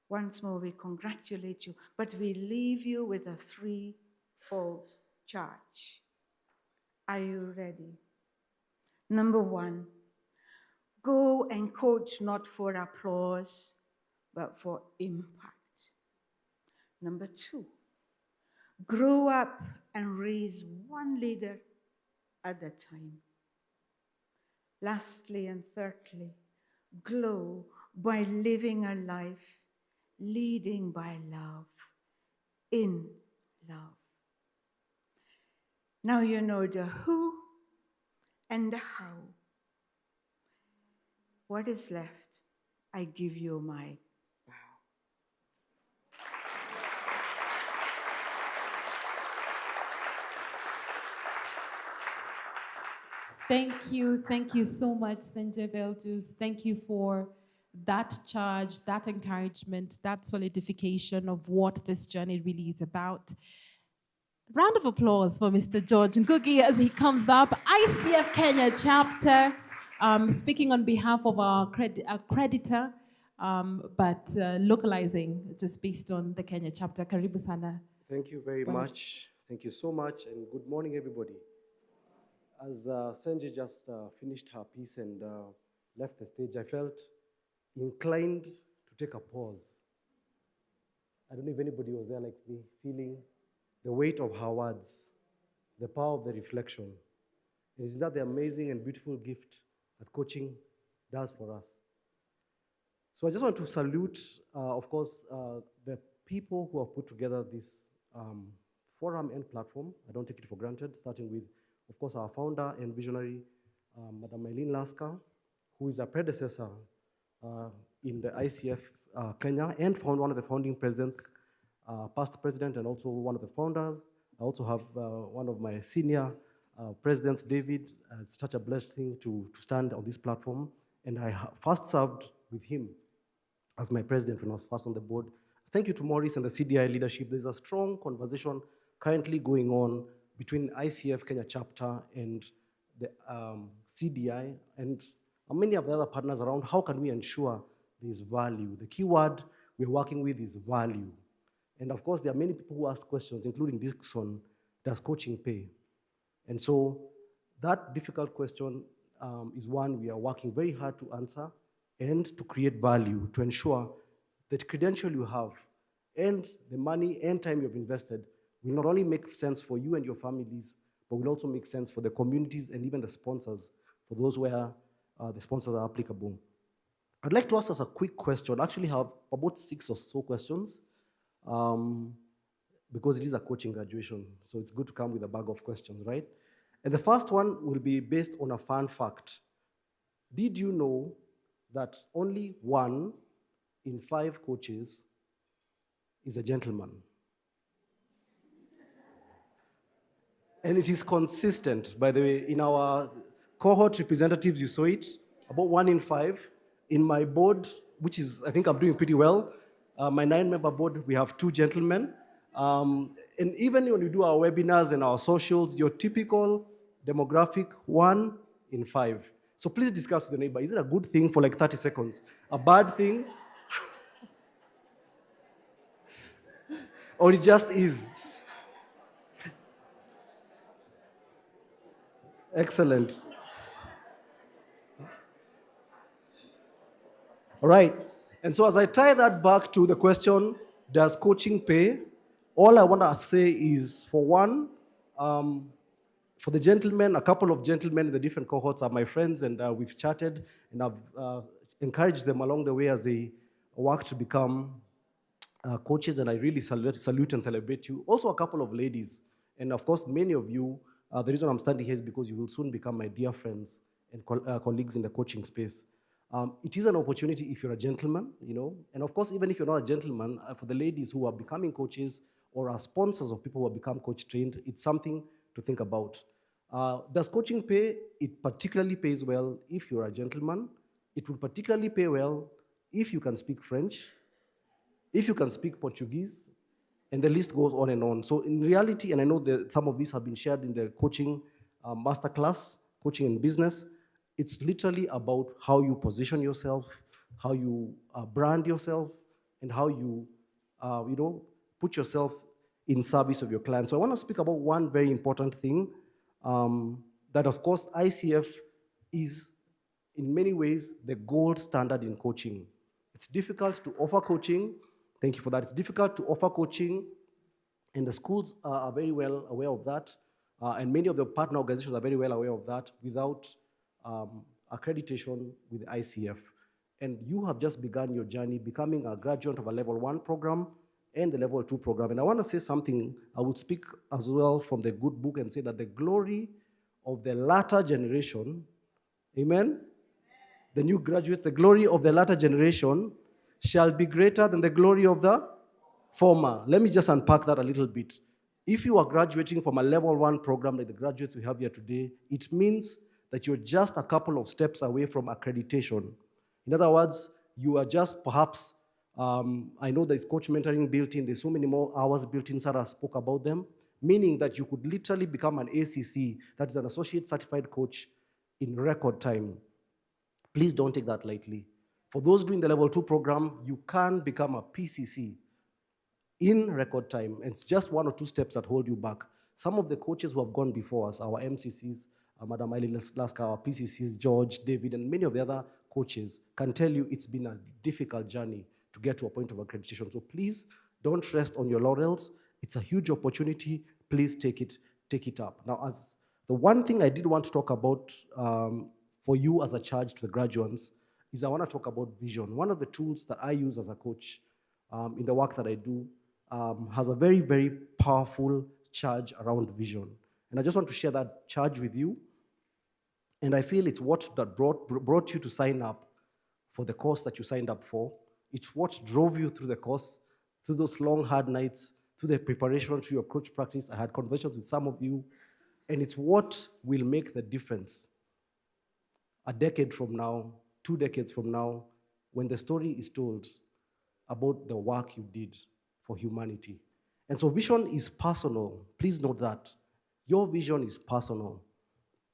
once more we congratulate you, but we leave you with a threefold charge. Are you ready? Number one, go and coach not for applause, but for impact. Number two, grow up and raise one leader at a time. Lastly and thirdly, glow by living a life leading by love, in love. Now you know the who and the how. What is left? I give you my bow. Thank you so much, Sanjay Veldus. Thank you for that charge, that encouragement, that solidification of what this journey really is about. Round of applause for Mr. George Ngugi as he comes up. ICF Kenya chapter, speaking on behalf of our creditor, but localizing just based on the Kenya chapter. Karibu sana. Thank you very much. Thank you so much, and good morning, everybody. As Sanjay just finished her piece and left the stage, I felt inclined to take a pause. I don't know if anybody was there like me, feeling the weight of her words, the power of the reflection. And isn't that the amazing and beautiful gift that coaching does for us? So I just want to salute, of course, the people who have put together this forum and platform. I don't take it for granted, starting with, of course, our founder and visionary, Madam Eileen Lasker, who is a predecessor in the ICF Kenya and one of the founding presidents, past president, and also one of the founders. I also have one of my senior presidents, David. It's such a blessing to stand on this platform. And I first served with him as my president when I was first on the board. Thank you to Maurice and the CDI leadership. There's a strong conversation currently going on between ICF Kenya chapter and the CDI and many of the other partners around. How can we ensure there's value? The key word we're working with is value. And of course, there are many people who ask questions, including Dixon, does coaching pay? And so that difficult question is one we are working very hard to answer and to create value, to ensure that credential you have and the money and time you've invested will not only make sense for you and your families, but will also make sense for the communities and even the sponsors, for those where the sponsors are applicable. I'd like to ask us a quick question. I actually have about 6 or so questions because it is a coaching graduation, so it's good to come with a bag of questions, right? And the first one will be based on a fun fact. Did you know that only 1 in 5 coaches is a gentleman? And it is consistent, by the way. In our cohort representatives, you saw it, about 1 in 5. In my board, which is, I think I'm doing pretty well, my 9-member board, we have 2 gentlemen. And even when we do our webinars and our socials, your typical demographic, 1 in 5. So please discuss with the neighbor. Is it a good thing for like 30 seconds? A bad thing? Or it just is? Excellent. All right. And so as I tie that back to the question, does coaching pay? All I want to say is, for one, for the gentlemen, a couple of gentlemen in the different cohorts are my friends, and we've chatted, and I've encouraged them along the way as they work to become coaches, and I really salute and celebrate you. Also, a couple of ladies, and of course, many of you. The reason I'm standing here is because you will soon become my dear friends and colleagues in the coaching space. It is an opportunity if you're a gentleman, you know, and of course, even if you're not a gentleman, for the ladies who are becoming coaches or are sponsors of people who have become coach trained, it's something to think about. Does coaching pay? It particularly pays well if you're a gentleman. It will particularly pay well if you can speak French, if you can speak Portuguese, And the list goes on and on. So in reality, and I know that some of these have been shared in the coaching masterclass, coaching in business, it's literally about how you position yourself, how you brand yourself, and how you, put yourself in service of your clients. So I want to speak about one very important thing, that of course ICF is in many ways the gold standard in coaching. It's difficult to offer coaching. Thank you for that. It's difficult to offer coaching, and the schools are very well aware of that, and many of the partner organizations are very well aware of that without accreditation with the ICF. And you have just begun your journey becoming a graduate of a level 1 program and the level 2 program. And I want to say something. I will speak as well from the good book and say that the glory of the latter generation, amen? The new graduates, the glory of the latter generation shall be greater than the glory of the former. Let me just unpack that a little bit. If you are graduating from a level 1 program like the graduates we have here today, it means that you're just a couple of steps away from accreditation. In other words, you are just perhaps, I know there's coach mentoring built in, there's so many more hours built in, Sarah spoke about them, meaning that you could literally become an ACC, that is an associate certified coach, in record time. Please don't take that lightly. For those doing the level 2 program, you can become a PCC in record time. And it's just 1 or 2 steps that hold you back. Some of the coaches who have gone before us, our MCCs, Madam Eileen Laska, our PCCs, George, David, and many of the other coaches can tell you it's been a difficult journey to get to a point of accreditation. So please don't rest on your laurels. It's a huge opportunity. Please take it up. Now, as the one thing I did want to talk about for you as a charge to the graduates is I want to talk about vision. One of the tools that I use as a coach in the work that I do has a very, very powerful charge around vision. And I just want to share that charge with you. And I feel it's what that brought you to sign up for the course that you signed up for. It's what drove you through the course, through those long, hard nights, through the preparation, through your coach practice. I had conversations with some of you. And it's what will make the difference a decade from now, 2 decades from now, when the story is told about the work you did for humanity. And so vision is personal. Please note that. Your vision is personal.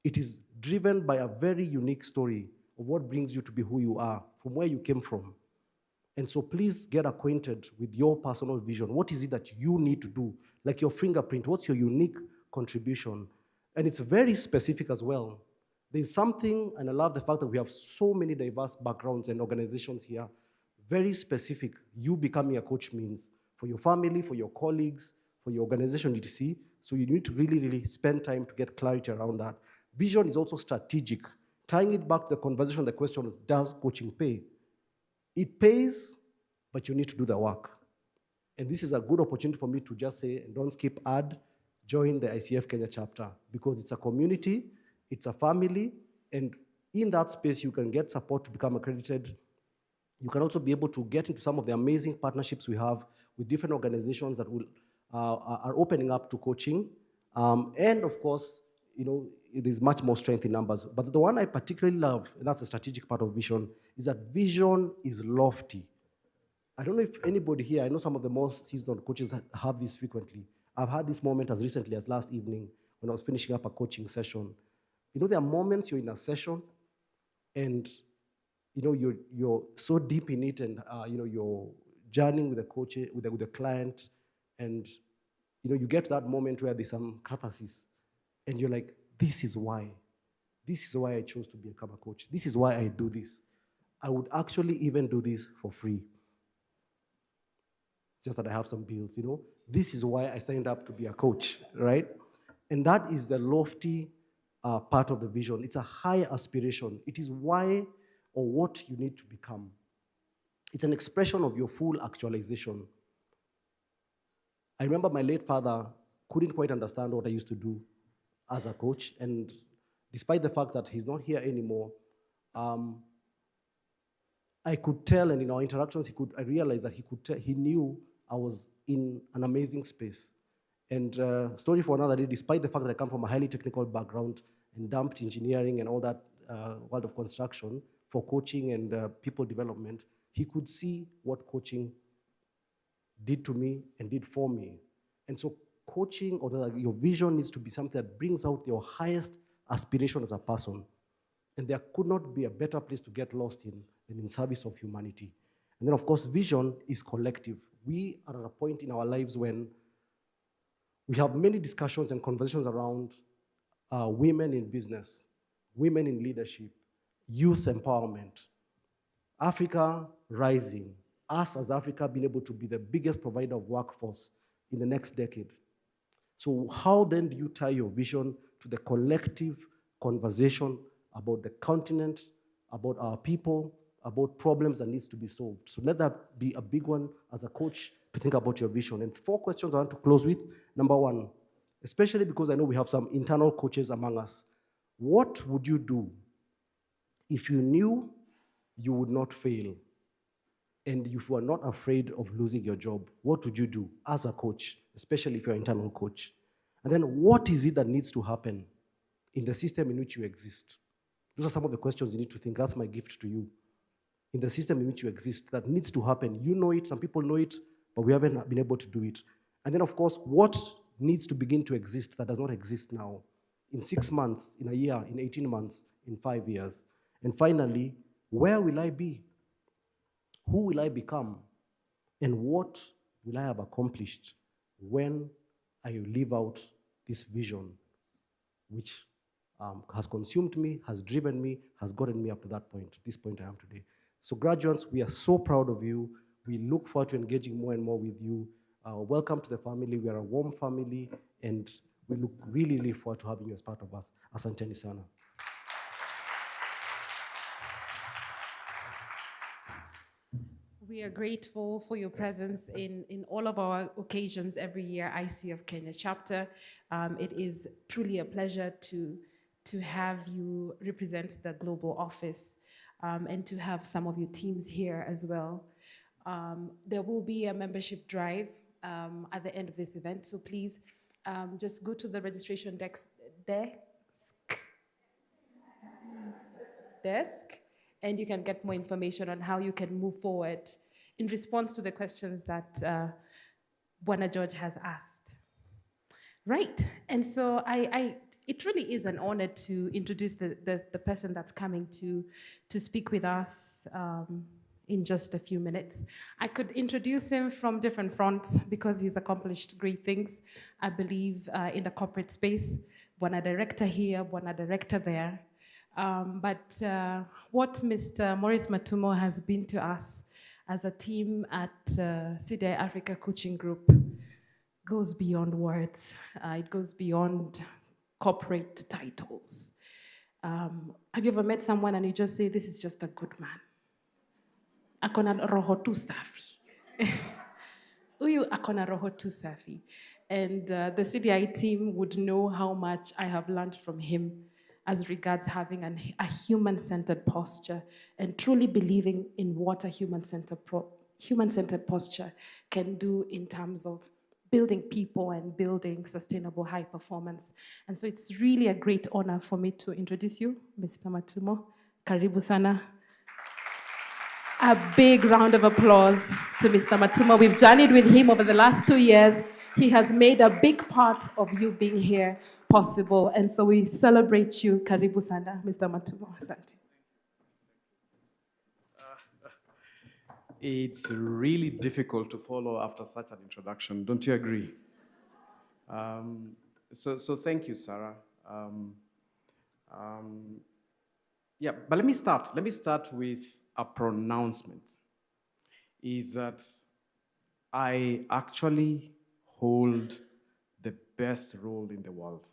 It is driven by a very unique story of what brings you to be who you are, from where you came from. And so please get acquainted with your personal vision. What is it that you need to do? Like your fingerprint, what's your unique contribution? And it's very specific as well. There's something, and I love the fact that we have so many diverse backgrounds and organizations here, very specific. You becoming a coach means for your family, for your colleagues, for your organization, etc. So you need to really, really spend time to get clarity around that. Vision is also strategic. Tying it back to the conversation, the question is, does coaching pay? It pays, but you need to do the work. And this is a good opportunity for me to just say, and don't skip ad, join the ICF Kenya chapter, because it's a community, it's a family, and in that space you can get support to become accredited. You can also be able to get into some of the amazing partnerships we have with different organizations that will, are opening up to coaching. And of course, there's much more strength in numbers. But the one I particularly love, and that's a strategic part of vision, is that vision is lofty. I don't know if anybody here, I know some of the most seasoned coaches have this frequently. I've had this moment as recently as last evening when I was finishing up a coaching session. There are moments you're in a session and you're so deep in it, and you're journeying with the coach, with the client, and you get that moment where there's some catharsis, and you're like, this is why I chose to become a coach. This is why I do this. I would actually even do this for free. It's just that I have some bills, This is why I signed up to be a coach, right? And that is the lofty part of the vision. It's a high aspiration. It is why or what you need to become. It's an expression of your full actualization. I remember my late father couldn't quite understand what I used to do as a coach, and despite the fact that he's not here anymore, I could tell, and in our interactions, I realized that he knew I was in an amazing space. And story for another day, despite the fact that I come from a highly technical background and dumped engineering and all that world of construction for coaching and people development, he could see what coaching did to me and did for me. And so coaching or your vision needs to be something that brings out your highest aspiration as a person. And there could not be a better place to get lost in than in service of humanity. And then, of course, vision is collective. We are at a point in our lives when we have many discussions and conversations around women in business, women in leadership, youth empowerment, Africa rising, us as Africa being able to be the biggest provider of workforce in the next decade. So how then do you tie your vision to the collective conversation about the continent, about our people, about problems that needs to be solved? So let that be a big one as a coach to think about your vision. And 4 questions I want to close with. Number 1, especially because I know we have some internal coaches among us. What would you do if you knew you would not fail and if you are not afraid of losing your job? What would you do as a coach, especially if you're an internal coach? And then what is it that needs to happen in the system in which you exist? Those are some of the questions you need to think. That's my gift to you. In the system in which you exist, that needs to happen. You know it, some people know it, but we haven't been able to do it. And then, of course, what needs to begin to exist that does not exist now? In 6 months, in a year, in 18 months, in 5 years. And finally, where will I be? Who will I become? And what will I have accomplished when I live out this vision, which has consumed me, has driven me, has gotten me up to that point, this point I am today. So graduates, we are so proud of you. We look forward to engaging more and more with you. Welcome to the family. We are a warm family, and we look really, really forward to having you as part of us. Asanteni sana. We are grateful for your presence in all of our occasions every year, ICF Kenya chapter. It is truly a pleasure to have you represent the global office and to have some of your teams here as well. There will be a membership drive at the end of this event, so please just go to the registration desk, and you can get more information on how you can move forward in response to the questions that Bwana George has asked. Right, and so it really is an honor to introduce the person that's coming to speak with us in just a few minutes. I could introduce him from different fronts because he's accomplished great things, I believe, in the corporate space. Bwana Director here, Bwana Director there. But what Mr. Maurice Matumo has been to us as a team at CDI-Africa Coaching Group goes beyond words. It goes beyond corporate titles. Have you ever met someone and you just say, this is just a good man? Akona roho tu safi. Uyu akona roho tu safi. And the CDI team would know how much I have learned from him as regards having a human-centered posture and truly believing in what a human-centered posture can do in terms of building people and building sustainable high performance. And so it's really a great honor for me to introduce you, Mr. Matumo. Karibu sana. A big round of applause to Mr. Matumo. We've journeyed with him over the last 2 years. He has made a big part of you being here possible. And so we celebrate you. Karibu sana, Mr. Matumo. Asante. It's really difficult to follow after such an introduction. Don't you agree? So thank you, Sarah. Yeah, but let me start. Let me start with a pronouncement. Is that I actually hold the best role in the world.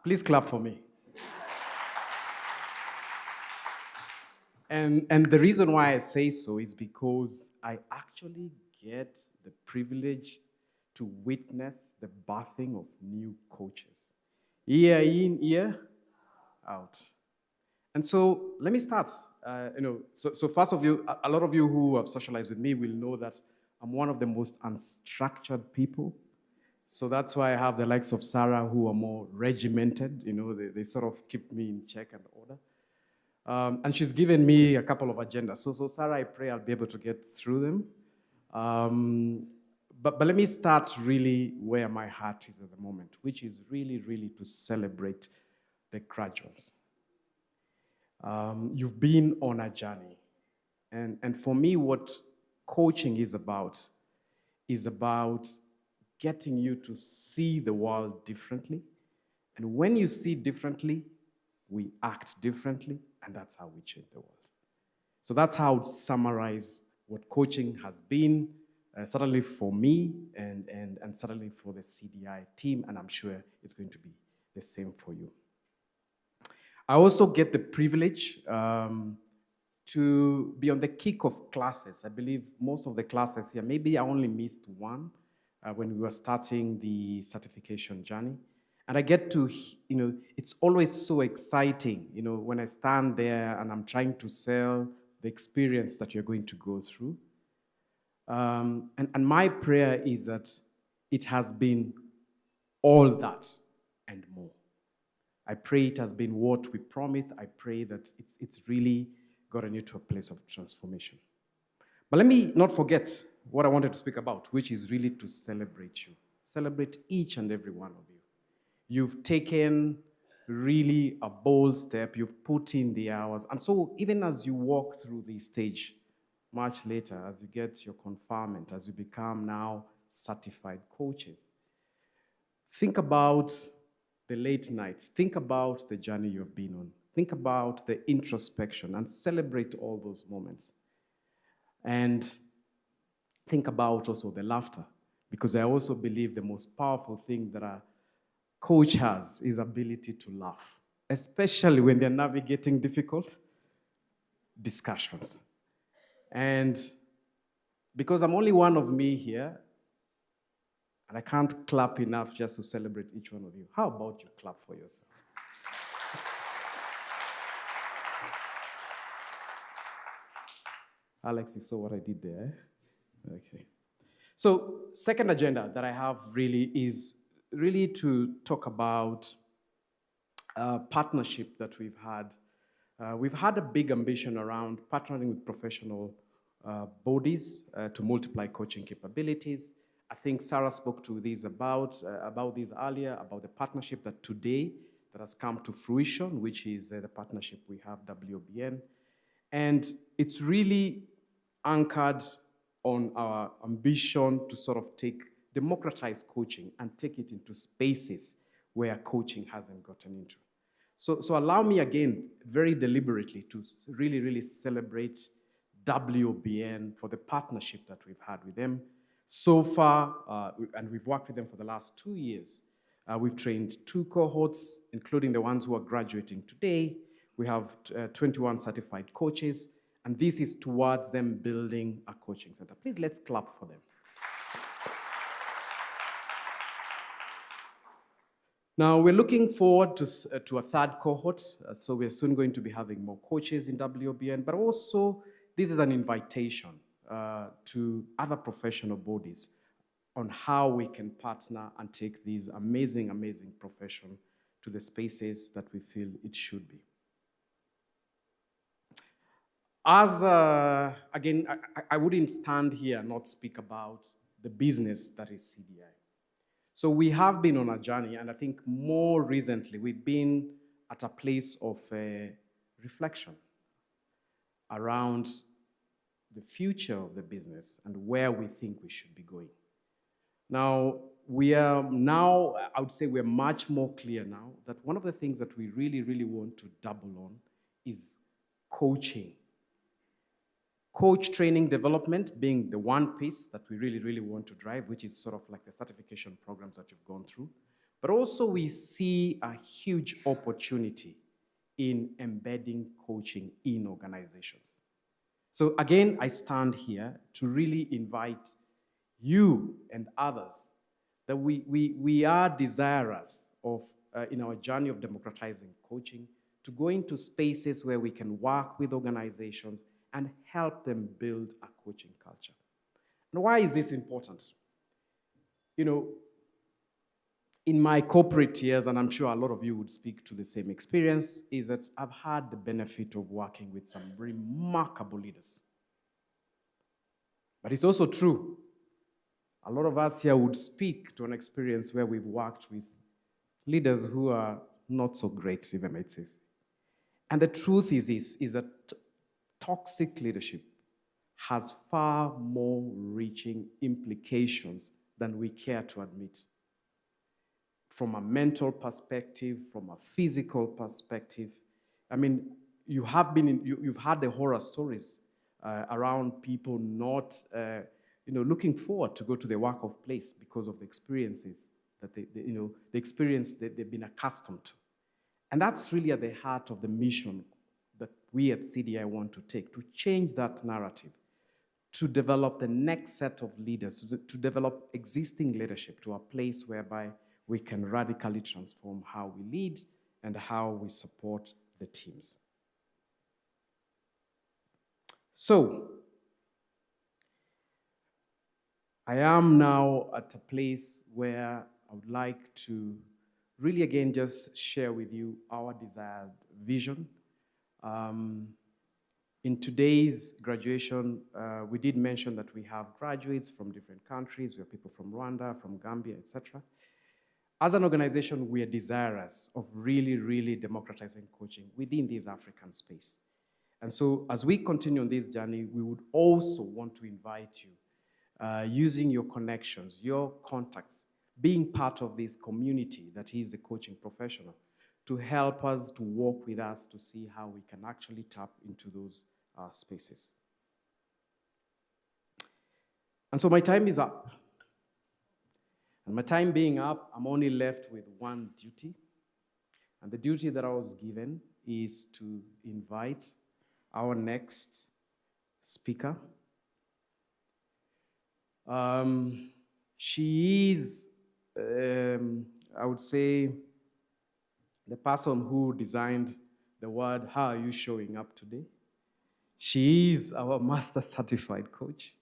Please clap for me. And the reason why I say so is because I actually get the privilege to witness the birthing of new coaches. Year in, year out. And so let me start. So first of you, a lot of you who have socialized with me will know that I'm one of the most unstructured people. So that's why I have the likes of Sarah who are more regimented. They sort of keep me in check and order. And she's given me a couple of agendas. So Sarah, I pray I'll be able to get through them. But let me start really where my heart is at the moment, which is really, really to celebrate the graduates. You've been on a journey. And for me, what coaching is about getting you to see the world differently. And when you see differently, we act differently, and that's how we change the world. So that's how I would summarize what coaching has been, certainly for me and certainly for the CDI team, and I'm sure it's going to be the same for you. I also get the privilege to be on the kickoff classes. I believe most of the classes here, maybe I only missed one when we were starting the certification journey. And I get to, it's always so exciting, when I stand there and I'm trying to sell the experience that you're going to go through. And my prayer is that it has been all that and more. I pray it has been what we promised. I pray that it's really gotten you to a place of transformation. But let me not forget what I wanted to speak about, which is really to celebrate you. Celebrate each and every one of you. You've taken really a bold step. You've put in the hours. And so even as you walk through the stage, much later, as you get your conferment, as you become now certified coaches, think about the late nights. Think about the journey you've been on. Think about the introspection and celebrate all those moments. And think about also the laughter, because I also believe the most powerful thing that a coach has is ability to laugh, especially when they're navigating difficult discussions. And because I'm only one of me here, and I can't clap enough just to celebrate each one of you, how about you clap for yourself? Alex, you saw what I did there? Okay. So, second agenda that I have really is really to talk about partnership that we've had. We've had a big ambition around partnering with professional bodies to multiply coaching capabilities. I think Sarah spoke to this about this earlier, about the partnership that today that has come to fruition, which is the partnership we have, WBN. And it's really anchored on our ambition to sort of democratize coaching and take it into spaces where coaching hasn't gotten into. So allow me again, very deliberately, to really, really celebrate WBN for the partnership that we've had with them. So far, and we've worked with them for the last 2 years, we've trained 2 cohorts, including the ones who are graduating today. We have 21 certified coaches, and this is towards them building a coaching center. Please, let's clap for them. Now, we're looking forward to a third cohort, so we're soon going to be having more coaches in WBN, but also this is an invitation to other professional bodies on how we can partner and take these amazing, amazing profession to the spaces that we feel it should be. Again, I wouldn't stand here and not speak about the business that is CDI. So we have been on a journey, and I think more recently, we've been at a place of reflection around the future of the business and where we think we should be going. Now, I would say we're much more clear now that one of the things that we really, really want to double on is coaching. Coach training development being the one piece that we really, really want to drive, which is sort of like the certification programs that you've gone through. But also we see a huge opportunity in embedding coaching in organizations. So again, I stand here to really invite you and others that we are desirous of, in our journey of democratizing coaching, to go into spaces where we can work with organizations and help them build a coaching culture. And why is this important? In my corporate years, and I'm sure a lot of you would speak to the same experience, is that I've had the benefit of working with some remarkable leaders. But it's also true. A lot of us here would speak to an experience where we've worked with leaders who are not so great, if I might say. And the truth is that toxic leadership has far more reaching implications than we care to admit. From a mental perspective, from a physical perspective. I mean, you've had the horror stories around people not looking forward to go to the work of place because of the experiences that the experience that they've been accustomed to. And that's really at the heart of the mission that we at CDI want to take, to change that narrative, to develop the next set of leaders, to develop existing leadership to a place whereby we can radically transform how we lead and how we support the teams. So, I am now at a place where I would like to really again just share with you our desired vision. In today's graduation, we did mention that we have graduates from different countries. We have people from Rwanda, from Gambia, etc. As an organization, we are desirous of really democratizing coaching within this African space. And so as we continue on this journey, we would also want to invite you, using your connections, your contacts, being part of this community that is a coaching professional, to help us, to work with us, to see how we can actually tap into those spaces. And so my time is up. And my time being up, I'm only left with one duty. And the duty that I was given is to invite our next speaker. She is, I would say, the person who designed the word, "How are you showing up today?" She is our master certified coach,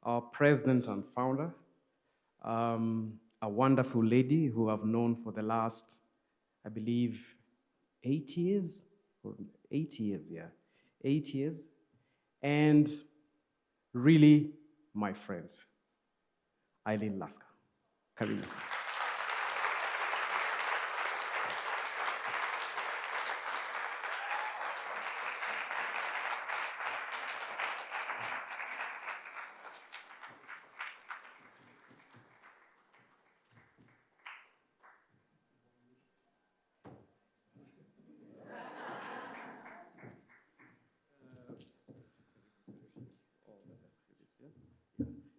our president and founder, a wonderful lady who I've known for the last, I believe, 8 years, or 8 years, yeah, 8 years, and really my friend, Eileen Lasker. Karina.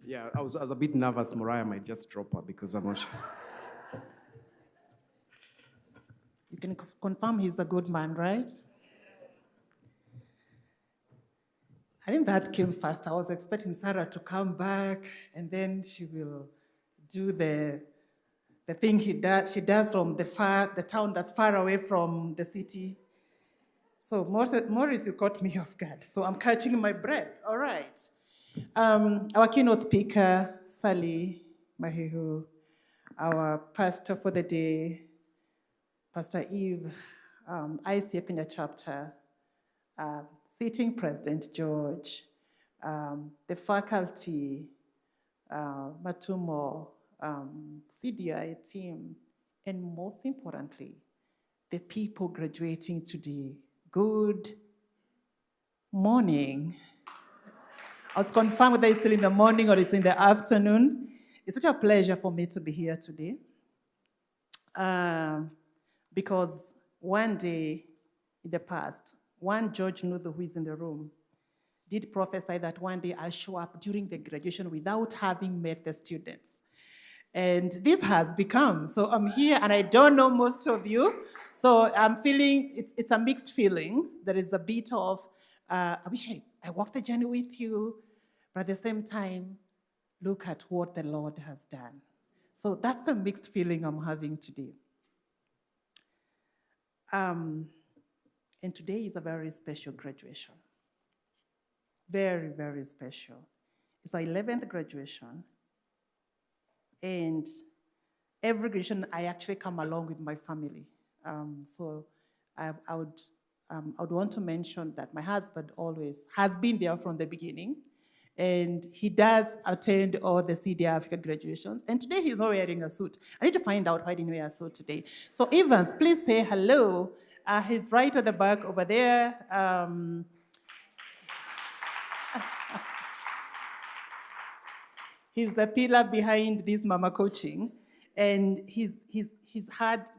Yeah, I was a bit nervous. Mariah might just drop her because I'm not sure. You can confirm he's a good man, right? I think that came first. I was expecting Sarah to come back, and then she will do the thing she does from the town that's far away from the city. So Morris, you caught me off guard. So I'm catching my breath. All right. Our keynote speaker, Sally Mahihu, our pastor for the day, Pastor Eve, ICF Kenya chapter, sitting President George, the faculty, Matumo, CDI team, and most importantly, the people graduating today. Good morning. I was confirmed whether it's still in the morning or it's in the afternoon. It's such a pleasure for me to be here today. Because one day in the past, one George Nuthu, who is in the room, did prophesy that one day I'll show up during the graduation without having met the students. And this has become. So I'm here and I don't know most of you. So I'm feeling, it's a mixed feeling. There is a bit of, I wish I walked the journey with you, but at the same time, look at what the Lord has done. So that's the mixed feeling I'm having today. And today is a very special graduation. Very, very special. It's our 11th graduation. And every graduation, I actually come along with my family. So I would want to mention that my husband always has been there from the beginning. And he does attend all the CDI-Africa graduations. And today he's not wearing a suit. I need to find out why he didn't wear a suit today. So Evans, please say hello. He's right at the back over there. He's the pillar behind this mama coaching. And he's had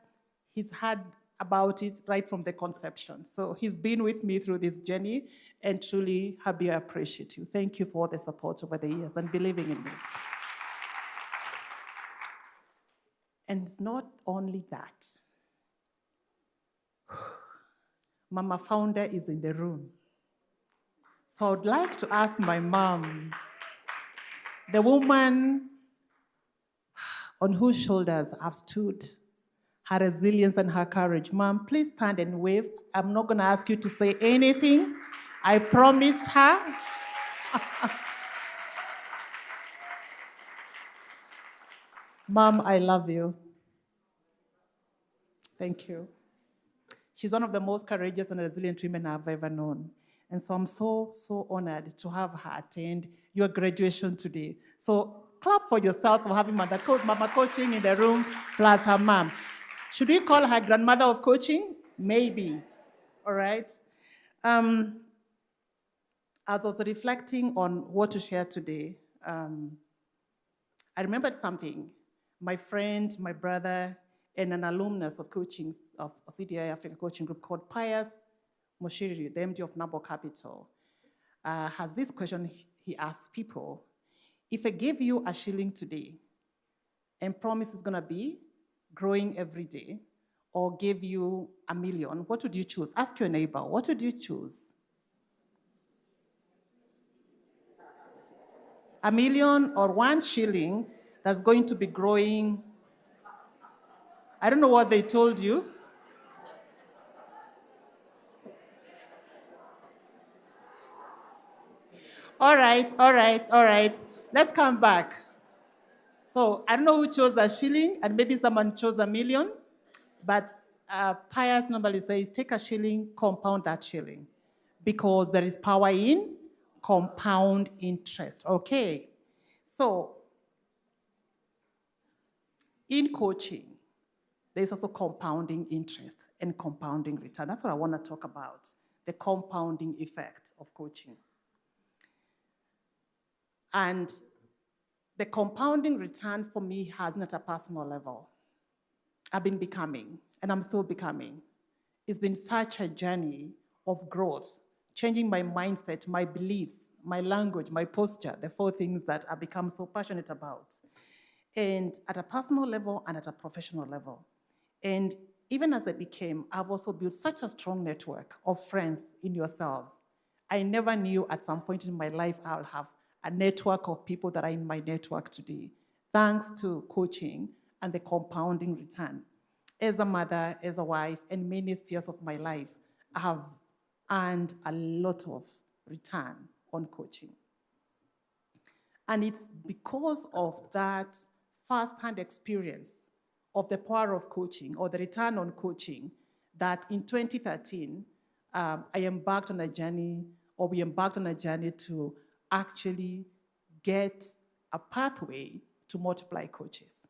about it right from the conception. So he's been with me through this journey, and truly, Habi, I appreciate you. Thank you for the support over the years and believing in me. And it's not only that. Mama Founder is in the room. So I'd like to ask my mom, the woman on whose shoulders I've stood, her resilience and her courage. Mom, please stand and wave. I'm not going to ask you to say anything. I promised her. Mom, I love you. Thank you. She's one of the most courageous and resilient women I've ever known. And so I'm so honored to have her attend your graduation today. So clap for yourselves for having Mama Coaching in the room, plus her mom. Should we call her grandmother of coaching? Maybe. All right. As I was reflecting on what to share today, I remembered something. My friend, my brother, and an alumnus of coaching, of CDI-Africa coaching group called Pius Moshiri, the MD of Nabo Capital, has this question he asks people: if I gave you a shilling today and promise is gonna be growing every day, or gave you $1 million, what would you choose? Ask your neighbor, what would you choose? $1 million or 1 shilling that's going to be growing? I don't know what they told you. All right. Let's come back. So I don't know who chose a shilling, and maybe someone chose $1 million, but Pius normally says, take a shilling, compound that shilling, because there is power in compound interest. Okay. So in coaching, there's also compounding interest and compounding return. That's what I want to talk about, the compounding effect of coaching. And the compounding return for me has been at a personal level. I've been becoming, and I'm still becoming. It's been such a journey of growth, changing my mindset, my beliefs, my language, my posture, the 4 things that I've become so passionate about. And at a personal level and at a professional level. And even as I became, I've also built such a strong network of friends in yourselves. I never knew at some point in my life I'll have a network of people that are in my network today, thanks to coaching and the compounding return. As a mother, as a wife, and many spheres of my life, I have earned a lot of return on coaching. And it's because of that first-hand experience of the power of coaching, or the return on coaching, that in 2013, we embarked on a journey to actually get a pathway to multiply coaches.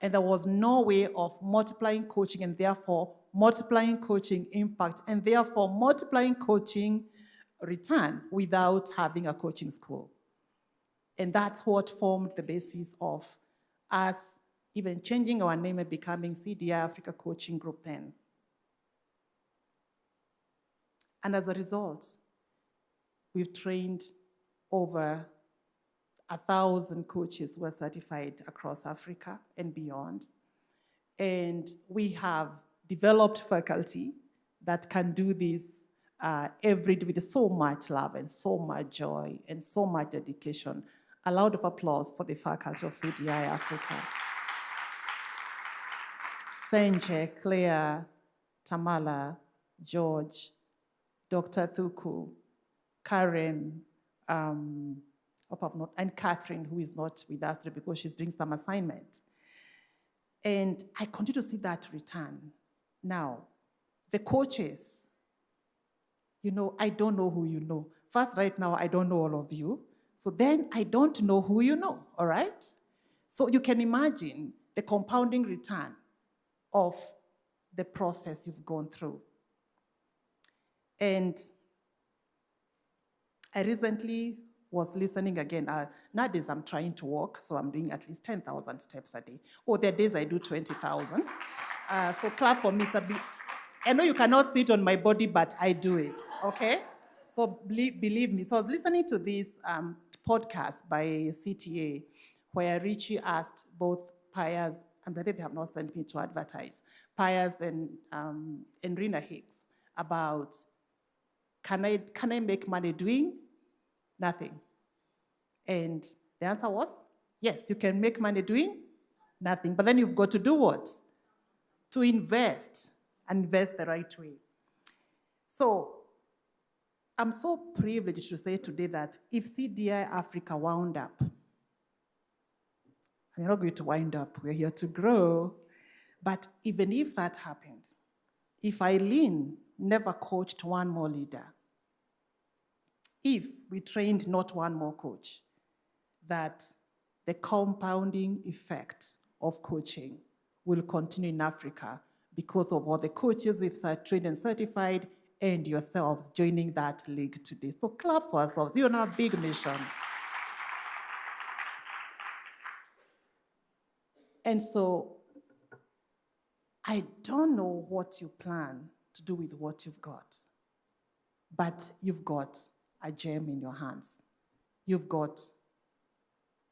And there was no way of multiplying coaching, and therefore multiplying coaching impact, and therefore multiplying coaching return without having a coaching school. And that's what formed the basis of us even changing our name and becoming CDI-Africa Coaching Group then. And as a result, we've trained over 1,000 coaches who are certified across Africa and beyond. And we have developed faculty that can do this every day with so much love and so much joy and so much dedication. A round of applause for the faculty of CDI-Africa. Senje, Claire, Tamala, George, Dr. Thuku, Karen, and Catherine, who is not with us today because she's doing some assignment. And I continue to see that return. Now, the coaches, I don't know who you know. First, right now, I don't know all of you. So then I don't know who you know, all right? So you can imagine the compounding return of the process you've gone through. And I recently was listening again. Nowadays, I'm trying to walk, so I'm doing at least 10,000 steps a day. Or there are days I do 20,000. So clap for me. It's a bit, I know you cannot see it on my body, but I do it, okay? So believe me. So I was listening to this podcast by CTA where Richie asked both Piers, and I think they have not sent me to advertise, Piers and Rena Hicks about, can I make money doing nothing? And the answer was, yes, you can make money doing nothing, but then you've got to do what? To invest, and invest the right way. So I'm so privileged to say today that if CDI-Africa wound up, and we're not going to wind up, we're here to grow, but even if that happened, if Eileen never coached one more leader, if we trained not one more coach, that the compounding effect of coaching will continue in Africa because of all the coaches we've trained and certified and yourselves joining that league today. So clap for ourselves. You're on a big mission. And so I don't know what you plan to do with what you've got, but you've got a gem in your hands. You've got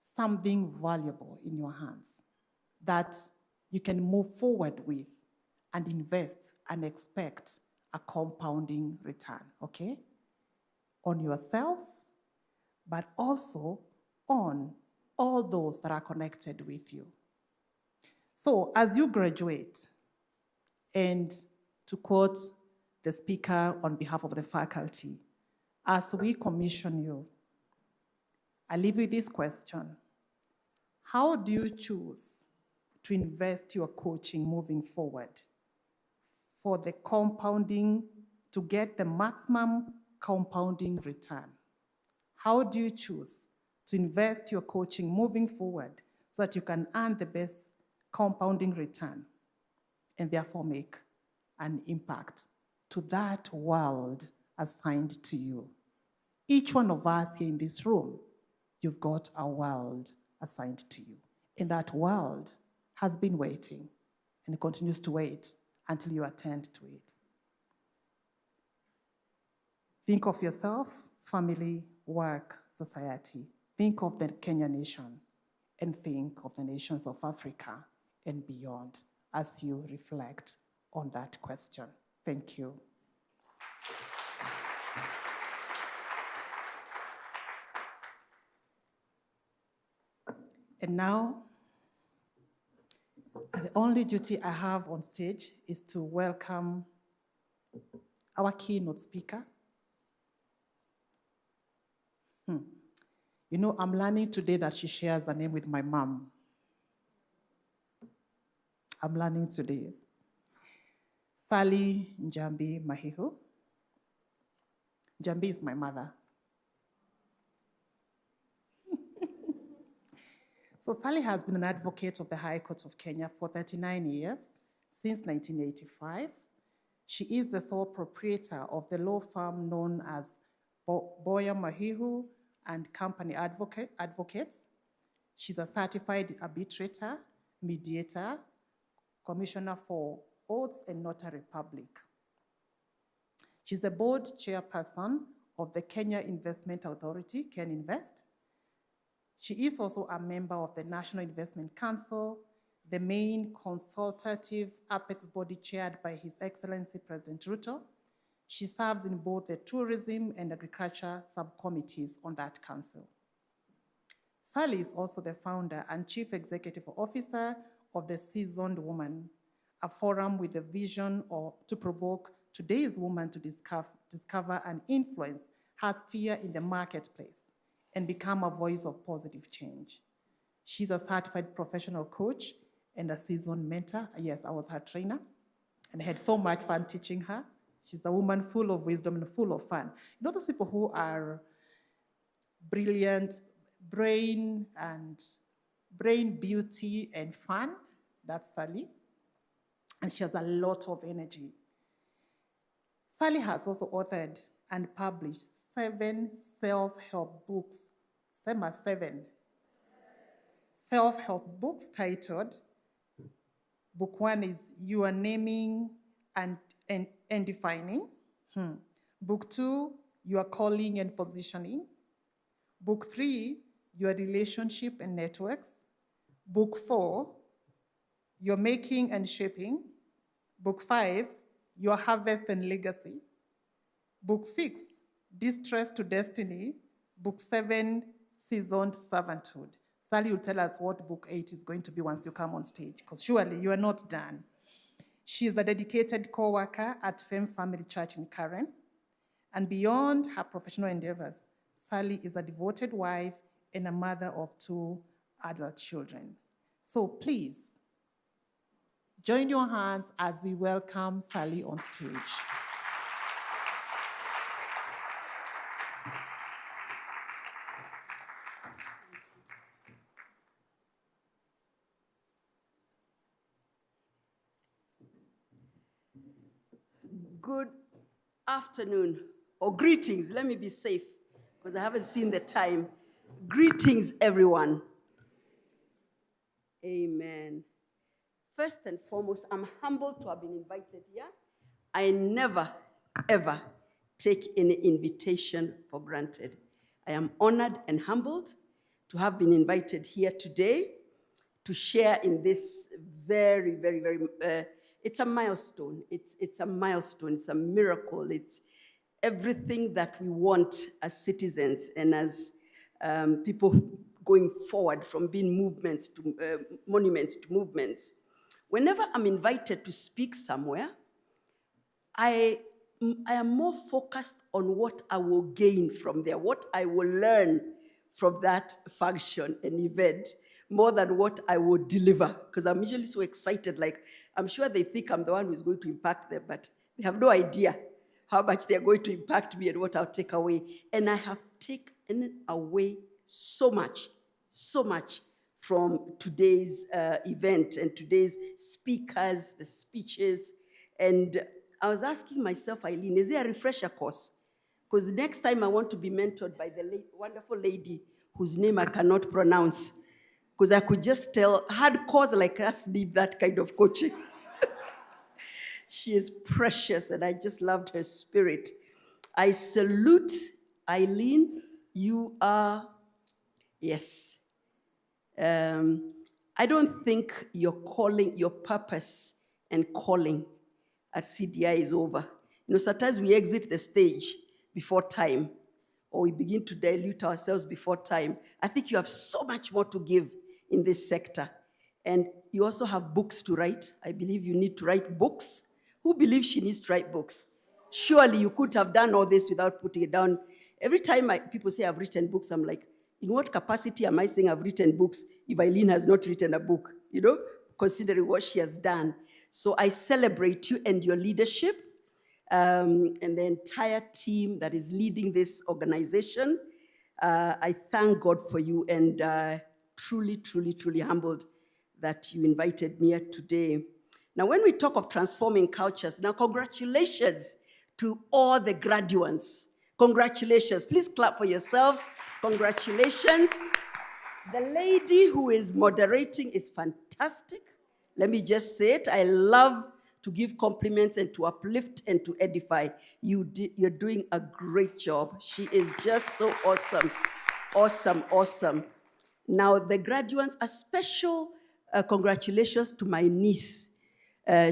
something valuable in your hands that you can move forward with and invest and expect a compounding return, okay? On yourself, but also on all those that are connected with you. So as you graduate, and to quote the speaker on behalf of the faculty, as we commission you, I leave you this question. How do you choose to invest your coaching moving forward for the compounding, to get the maximum compounding return? How do you choose to invest your coaching moving forward so that you can earn the best compounding return and therefore make an impact to that world assigned to you? Each one of us here in this room, you've got a world assigned to you. And that world has been waiting and continues to wait until you attend to it. Think of yourself, family, work, society. Think of the Kenya nation and think of the nations of Africa and beyond as you reflect on that question. Thank you. And now, the only duty I have on stage is to welcome our keynote speaker. You know, I'm learning today that she shares a name with my mom. I'm learning today. Sally Njambi Mahihu. Njambi is my mother. So Sally has been an advocate of the High Court of Kenya for 39 years, since 1985. She is the sole proprietor of the law firm known as Boya Mahihu and Company Advocates. She's a certified arbitrator, mediator, commissioner for oaths and notary public. She's the board chairperson of the Kenya Investment Authority, KenInvest. She is also a member of the National Investment Council, the main consultative apex body chaired by His Excellency President Ruto. She serves in both the tourism and agriculture subcommittees on that council. Sally is also the founder and chief executive officer of the Seasoned Woman, a forum with a vision to provoke today's woman to discover and influence her sphere in the marketplace and become a voice of positive change. She's a certified professional coach and a seasoned mentor. Yes, I was her trainer and I had so much fun teaching her. She's a woman full of wisdom and full of fun. You know those people who are brilliant, brain beauty and fun? That's Sally. And she has a lot of energy. Sally has also authored and published 7 self-help books. Same as 7. Self-help books titled, book 1 is You Are Naming and Defining. Book 2, You Are Calling and Positioning. Book 3, Your Relationship and Networks. Book 4, Your Making and Shaping. Book 5, Your Harvest and Legacy. Book 6, Distress to Destiny. Book 7, Seasoned Servanthood. Sally will tell us what book 8 is going to be once you come on stage, because surely you are not done. She is a dedicated co-worker at Fame Family Church in Karen. And beyond her professional endeavors, Sally is a devoted wife and a mother of 2 adult children. So please, join your hands as we welcome Sally on stage. Good afternoon, or greetings. Let me be safe, because I haven't seen the time. Greetings, everyone. Amen. First and foremost, I'm humbled to have been invited here. I never, ever take any invitation for granted. I am honored and humbled to have been invited here today to share in this very, very, very, it's a milestone. It's a milestone. It's a miracle. It's everything that we want as citizens and as people going forward from being movements to monuments to movements. Whenever I'm invited to speak somewhere, I am more focused on what I will gain from there, what I will learn from that function and event, more than what I will deliver. Because I'm usually so excited, like, I'm sure they think I'm the one who's going to impact them, but they have no idea how much they're going to impact me and what I'll take away. And I have taken away so much from today's event and today's speakers, the speeches. And I was asking myself, Eileen, is there a refresher course? Because the next time I want to be mentored by the wonderful lady whose name I cannot pronounce, because I could just tell hardcores like us need that kind of coaching. She is precious, and I just loved her spirit. I salute Eileen. You are, yes. I don't think your calling, your purpose and calling at CDI is over. You know, sometimes we exit the stage before time, or we begin to dilute ourselves before time. I think you have so much more to give in this sector. And you also have books to write. I believe you need to write books. Who believes she needs to write books? Surely you could have done all this without putting it down. Every time people say I've written books, I'm like, in what capacity am I saying I've written books if Eileen has not written a book, you know, considering what she has done? So I celebrate you and your leadership and the entire team that is leading this organization. I thank God for you, and truly, truly, truly humbled that you invited me here today. Now, when we talk of transforming cultures, now congratulations to all the graduates. Congratulations. Please clap for yourselves. Congratulations. The lady who is moderating is fantastic. Let me just say it. I love to give compliments and to uplift and to edify. You're doing a great job. She is just so awesome. Awesome, awesome. Now, the graduates, a special congratulations to my niece.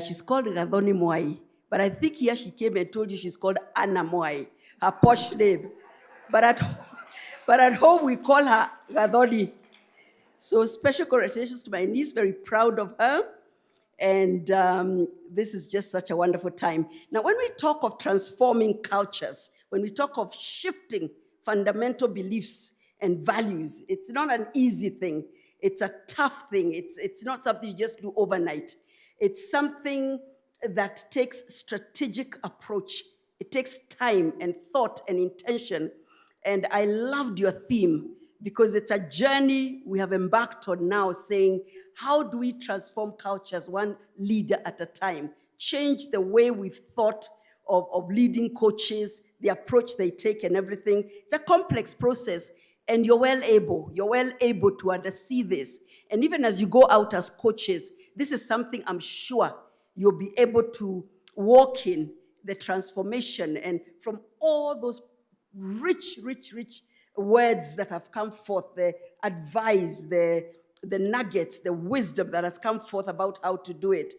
She's called Gadoni Mwai, but I think here she came and told you she's called Anna Mwai, her posh name. But at home, we call her Gadoni. So special congratulations to my niece, very proud of her. And this is just such a wonderful time. Now, when we talk of transforming cultures, when we talk of shifting fundamental beliefs and values, it's not an easy thing. It's a tough thing. It's not something you just do overnight. It's something that takes strategic approach. It takes time and thought and intention. And I loved your theme because it's a journey we have embarked on now, saying, how do we transform cultures one leader at a time? Change the way we've thought of leading coaches, the approach they take and everything. It's a complex process, and you're well able to undersee this. And even as you go out as coaches, this is something I'm sure you'll be able to walk in, the transformation, and from all those rich words that have come forth, the advice, the nuggets, the wisdom that has come forth about how to do it,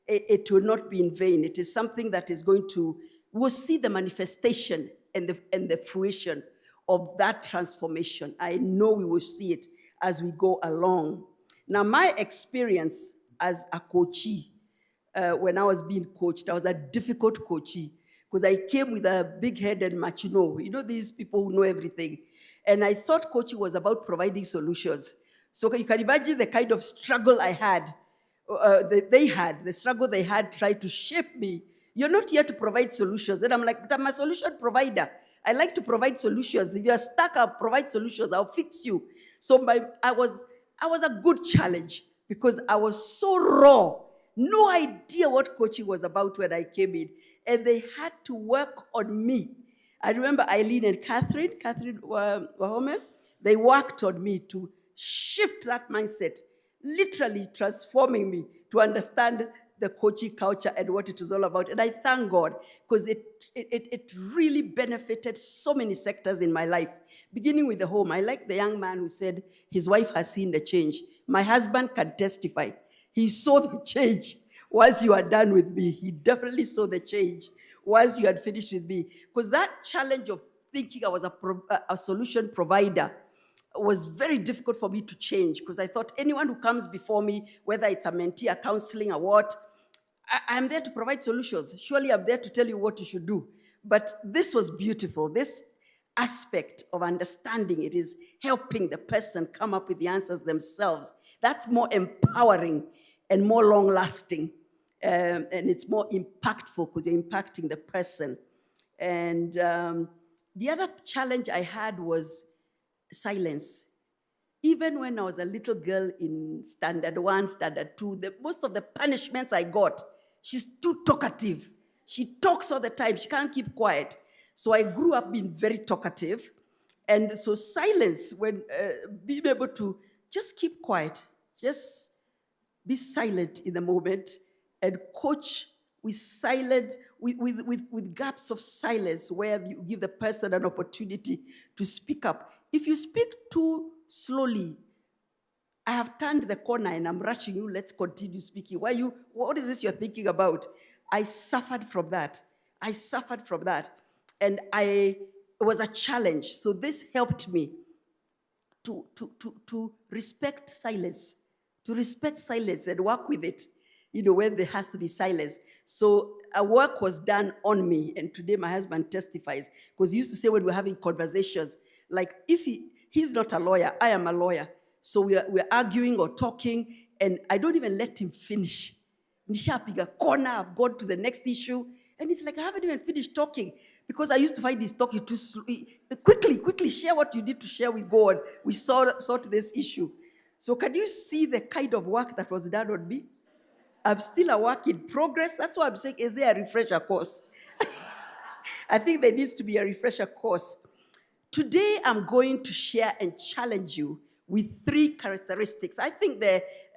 it will not be in vain. It is something that is going to, we'll see the manifestation and the fruition of that transformation. I know we will see it as we go along. Now, my experience as a coachee, when I was being coached, I was a difficult coachee because I came with a big-headed machuno. You know, these people who know everything. And I thought coaching was about providing solutions. So you can imagine the kind of struggle I had, the struggle they had tried to shape me. You're not here to provide solutions. And I'm like, but I'm a solution provider. I like to provide solutions. If you're stuck, I'll provide solutions. I'll fix you. So I was a good challenge because I was so raw. No idea what coaching was about when I came in. And they had to work on me. I remember Eileen and Catherine Wahome, they worked on me to shift that mindset, literally transforming me to understand the coaching culture and what it was all about. And I thank God because it really benefited so many sectors in my life, beginning with the home. I like the young man who said his wife has seen the change. My husband can testify. He saw the change once you are done with me. He definitely saw the change once you had finished with me. Because that challenge of thinking I was a solution provider was very difficult for me to change, because I thought anyone who comes before me, whether it's a mentee, a counseling, or what, I'm there to provide solutions. Surely I'm there to tell you what you should do. But this was beautiful. This aspect of understanding it is helping the person come up with the answers themselves. That's more empowering and more long-lasting. And it's more impactful because you're impacting the person. And the other challenge I had was silence. Even when I was a little girl in standard 1, standard 2, most of the punishments I got, she's too talkative. She talks all the time. She can't keep quiet. So I grew up being very talkative. And so silence, when being able to just keep quiet, just be silent in the moment and coach with silence, with gaps of silence where you give the person an opportunity to speak up. If you speak too slowly, I have turned the corner and I'm rushing you, let's continue speaking. What is this you're thinking about? I suffered from that. And it was a challenge. So this helped me to respect silence, and work with it, when there has to be silence. So a work was done on me, and today my husband testifies, because he used to say when we're having conversations, like if he's not a lawyer, I am a lawyer. So we're arguing or talking, and I don't even let him finish. Nishapiga corner, I've gone to the next issue, and he's like, I haven't even finished talking, because I used to find he's talking too slow. Quickly, share what you need to share with God. We sort this issue. So can you see the kind of work that was done on me? I'm still a work in progress. That's why I'm saying, is there a refresher course? I think there needs to be a refresher course. Today, I'm going to share and challenge you with 3 characteristics. I think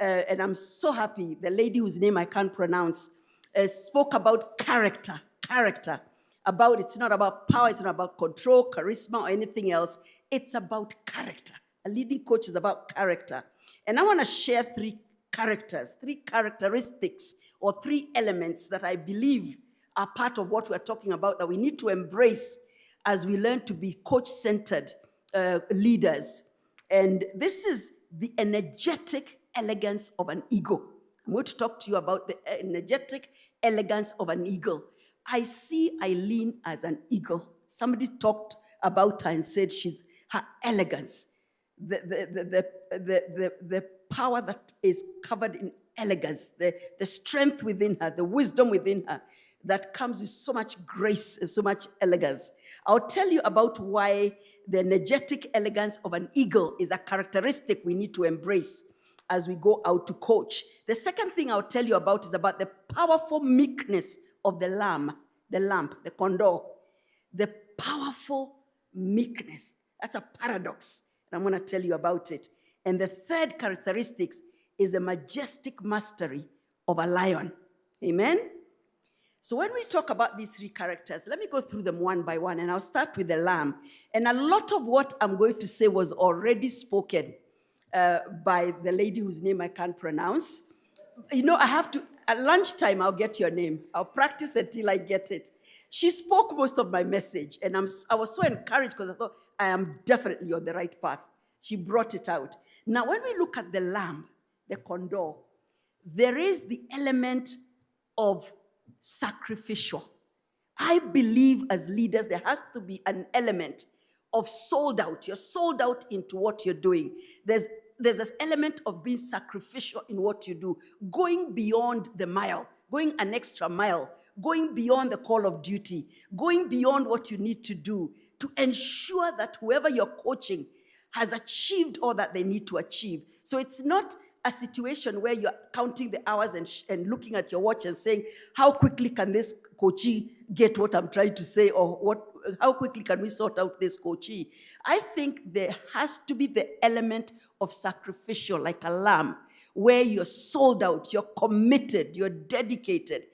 and I'm so happy, the lady whose name I can't pronounce spoke about character. It's not about power, it's not about control, charisma, or anything else. It's about character. A leading coach is about character. And I want to share 3 characteristics, or 3 elements that I believe are part of what we're talking about that we need to embrace as we learn to be coach-centered leaders. And this is the energetic elegance of an eagle. I'm going to talk to you about the energetic elegance of an eagle. I see Eileen as an eagle. Somebody talked about her and said her elegance, the power that is covered in elegance, the strength within her, the wisdom within her that comes with so much grace and so much elegance. I'll tell you about why the energetic elegance of an eagle is a characteristic we need to embrace as we go out to coach. The second thing I'll tell you about is about the powerful meekness of the lamb, the condor. The powerful meekness. That's a paradox. And I'm going to tell you about it. And the third characteristic is the majestic mastery of a lion. Amen? So when we talk about these three characters, let me go through them one by one, and I'll start with the lamb. And a lot of what I'm going to say was already spoken by the lady whose name I can't pronounce. You know, I have to, at lunchtime, I'll get your name. I'll practice until I get it. She spoke most of my message, and I was so encouraged because I thought, I am definitely on the right path. She brought it out. Now, when we look at the lamb, the condor, there is the element of sacrificial. I believe as leaders, there has to be an element of sold out. You're sold out into what you're doing. There's this element of being sacrificial in what you do, going beyond the mile, going an extra mile, going beyond the call of duty, going beyond what you need to do to ensure that whoever you're coaching has achieved all that they need to achieve. So it's not a situation where you're counting the hours and looking at your watch and saying, how quickly can this coachee get what I'm trying to say, or how quickly can we sort out this coachee? I think there has to be the element of sacrificial, like a lamb, where you're sold out, you're committed, you're dedicated,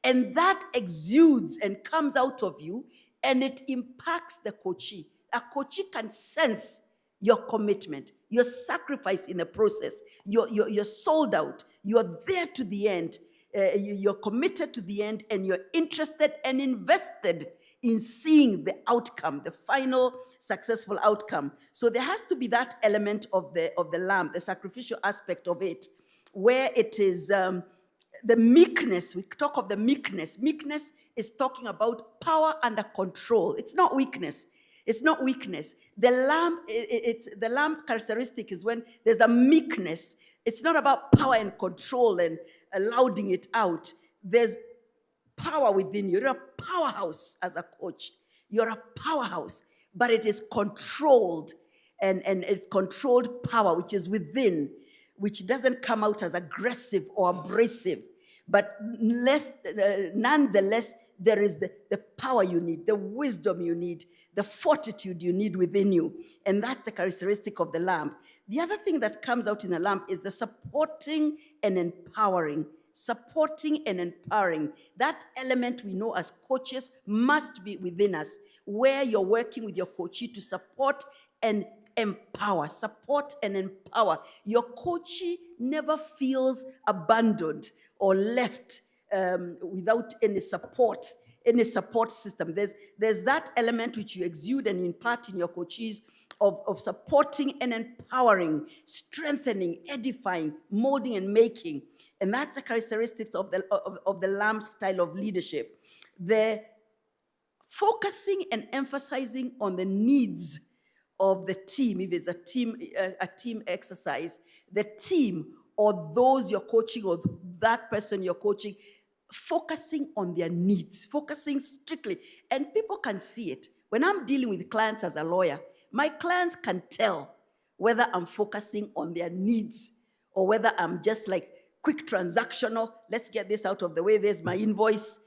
and that exudes and comes out of you, and it impacts the coachee. A coachee can sense your commitment, your sacrifice in a process. You're sold out. You're there to the end. You're committed to the end, and you're interested and invested in seeing the outcome, the final successful outcome. So there has to be that element of the lamb, the sacrificial aspect of it, where it is the meekness. We talk of the meekness. Meekness is talking about power under control. It's not weakness. It's not weakness. The lamb characteristic is when there's a meekness. It's not about power and control and louding it out. There's power within you. You're a powerhouse as a coach. You're a powerhouse, but it is controlled, and it's controlled power, which is within, which doesn't come out as aggressive or abrasive, but nonetheless, there is the power you need, the wisdom you need, the fortitude you need within you. And that's a characteristic of the lamb. The other thing that comes out in the lamb is the supporting and empowering. Supporting and empowering. That element we know as coaches must be within us, where you're working with your coachee to support and empower. Support and empower. Your coachee never feels abandoned or left without any support system. There's that element which you exude and impart in your coachees of supporting and empowering, strengthening, edifying, molding and making. And that's a characteristic of the lamb style of leadership. The focusing and emphasizing on the needs of the team, if it's a team exercise, the team or those you're coaching or that person you're coaching, focusing on their needs, focusing strictly. And people can see it. When I'm dealing with clients as a lawyer, my clients can tell whether I'm focusing on their needs or whether I'm just like quick transactional, let's get this out of the way, there's my invoice.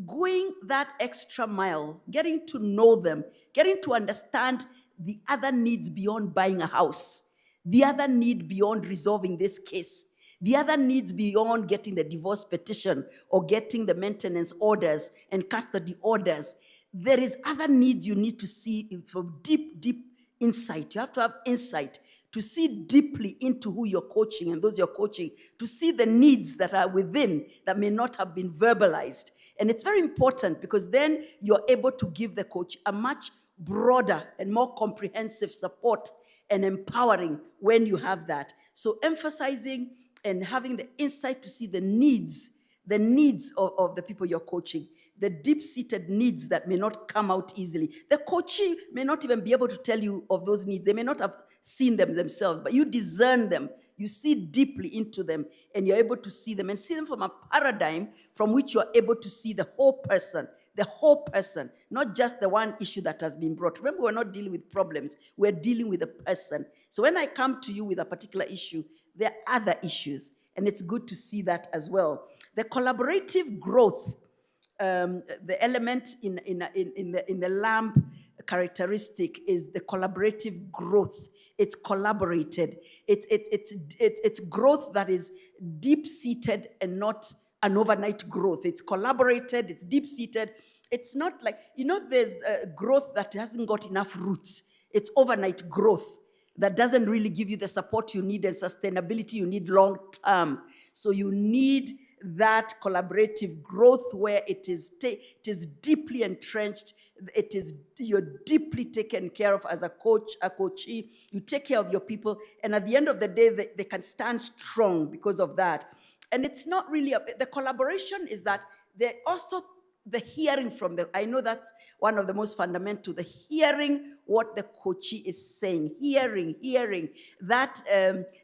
Going that extra mile, getting to know them, getting to understand the other needs beyond buying a house, the other need beyond resolving this case, the other needs beyond getting the divorce petition or getting the maintenance orders and custody orders. There is other needs you need to see from deep insight. You have to have insight to see deeply into who you're coaching and those you're coaching, to see the needs that are within that may not have been verbalized. And it's very important because then you're able to give the coach a much broader and more comprehensive support and empowering when you have that. So emphasizing and having the insight to see the needs of the people you're coaching, the deep-seated needs that may not come out easily. The coachee may not even be able to tell you of those needs. They may not have seen them themselves, but you discern them. You see deeply into them, and you're able to see them and see them from a paradigm from which you're able to see the whole person, not just the one issue that has been brought. Remember, we're not dealing with problems, we're dealing with a person. So when I come to you with a particular issue, there are other issues, and it's good to see that as well. The collaborative growth, the element in the lamp characteristic is the collaborative growth. It's collaborated. It's growth that is deep-seated and not an overnight growth. It's collaborated, it's deep-seated. It's not like, there's growth that hasn't got enough roots. It's overnight growth that doesn't really give you the support you need and sustainability you need long-term. So you need that collaborative growth where it is deeply entrenched. You're deeply taken care of as a coach, a coachee. You take care of your people, and at the end of the day, they can stand strong because of that. And it's not really the collaboration is that they're also the hearing from them. I know that's one of the most fundamental, the hearing what the coachee is saying, hearing, that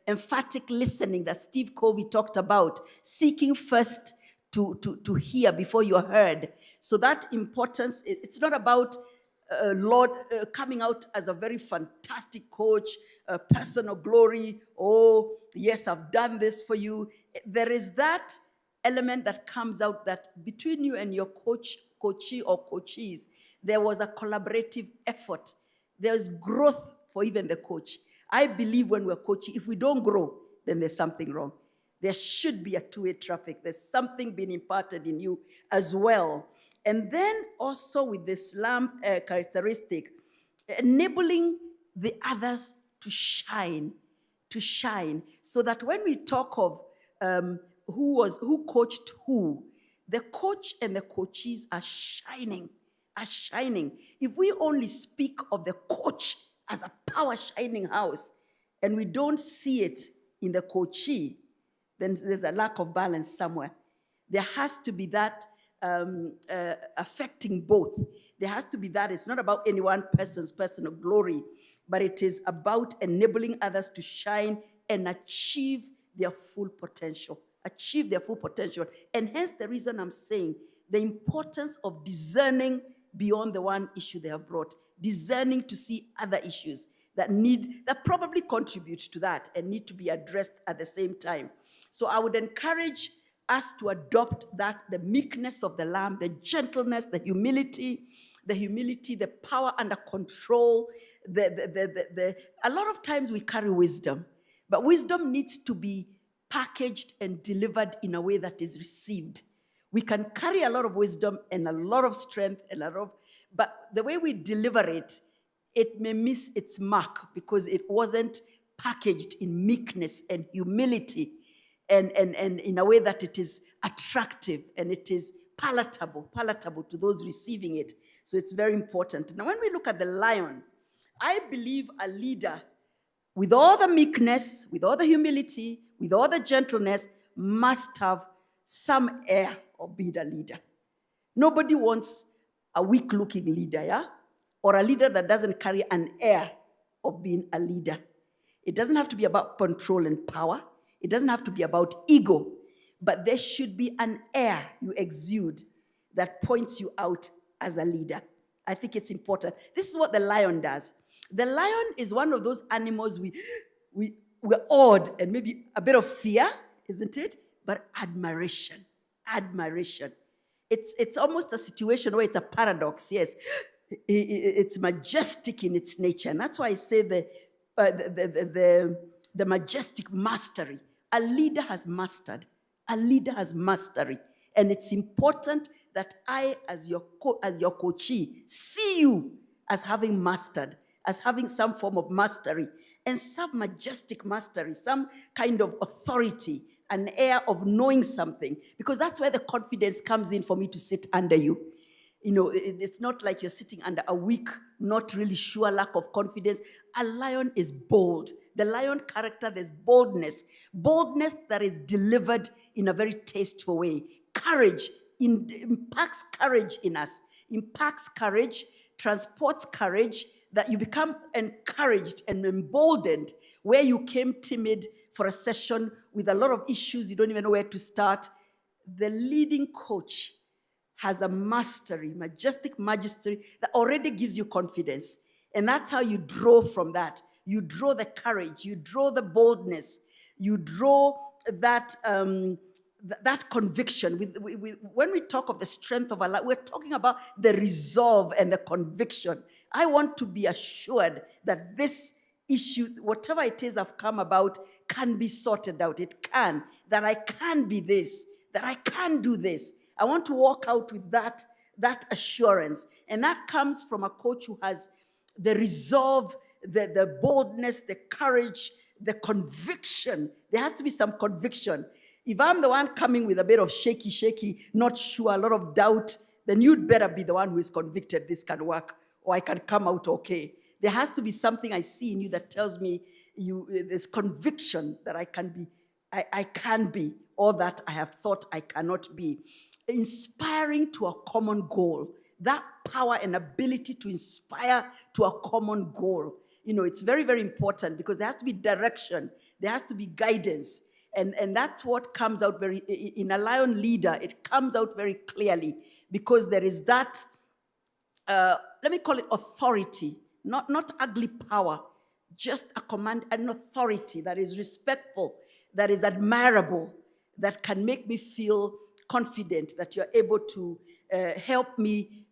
emphatic listening that Steve Covey talked about, seeking first to hear before you're heard. So that importance, it's not about Lord coming out as a very fantastic coach, personal glory, oh, yes, I've done this for you. There is that element that comes out that between you and your coachee or coachees, there was a collaborative effort. There's growth for even the coach. I believe when we're coaching, if we don't grow, then there's something wrong. There should be a two-way traffic. There's something being imparted in you as well. And then also with this lamp characteristic, enabling the others to shine, so that when we talk of who coached who, the coach and the coachees are shining. If we only speak of the coach as a power shining house and we don't see it in the coachee, then there's a lack of balance somewhere. There has to be that affecting both. There has to be that. It's not about any one person's personal glory, but it is about enabling others to shine and achieve their full potential. And hence the reason I'm saying the importance of discerning beyond the one issue they have brought, discerning to see other issues that probably contribute to that and need to be addressed at the same time. So I would encourage us to adopt that, the meekness of the lamb, the gentleness, the humility, the power under control. A lot of times we carry wisdom, but wisdom needs to be packaged and delivered in a way that is received. We can carry a lot of wisdom and a lot of strength, but the way we deliver it, it may miss its mark because it wasn't packaged in meekness and humility and in a way that it is attractive and it is palatable to those receiving it. So it's very important. Now, when we look at the lion, I believe a leader with all the meekness, with all the humility, with all the gentleness, must have some air of being a leader. Nobody wants a weak-looking leader, yeah? Or a leader that doesn't carry an air of being a leader. It doesn't have to be about control and power. It doesn't have to be about ego. But there should be an air you exude that points you out as a leader. I think it's important. This is what the lion does. The lion is one of those animals we're awed and maybe a bit of fear, isn't it? But admiration. It's almost a situation where it's a paradox, yes. It's majestic in its nature. And that's why I say the majestic mastery. A leader has mastered. And it's important that I, as your coachee, see you as having mastered, as having some form of mastery, and some majestic mastery, some kind of authority, an air of knowing something, because that's where the confidence comes in for me to sit under you. It's not like you're sitting under a weak, not really sure lack of confidence. A lion is bold. The lion character, there's boldness that is delivered in a very tasteful way. Courage impacts courage in us, transports courage, that you become encouraged and emboldened where you came timid for a session with a lot of issues, you don't even know where to start. The leading coach has a mastery, majestic mastery that already gives you confidence. And that's how you draw from that. You draw the courage, you draw the boldness, you draw that, that conviction. When we talk of the strength of our life, we're talking about the resolve and the conviction. I want to be assured that this issue, whatever it is I've come about, can be sorted out. It can. That I can be this. That I can do this. I want to walk out with that assurance. And that comes from a coach who has the resolve, the boldness, the courage, the conviction. There has to be some conviction. If I'm the one coming with a bit of shaky, not sure, a lot of doubt, then you'd better be the one who is convicted this can work or I can come out okay. There has to be something I see in you that tells me there's conviction that I can be, or that I have thought I cannot be. Inspiring to a common goal. That power and ability to inspire to a common goal. It's very, very important because there has to be direction. There has to be guidance. And that's what comes out in a lion leader, it comes out very clearly because there is that, let me call it authority, not ugly power, just a command and authority that is respectful, that is admirable, that can make me feel confident that you're able to help me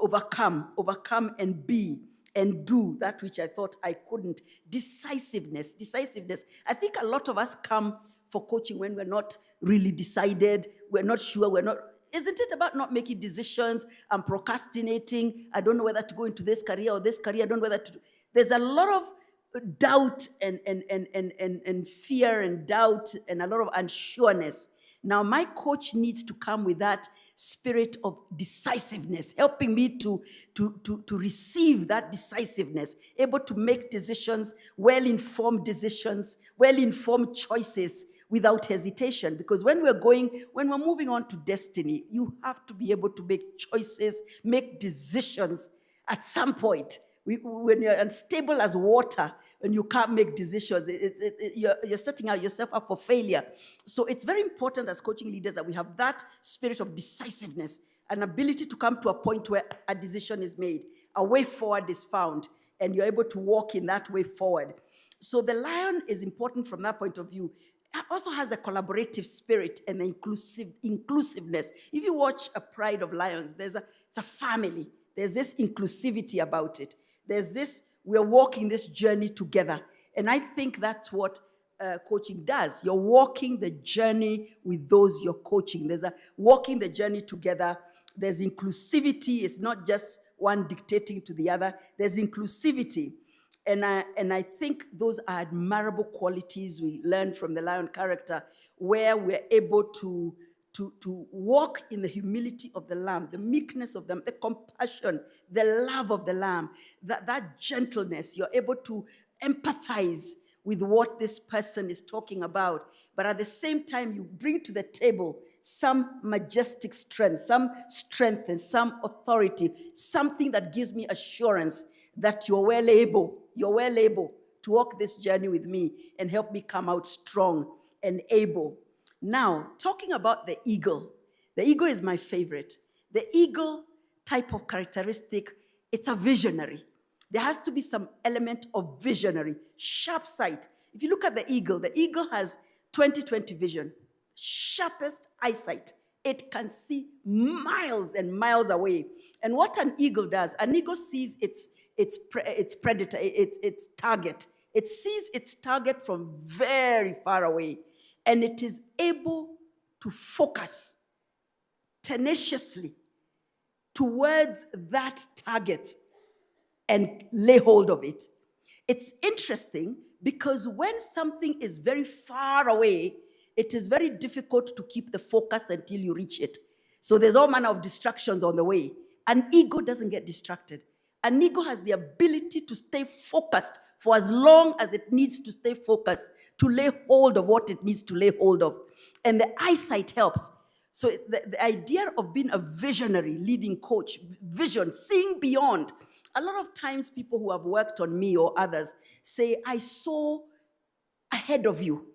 overcome and be and do that which I thought I couldn't. Decisiveness. I think a lot of us come for coaching when we're not really decided, we're not sure, isn't it about not making decisions and procrastinating? I don't know whether to go into this career or this career, I don't know whether to do. There's a lot of doubt and fear and doubt and a lot of unsureness. Now, my coach needs to come with that spirit of decisiveness, helping me to receive that decisiveness, able to make decisions, well-informed choices without hesitation. Because when we're moving on to destiny, you have to be able to make choices, make decisions at some point. When you're unstable as water, and you can't make decisions, you're setting yourself up for failure. So it's very important as coaching leaders that we have that spirit of decisiveness, an ability to come to a point where a decision is made, a way forward is found, and you're able to walk in that way forward. So the lion is important from that point of view. It also has the collaborative spirit and the inclusiveness. If you watch A Pride of Lions, it's a family. There's this inclusivity about it. There's this, we're walking this journey together. And I think that's what coaching does. You're walking the journey with those you're coaching. There's a walking the journey together. There's inclusivity. It's not just one dictating to the other. There's inclusivity. And I think those are admirable qualities we learn from the lion character, where we're able to walk in the humility of the lamb, the meekness of them, the compassion, the love of the lamb, that gentleness. You're able to empathize with what this person is talking about. But at the same time, you bring to the table some majestic strength and some authority, something that gives me assurance that you're well able to walk this journey with me and help me come out strong and able. Now, talking about the eagle is my favorite. The eagle type of characteristic, it's a visionary. There has to be some element of visionary, sharp sight. If you look at the eagle has 20/20 vision, sharpest eyesight. It can see miles and miles away. And what an eagle does, an eagle sees its predator, its target. It sees its target from very far away. And it is able to focus tenaciously towards that target and lay hold of it. It's interesting because when something is very far away, it is very difficult to keep the focus until you reach it. So there's all manner of distractions on the way. An eagle doesn't get distracted. An eagle has the ability to stay focused for as long as it needs to stay focused, to lay hold of what it needs to lay hold of. And the eyesight helps. So the idea of being a visionary leading coach, vision, seeing beyond. A lot of times people who have worked on me or others say, I saw ahead of you.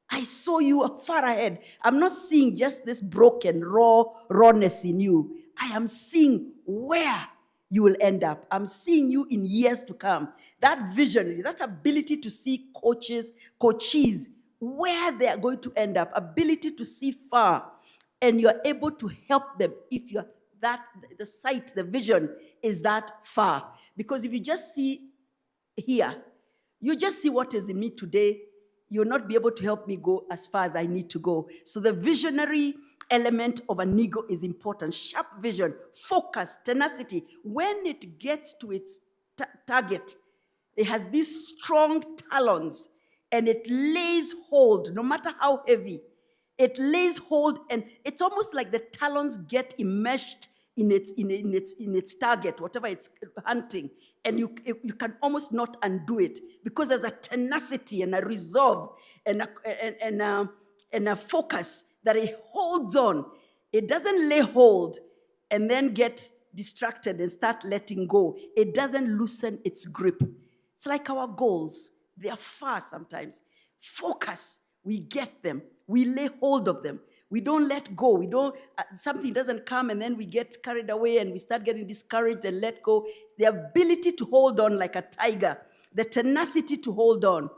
I saw you far ahead. I'm not seeing just this broken, rawness in you. I am seeing where you will end up. I'm seeing you in years to come. That vision, that ability to see coaches, where they are going to end up, ability to see far, and you're able to help them if you're the sight, the vision is that far. Because if you just see here, you just see what is in me today, you'll not be able to help me go as far as I need to go. So the visionary element of an ego is important. Sharp vision, focus, tenacity. When it gets to its target, it has these strong talons and it lays hold, no matter how heavy. It lays hold, and it's almost like the talons get enmeshed in its target, whatever it's hunting, and you can almost not undo it because there's a tenacity and a resolve and a focus that it holds on. It doesn't lay hold and then get distracted and start letting go. It doesn't loosen its grip. It's like our goals. They are far sometimes. Focus. We get them. We lay hold of them. We don't let go. We don't, something doesn't come and then we get carried away and we start getting discouraged and let go. The ability to hold on like a tiger, the tenacity to hold on,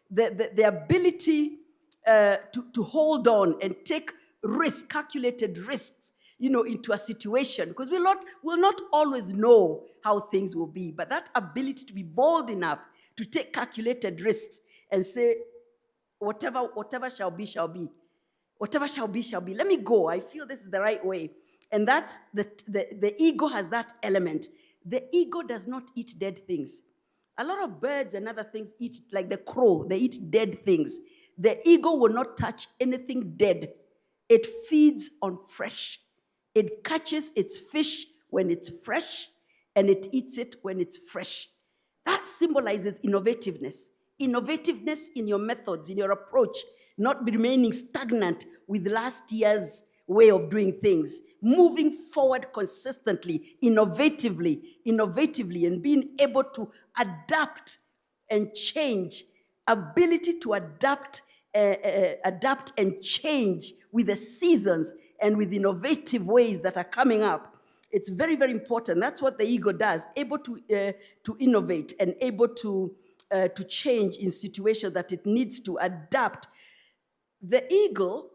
the ability to hold on and take risks, calculated risks, into a situation, because we'll not always know how things will be, but that ability to be bold enough to take calculated risks and say, whatever shall be, shall be. Whatever shall be, shall be. Let me go. I feel this is the right way. And that's the ego has that element. The ego does not eat dead things. A lot of birds and other things eat, like the crow, they eat dead things. The ego will not touch anything dead. It feeds on fresh. It catches its fish when it's fresh, and it eats it when it's fresh. That symbolizes innovativeness. Innovativeness in your methods, in your approach, not remaining stagnant with last year's way of doing things, moving forward consistently, innovatively, and being able to adapt and change, ability to adapt and change with the seasons and with innovative ways that are coming up. It's very, very important. That's what the ego does, able to innovate and able to change in situations that it needs to adapt. The eagle,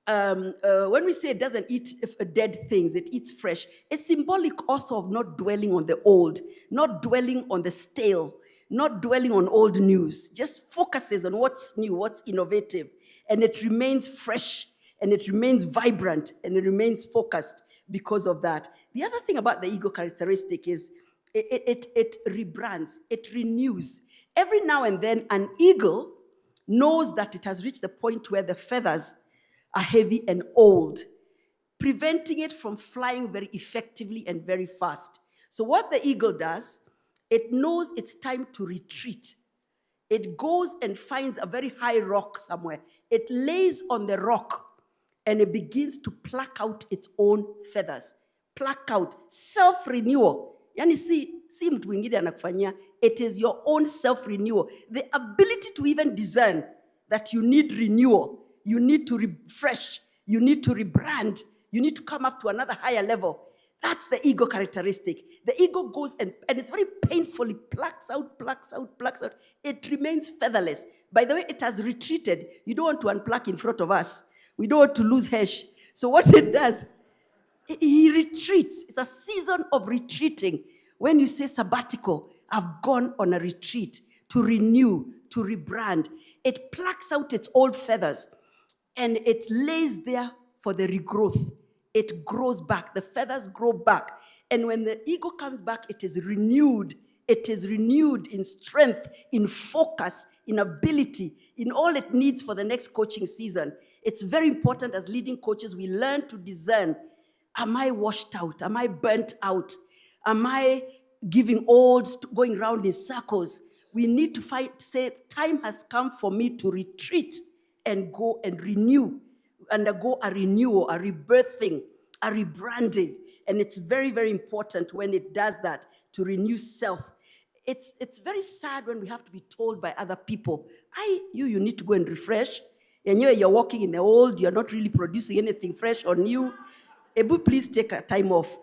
when we say it doesn't eat dead things, it eats fresh, it's symbolic also of not dwelling on the old, not dwelling on the stale, not dwelling on old news, just focuses on what's new, what's innovative, and it remains fresh, and it remains vibrant, and it remains focused because of that. The other thing about the ego characteristic is it rebrands, it renews. Every now and then, an eagle knows that it has reached the point where the feathers are heavy and old, preventing it from flying very effectively and very fast. So what the eagle does, it knows it's time to retreat. It goes and finds a very high rock somewhere. It lays on the rock and it begins to pluck out its own feathers. Pluck out, self-renewal. Yani si mtu mwingine anakufanyia, it is your own self-renewal. The ability to even discern that you need renewal, you need to refresh, you need to rebrand, you need to come up to another higher level. That's the ego characteristic. The ego goes and it's very painfully plucks out. It remains featherless. By the way, it has retreated. You don't want to unpluck in front of us. We don't want to lose hash. So what it does, he retreats. It's a season of retreating. When you say sabbatical, I've gone on a retreat to renew, to rebrand. It plucks out its old feathers and it lays there for the regrowth. It grows back. The feathers grow back. And when the ego comes back, it is renewed. It is renewed in strength, in focus, in ability, in all it needs for the next coaching season. It's very important as leading coaches, we learn to discern. Am I washed out? Am I burnt out? Am I giving old, going around in circles? We need to say, time has come for me to retreat and go and renew, undergo a renewal, a rebirthing, a rebranding. And it's very, very important when it does that, to renew self. it's very sad when we have to be told by other people, you need to go and refresh. And you're walking in the old, you're not really producing anything fresh or new. Ebu, please take a time off.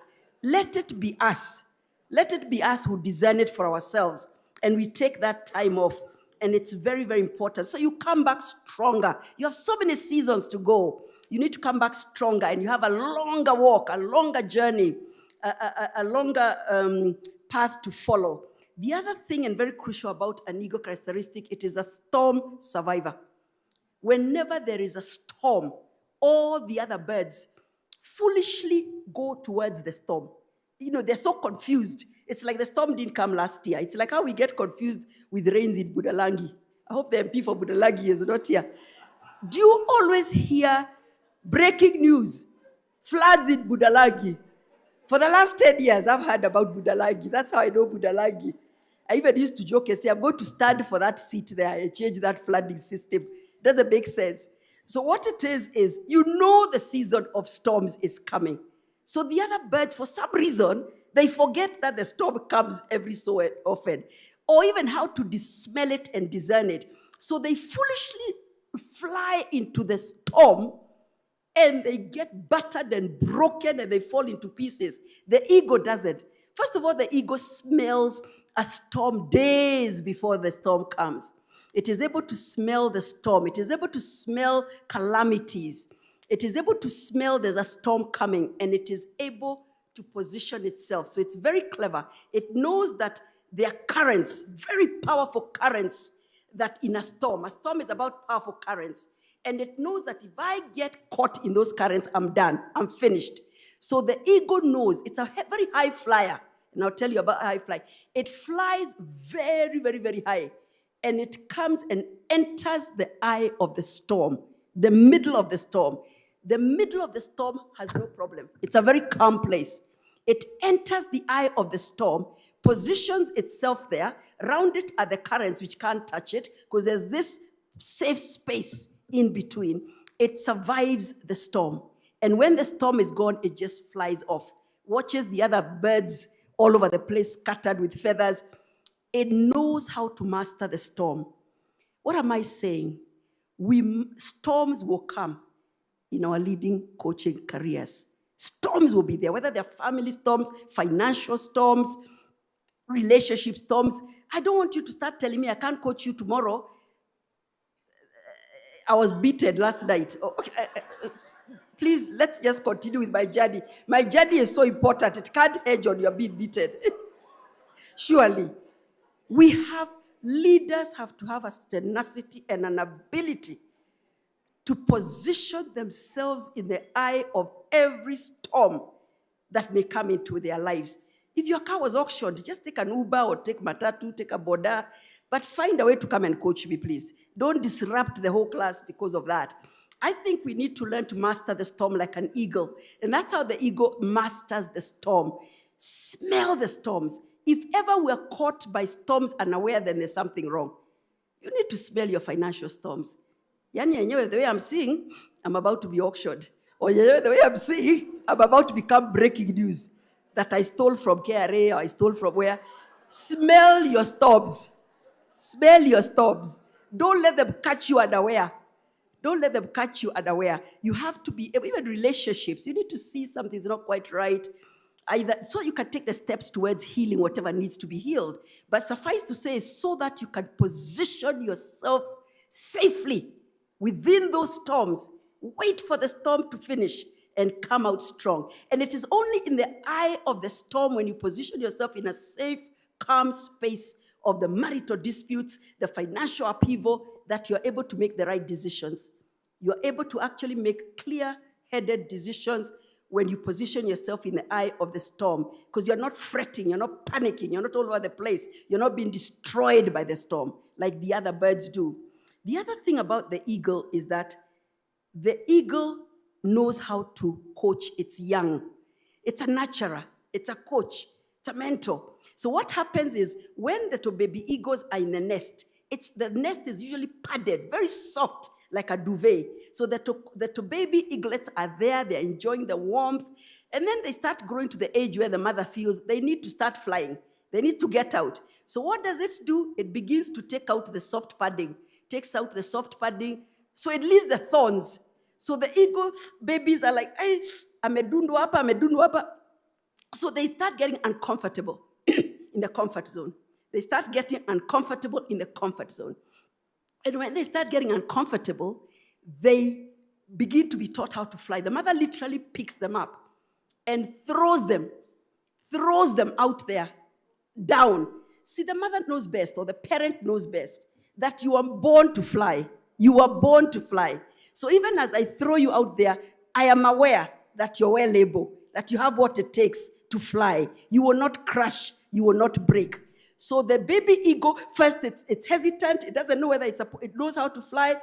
Let it be us. Let it be us who design it for ourselves. And we take that time off. And it's very, very important. So you come back stronger. You have so many seasons to go. You need to come back stronger, and you have a longer walk, a longer journey, a longer path to follow. The other thing, and very crucial about an eagle characteristic, it is a storm survivor. Whenever there is a storm, all the other birds foolishly go towards the storm. They're so confused. It's like the storm didn't come last year. It's like how we get confused with rains in Budalangi. I hope the MP for Budalangi is not here. Do you always hear breaking news, floods in Budalangi? For the last 10 years, I've heard about Budalangi. That's how I know Budalangi. I even used to joke and say, I'm going to stand for that seat there and change that flooding system. It doesn't make sense. So what it is the season of storms is coming. So the other birds, for some reason, they forget that the storm comes every so often, or even how to smell it and discern it. So they foolishly fly into the storm, and they get battered and broken, and they fall into pieces. The ego doesn't. First of all, the ego smells a storm days before the storm comes. It is able to smell the storm. It is able to smell calamities. It is able to smell there's a storm coming, and it is able to position itself. So it's very clever. It knows that there are currents, very powerful currents, that in a storm is about powerful currents. And it knows that if I get caught in those currents, I'm done, I'm finished. So the ego knows, it's a very high flyer. And I'll tell you about high fly. It flies very, very, very high. And it comes and enters the eye of the storm, the middle of the storm. The middle of the storm has no problem. It's a very calm place. It enters the eye of the storm, positions itself there. Around it are the currents which can't touch it because there's this safe space in between. It survives the storm. And when the storm is gone, it just flies off. Watches the other birds all over the place, scattered with feathers. It knows how to master the storm. What am I saying? Storms will come in our leading coaching careers. Storms will be there, whether they're family storms, financial storms, relationship storms. I don't want you to start telling me I can't coach you tomorrow. I was beaten last night. Okay. Please, let's just continue with my journey. My journey is so important. It can't hedge on your being beaten. Surely. Leaders have to have a tenacity and an ability to position themselves in the eye of every storm that may come into their lives. If your car was auctioned, just take an Uber or take Matatu, take a Boda, but find a way to come and coach me, please. Don't disrupt the whole class because of that. I think we need to learn to master the storm like an eagle. And that's how the ego masters the storm. Smell the storms. If ever we're caught by storms unaware, then there's something wrong. You need to smell your financial storms. The way I'm seeing, I'm about to be auctioned. Or the way I'm seeing, I'm about to become breaking news that I stole from KRA or I stole from where. Smell your storms. Smell your storms. Don't let them catch you unaware. Don't let them catch you unaware. You have to be, even relationships, you need to see something's not quite right. Either so you can take the steps towards healing whatever needs to be healed. But suffice to say, so that you can position yourself safely within those storms. Wait for the storm to finish and come out strong. And it is only in the eye of the storm when you position yourself in a safe, calm space of the marital disputes, the financial upheaval, that you're able to make the right decisions. You're able to actually make clear-headed decisions when you position yourself in the eye of the storm, because you're not fretting, you're not panicking, you're not all over the place, you're not being destroyed by the storm like the other birds do. The other thing about the eagle is that the eagle knows how to coach its young. It's a nurturer, it's a coach, it's a mentor. So what happens is when the baby eagles are in the nest, the nest is usually padded, very soft, like a duvet. So the baby eaglets are there, they're enjoying the warmth, and then they start growing to the age where the mother feels they need to start flying. They need to get out. So what does it do? It begins to take out the soft padding, takes out the soft padding, so it leaves the thorns. So the ego babies are like, hey, amedundu hapa. So they start getting uncomfortable in the comfort zone. They start getting uncomfortable in the comfort zone. And when they start getting uncomfortable, they begin to be taught how to fly. The mother literally picks them up and throws them out there, down. See, the mother knows best, or the parent knows best, that you are born to fly. You are born to fly. So even as I throw you out there, I am aware that you're well able, that you have what it takes to fly. You will not crash. You will not break. So the baby ego, first it's hesitant. It doesn't know whether it knows how to fly.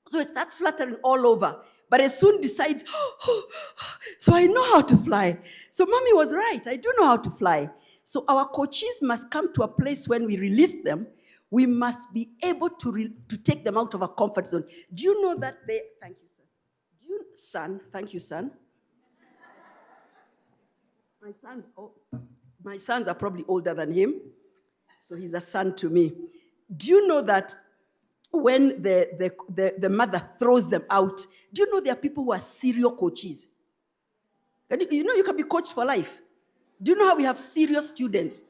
So it starts fluttering all over. But it soon decides, so I know how to fly. So mommy was right. I do know how to fly. So our coaches must come to a place when we release them, we must be able to take them out of a comfort zone. Do you know that they, thank you, son. Thank you, son. My sons are probably older than him, so he's a son to me. Do you know that when the mother throws them out, do you know there are people who are serial coaches? You know you can be coached for life. Do you know how we have serious students?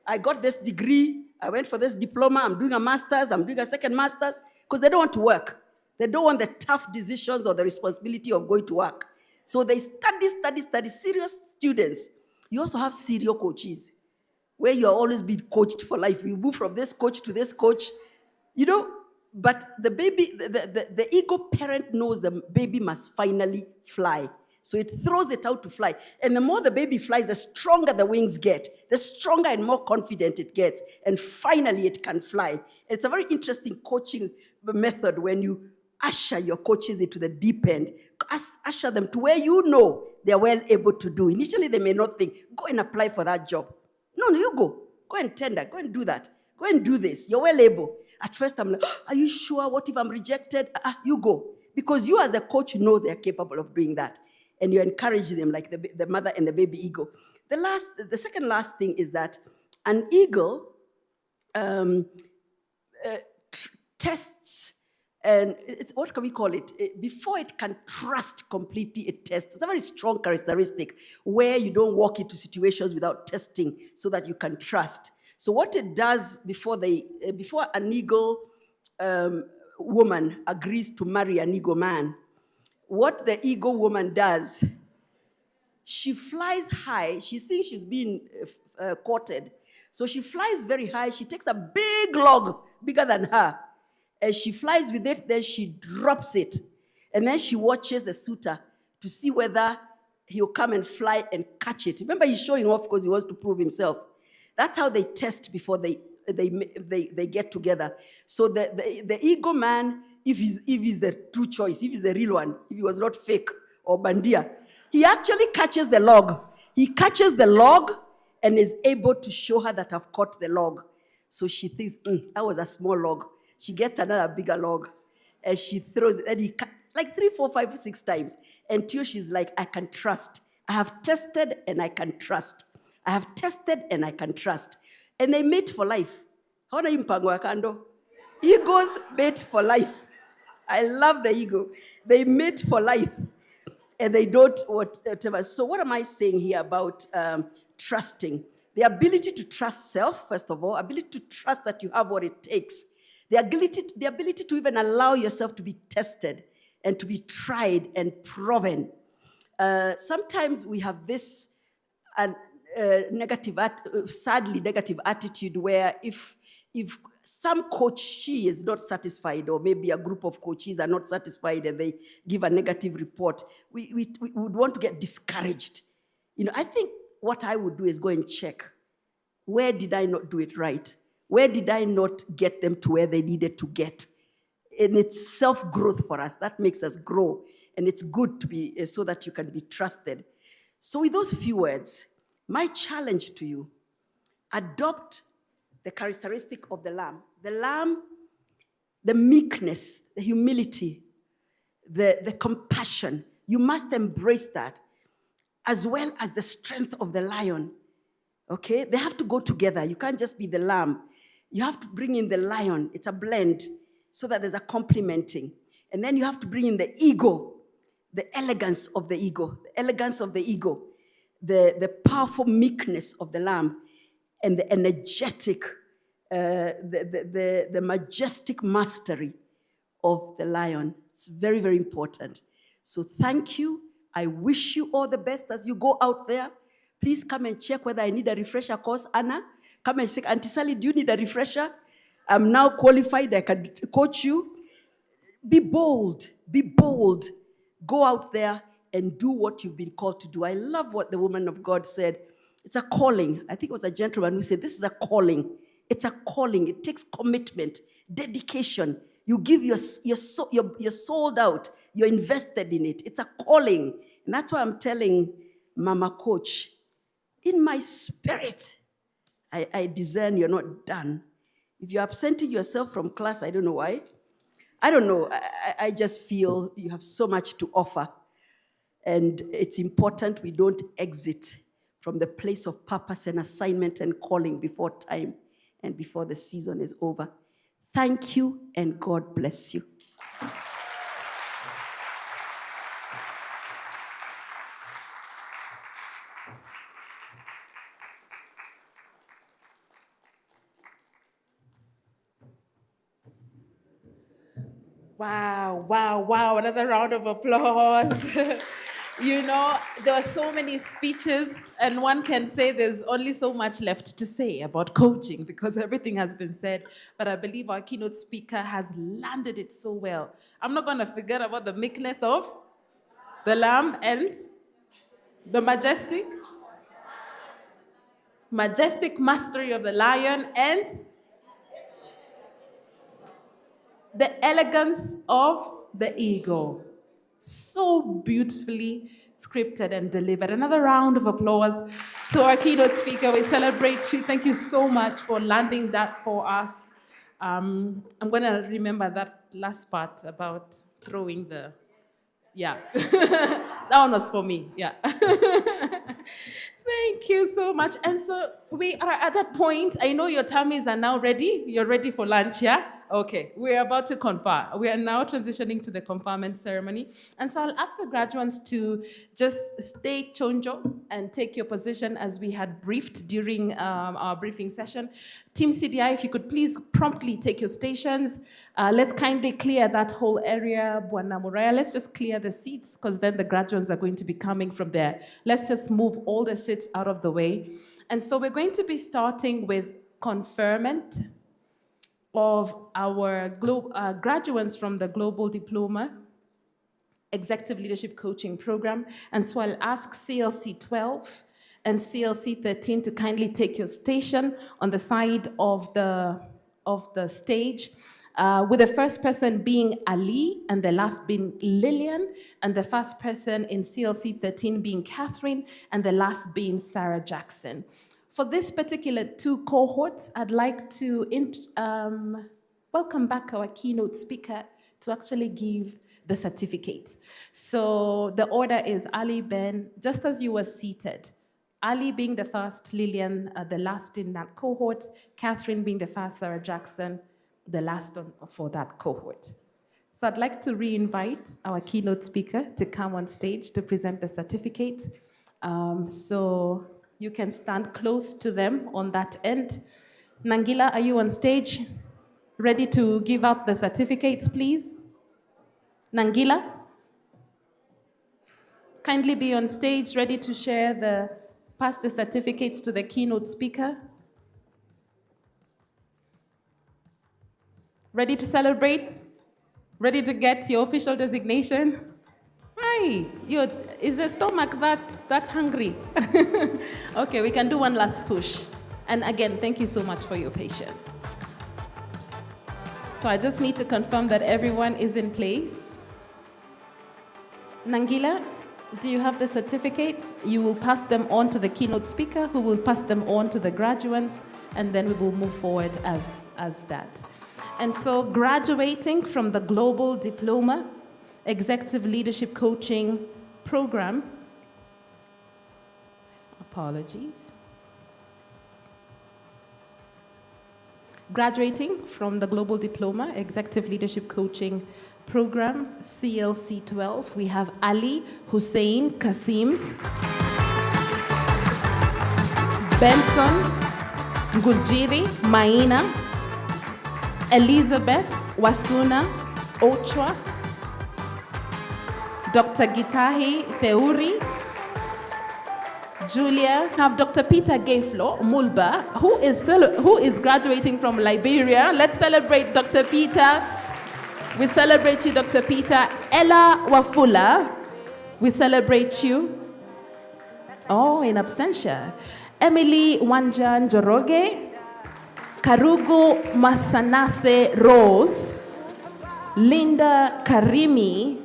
I got this degree, I went for this diploma, I'm doing a master's, I'm doing a second master's, because they don't want to work. They don't want the tough decisions or the responsibility of going to work. So they study, serious students. You also have serial coaches, where you are always being coached for life. You move from this coach to this coach, you know, but the baby, the ego parent knows the baby must finally fly. So it throws it out to fly. And the more the baby flies, the stronger the wings get, the stronger and more confident it gets. And finally, it can fly. It's a very interesting coaching method when you usher your coaches into the deep end. Usher them to where you know they're well able to do. Initially, they may not think, go and apply for that job. No, you go. Go and tender. Go and do that. Go and do this. You're well able. At first, I'm like, are you sure? What if I'm rejected? You go. Because you as a coach know they're capable of doing that. And you encourage them like the mother and the baby eagle. The second last thing is that an eagle tests, and it's, what can we call it? Before it can trust completely, it tests. It's a very strong characteristic where you don't walk into situations without testing so that you can trust. So what it does before an eagle woman agrees to marry an eagle man, what the eagle woman does, she flies high. She thinks she's being courted. So she flies very high. She takes a big log, bigger than her. And she flies with it, then she drops it. And then she watches the suitor to see whether he'll come and fly and catch it. Remember, he's showing off because he wants to prove himself. That's how they test before they get together. So the ego man, if he's the true choice, if he's the real one, if he was not fake or bandia, he actually catches the log. He catches the log and is able to show her that I've caught the log. So she thinks, that was a small log. She gets another bigger log and she throws it, and he like 3, 4, 5, 6 times until she's like, I can trust. I have tested and I can trust. I have tested and I can trust. And they mate for life. How do you mpango kando? Egos mate for life. I love the ego. They mate for life. And they don't whatever. So what am I saying here about trusting? The ability to trust self, first of all. Ability to trust that you have what it takes. The ability to even allow yourself to be tested and to be tried and proven. Sometimes we have this sadly negative attitude where if some coachee is not satisfied, or maybe a group of coaches are not satisfied and they give a negative report, we would want to get discouraged. You know, I think what I would do is go and check, where did I not do it right? Where did I not get them to where they needed to get? And it's self-growth for us. That makes us grow. And it's good to be, so that you can be trusted. So with those few words, my challenge to you, adopt the characteristic of the lamb. The lamb, the meekness, the humility, the compassion. You must embrace that, as well as the strength of the lion. Okay? They have to go together. You can't just be the lamb. You have to bring in the lion. It's a blend so that there's a complementing. And then you have to bring in the ego, the elegance of the ego, the powerful meekness of the lamb, and the energetic, the majestic mastery of the lion. It's very, very important. So thank you. I wish you all the best as you go out there. Please come and check whether I need a refresher course. Anna, come and check. Auntie Sally, do you need a refresher? I'm now qualified. I can coach you. Be bold. Be bold. Go out there and do what you've been called to do. I love what the woman of God said. It's a calling. I think it was a gentleman who said, this is a calling. It's a calling. It takes commitment, dedication. You give you're sold out. You're invested in it. It's a calling. And that's why I'm telling Mama Coach, in my spirit, I discern you're not done. If you're absenting yourself from class, I don't know why. I don't know. I just feel you have so much to offer. And it's important we don't exit from the place of purpose and assignment and calling before time and before the season is over. Thank you, and God bless you. Wow, wow, wow. Another round of applause. You know, there were so many speeches, and one can say there's only so much left to say about coaching because everything has been said. But I believe our keynote speaker has landed it so well. I'm not going to forget about the meekness of the lamb and the majestic mastery of the lion and the elegance of the ego. So beautifully scripted and delivered. Another round of applause to our keynote speaker. We celebrate you. Thank you so much for landing that for us. I'm going to remember that last part about throwing the, yeah. That one was for me, yeah. Thank you so much. And so we are at that point. I know your tummies are now ready. You're ready for lunch, yeah? Okay, we're about to confer. We are now transitioning to the conferment ceremony. And so I'll ask the graduates to just stay chonjo and take your position as we had briefed during our briefing session. Team CDI, if you could please promptly take your stations. Let's kindly clear that whole area, Bwana Muraya. Let's just clear the seats because then the graduates are going to be coming from there. Let's just move all the seats out of the way. And so we're going to be starting with conferment of our graduates from the Global Diploma Executive Leadership Coaching Program. And so I'll ask CLC 12 and CLC 13 to kindly take your station on the side of the stage, with the first person being Ali and the last being Lillian, and the first person in CLC 13 being Catherine, and the last being Sarah Jackson. For this particular two cohorts, I'd like to welcome back our keynote speaker to actually give the certificates. So the order is Ali, Ben, just as you were seated. Ali being the first, Lillian the last in that cohort, Catherine being the first, Sarah Jackson the last for that cohort. So I'd like to re-invite our keynote speaker to come on stage to present the certificates. So you can stand close to them on that end. Nangila, are you on stage? Ready to give out the certificates, please? Nangila? Kindly be on stage, ready to pass the certificates to the keynote speaker. Ready to celebrate? Ready to get your official designation? Hi, is the stomach that hungry? Okay, we can do one last push. And again, thank you so much for your patience. So I just need to confirm that everyone is in place. Nangila, do you have the certificates? You will pass them on to the keynote speaker, who will pass them on to the graduates, and then we will move forward as that. And so graduating from the Global Diploma Executive Leadership Coaching Program, apologies. Graduating from the Global Diploma Executive Leadership Coaching Program, CLC 12, we have Ali Hussein Kasim, Benson Ngujiri Maina, Elizabeth Wasuna Ochwa, Dr. Gitahi Theuri, Julia. Have Dr. Peter Gayflo Mulba, who is graduating from Liberia. Let's celebrate Dr. Peter. We celebrate you, Dr. Peter. Ella Wafula, we celebrate you. Oh, in absentia. Emily Wanjan Joroge, Karugu Masanase Rose, Linda Karimi,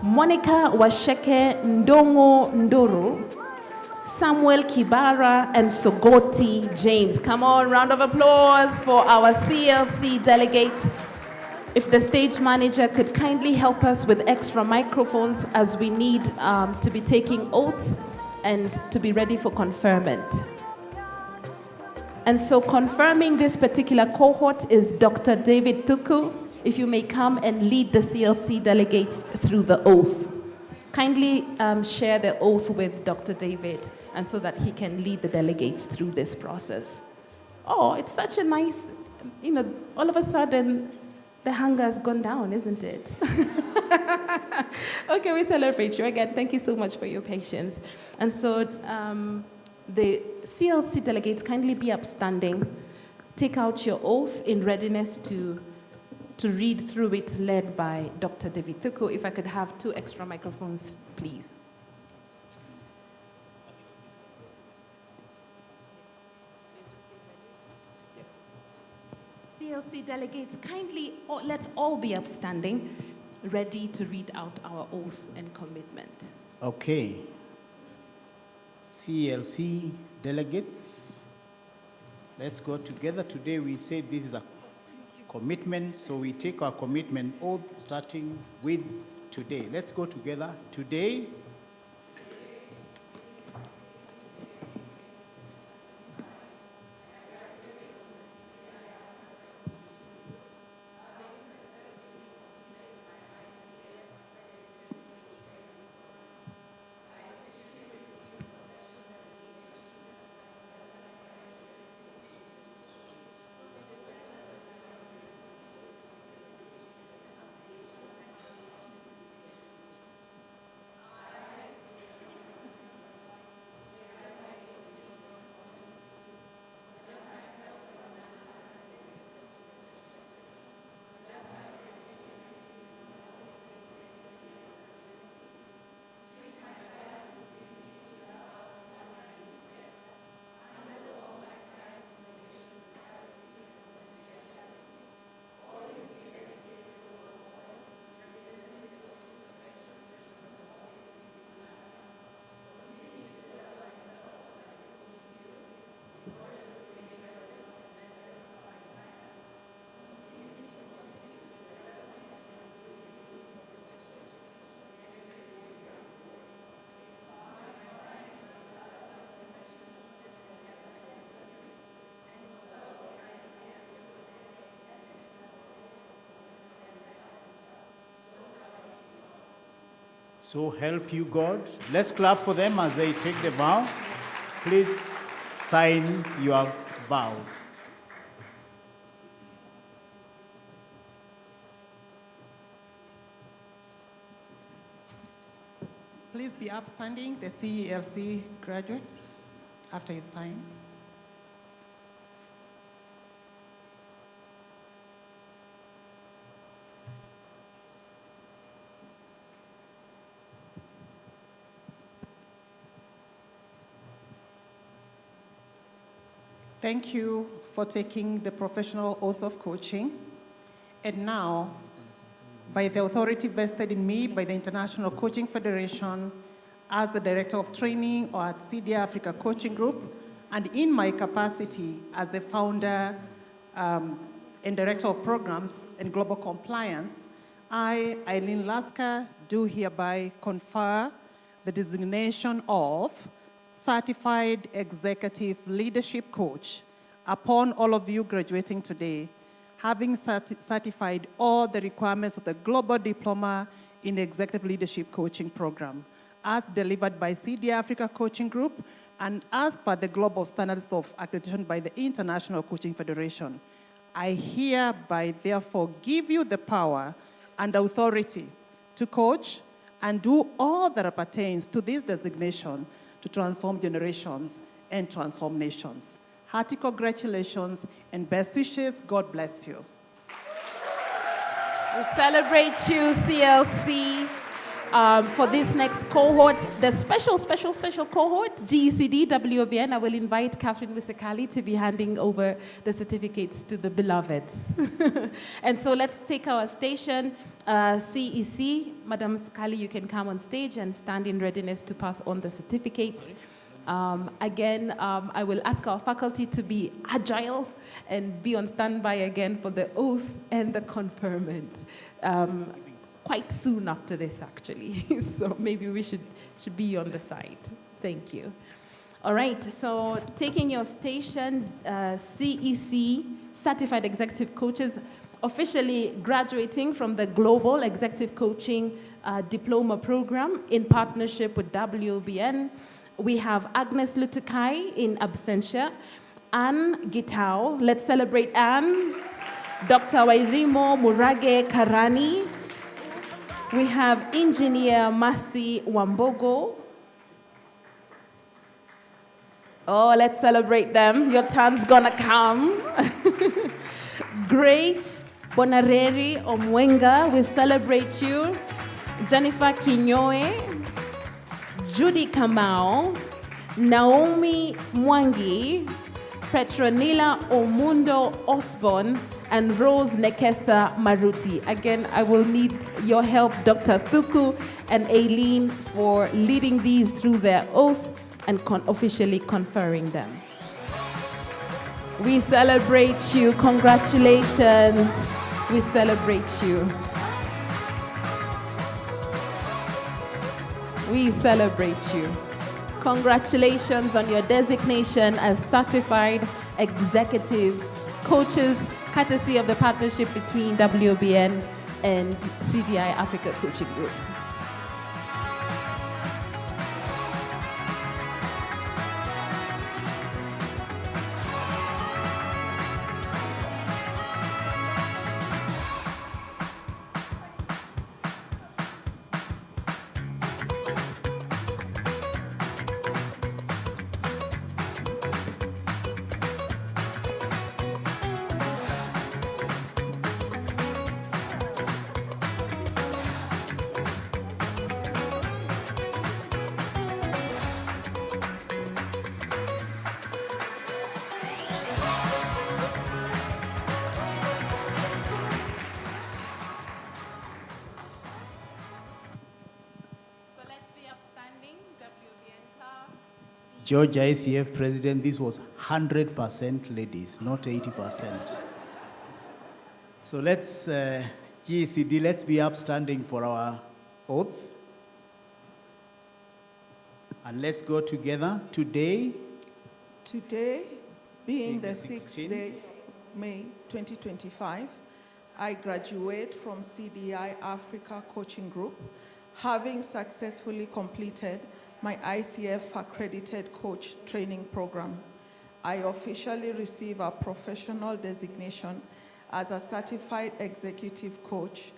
Monica Washeke Ndongo Nduru, Samuel Kibara, and Sogoti James. Come on, round of applause for our CLC delegates. If the stage manager could kindly help us with extra microphones, as we need to be taking oaths and to be ready for conferment. And so confirming this particular cohort is Dr. David Thuku. If you may come and lead the CLC delegates through the oath. Kindly share the oath with Dr. David, and so that he can lead the delegates through this process. Oh, it's such a nice, all of a sudden, the hunger has gone down, isn't it? Okay, we celebrate you again. Thank you so much for your patience. And so the CLC delegates, kindly be upstanding. Take out your oath in readiness to read through it, led by Dr. David Thuku. If I could have 2 extra microphones, please. CLC delegates, kindly, let's all be upstanding, ready to read out our oath and commitment. Okay. CLC delegates, let's go together. Today we say this is a commitment, so we take our commitment oath starting with today. Let's go together. Today, so help you God. Let's clap for them as they take the vow. Please sign your vows. Please be upstanding, the CELC graduates, after you sign. Thank you for taking the professional oath of coaching. And now, by the authority vested in me by the International Coaching Federation as the Director of Training or at CDI-Africa Coaching Group, and in my capacity as the founder and Director of Programs and Global Compliance, I, Eileen Lasker, do hereby confer the designation of Certified Executive Leadership Coach upon all of you graduating today, having certified all the requirements of the Global Diploma in Executive Leadership Coaching Program, as delivered by CDI-Africa Coaching Group and as per the global standards of accreditation by the International Coaching Federation. I hereby, therefore, give you the power and authority to coach and do all that pertains to this designation to transform generations and transform nations. Hearty congratulations and best wishes. God bless you. We celebrate you, CLC, for this next cohort, the special cohort, GECD, WOBN. I will invite Catherine Wisekali to be handing over the certificates to the beloveds. And so let's take our station. CEC, Madam Wisekali, you can come on stage and stand in readiness to pass on the certificates. Again, I will ask our faculty to be agile and be on standby again for the oath and the conferment. Quite soon after this, actually. So maybe we should be on the side. Thank you. All right, so taking your station, CEC, Certified Executive Coaches, officially graduating from the Global Executive Coaching Diploma Program in partnership with WOBN. We have Agnes Lutukai in absentia, Anne Gitao. Let's celebrate Anne. Dr. Wairimo Murage Karani. We have Engineer Masi Wambogo. Oh, let's celebrate them. Your turn's gonna come. Grace Bonareri Omwenga, we celebrate you. Jennifer Kinyoe, Judy Kamau, Naomi Mwangi, Petronila Omundo Osborne, and Rose Nekesa Maruti. Again, I will need your help, Dr. Thuku and Aileen, for leading these through their oath and officially conferring them. We celebrate you. Congratulations. We celebrate you. We celebrate you. Congratulations on your designation as certified executive coaches, courtesy of the partnership between WOBN and CDI-Africa Coaching Group. George ICF President, this was 100% ladies, not 80%. So let's, GECD, let's be upstanding for our oath. And let's go together. Today, being the 6th day, May 2025, I graduate from CDI-Africa Coaching Group, having successfully completed my ICF accredited coach training program. I officially receive a professional designation as a certified executive coach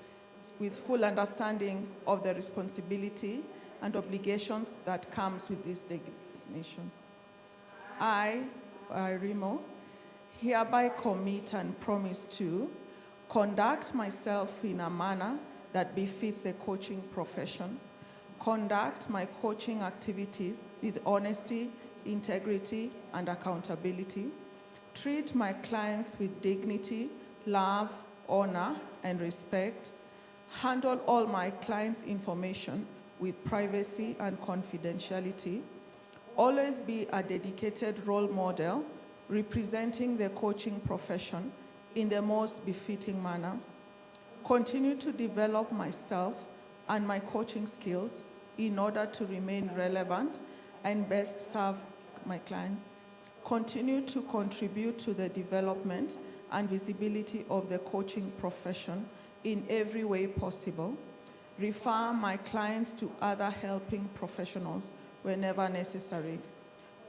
with full understanding of the responsibility and obligations that comes with this designation. I, Rimo, hereby commit and promise to conduct myself in a manner that befits the coaching profession, conduct my coaching activities with honesty, integrity, and accountability, treat my clients with dignity, love, honor, and respect, handle all my clients' information with privacy and confidentiality, always be a dedicated role model representing the coaching profession in the most befitting manner, continue to develop myself and my coaching skills in order to remain relevant and best serve my clients, continue to contribute to the development and visibility of the coaching profession in every way possible, refer my clients to other helping professionals whenever necessary,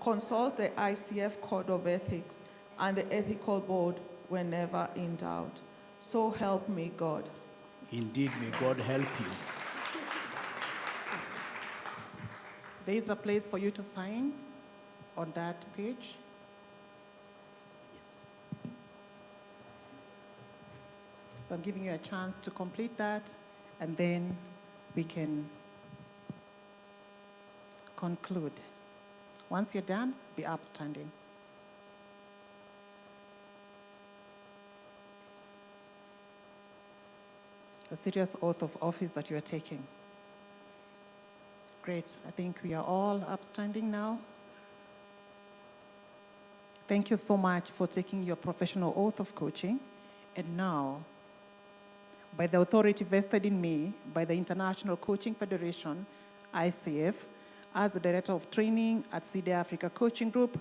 consult the ICF Code of Ethics and the Ethical Board whenever in doubt. So help me God. Indeed, may God help you. There is a place for you to sign on that page. So I'm giving you a chance to complete that, and then we can conclude. Once you're done, be upstanding. It's a serious oath of office that you are taking. Great. I think we are all upstanding now. Thank you so much for taking your professional oath of coaching. And now, by the authority vested in me by the International Coaching Federation, ICF, as the Director of Training at CDI-Africa Coaching Group,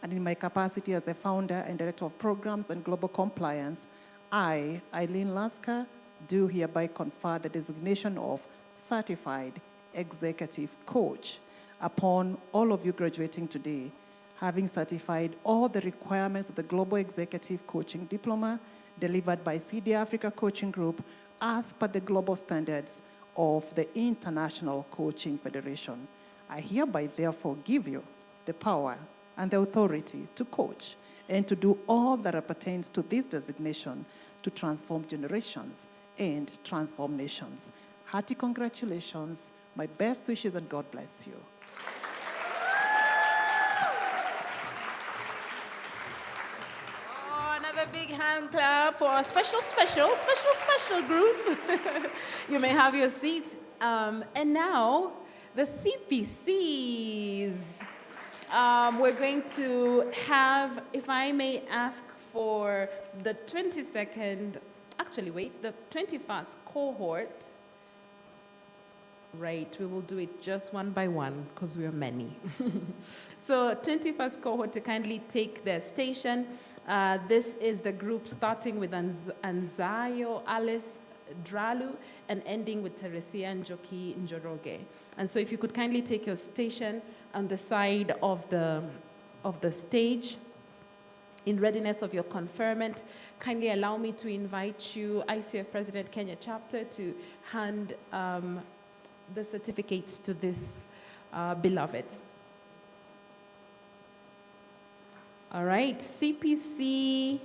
and in my capacity as the Founder and Director of Programs and Global Compliance, I, Eileen Lasker, do hereby confer the designation of Certified Executive Coach upon all of you graduating today, having certified all the requirements of the Global Executive Coaching Diploma delivered by CDI-Africa Coaching Group as per the global standards of the International Coaching Federation. I hereby therefore give you the power and the authority to coach and to do all that pertains to this designation to transform generations and transform nations. Hearty congratulations, my best wishes, and God bless you. Oh, another big hand clap for a special group. You may have your seats. And now, the CPCs. We're going to have, if I may ask for the 22nd, the 21st cohort. Right, we will do it just one by one because we are many. So 21st cohort to kindly take their station. This is the group starting with Anzayo Alice Dralu and ending with Teresia Njoki Njoroge. And so if you could kindly take your station on the side of the stage in readiness of your conferment, kindly allow me to invite you, ICF President Kenya Chapter, to hand the certificates to this beloved. All right, CPC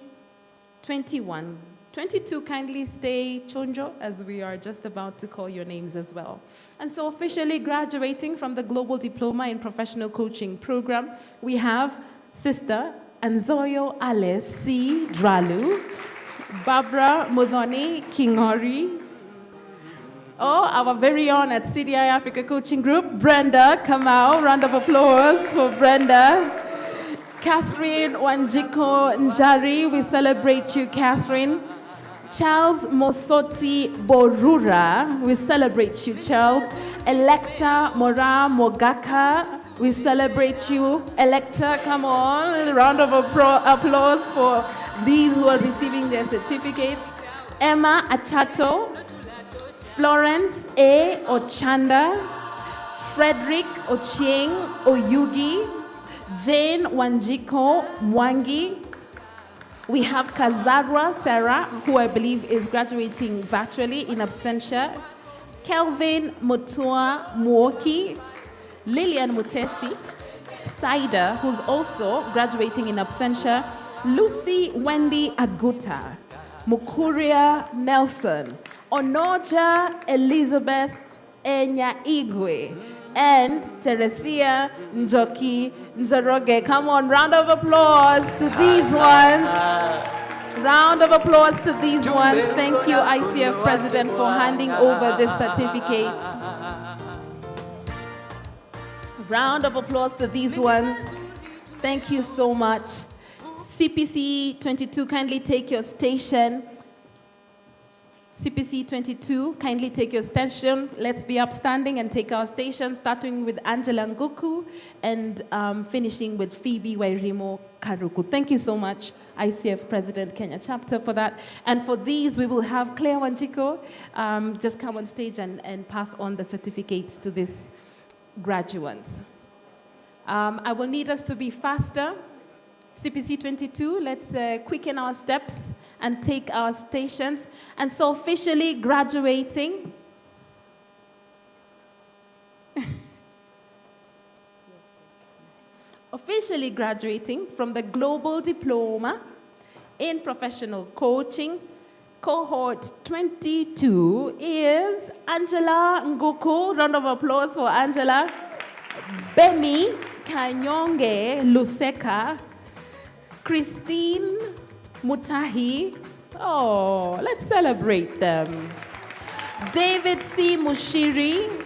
21. 22, kindly stay chonjo, as we are just about to call your names as well. And so officially graduating from the Global Diploma in Professional Coaching Program, we have Sister Anzoyo Alice C. Dralu, Barbara Mudhoni Kingori, our very own at CDI-Africa Coaching Group, Brenda Kamau. Round of applause for Brenda. Catherine Wanjiko Njari, we celebrate you, Catherine. Charles Mosoti Borura, we celebrate you, Charles. Electa Mora Mogaka, we celebrate you. Electa, come on, round of applause for these who are receiving their certificates. Emma Achato, Florence A. Ochanda, Frederick Ochieng Oyugi, Jane Wanjiko Mwangi. We have Kazarwa Sarah, who I believe is graduating virtually in absentia. Kelvin Mutua Muoki, Lillian Mutesi, Saida, who's also graduating in absentia, Lucy Wendy Aguta, Mukuria Nelson, Onoja Elizabeth Enya Igwe, and Teresia Njoki Njoroge. Come on, round of applause to these ones. Round of applause to these ones. Thank you, ICF President, for handing over this certificate. Round of applause to these ones. Thank you so much. CPC 22, kindly take your station. CPC 22, kindly take your station. Let's be upstanding and take our station, starting with Angela Nguku and finishing with Phoebe Wairimo Karuku. Thank you so much, ICF President, Kenya chapter, for that. And for these, we will have Claire Wanjiko just come on stage and pass on the certificates to these graduates. I will need us to be faster. CPC 22, let's quicken our steps and take our stations. And so officially graduating, from the Global Diploma in Professional Coaching, cohort 22 is Angela Nguku. Round of applause for Angela. Bemi Kanyonge Luseka, Christine Mutahi. Oh, let's celebrate them. David C. Mushiri,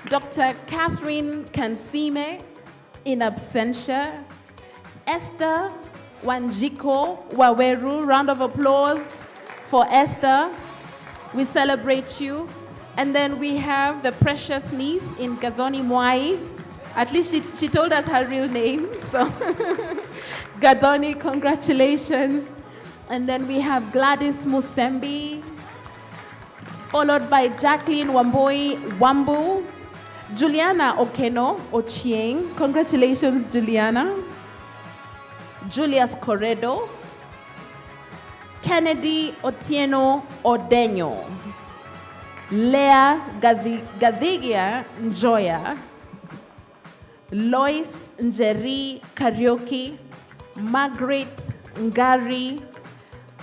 Dr. Catherine Kansime, in absentia. Esther Wanjiko Waweru, round of applause for Esther. We celebrate you. And then we have the precious niece in Gadoni Mwai. At least she told us her real name. So Gadoni, congratulations. And then we have Gladys Musembi, followed by Jacqueline Wamboi Wambu, Juliana Okeno Ochieng. Congratulations, Juliana. Julius Corredo, Kennedy Otieno Odenyo, Lea Gadhigia Njoya, Lois Njeri Karaoke, Margaret Ngari,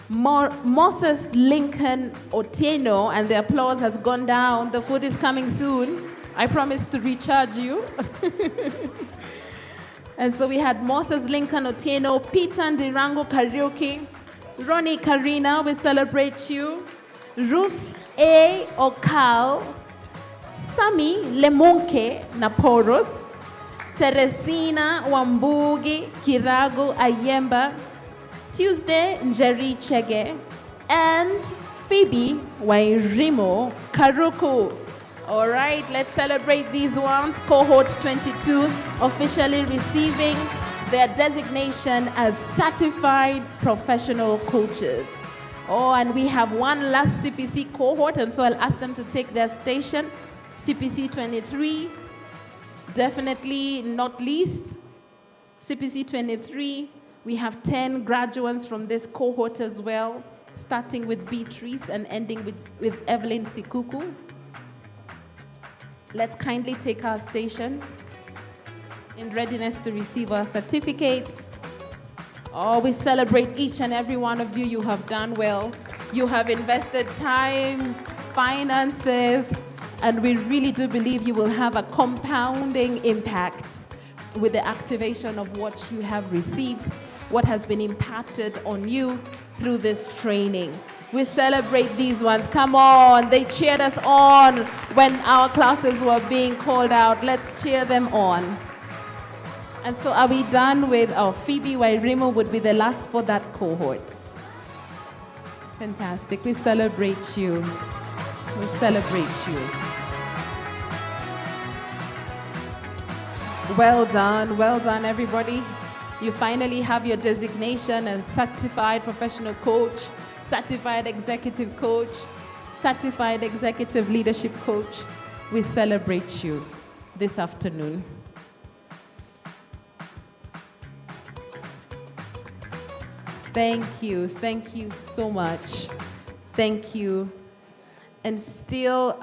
Moses Lincoln Otieno, and the applause has gone down. The food is coming soon. I promise to recharge you. And so we had Moses Lincoln Otieno, Peter Ndirango Karaoke, Ronnie Karina, we celebrate you. Ruth A. Okal, Sami Lemonke Naporos, Teresina Wambugi Kirago Ayemba, Tuesday Njeri Chege, and Phoebe Wairimo Karuku. All right, let's celebrate these ones. Cohort 22 officially receiving their designation as certified professional coaches. Oh, and we have one last CPC cohort, and so I'll ask them to take their station. CPC 23, definitely not least. CPC 23, we have 10 graduates from this cohort as well, starting with Beatrice and ending with Evelyn Sikuku. Let's kindly take our stations in readiness to receive our certificates. Oh, we celebrate each and every one of you. You have done well. You have invested time, finances, and we really do believe you will have a compounding impact with the activation of what you have received, what has been impacted on you through this training. We celebrate these ones. Come on, they cheered us on when our classes were being called out. Let's cheer them on. And so are we done with our Phoebe Wairimo would be the last for that cohort. Fantastic. We celebrate you. We celebrate you. Well done, everybody. You finally have your designation as certified professional coach, certified executive coach, certified executive leadership coach. We celebrate you this afternoon. Thank you so much. Thank you. And still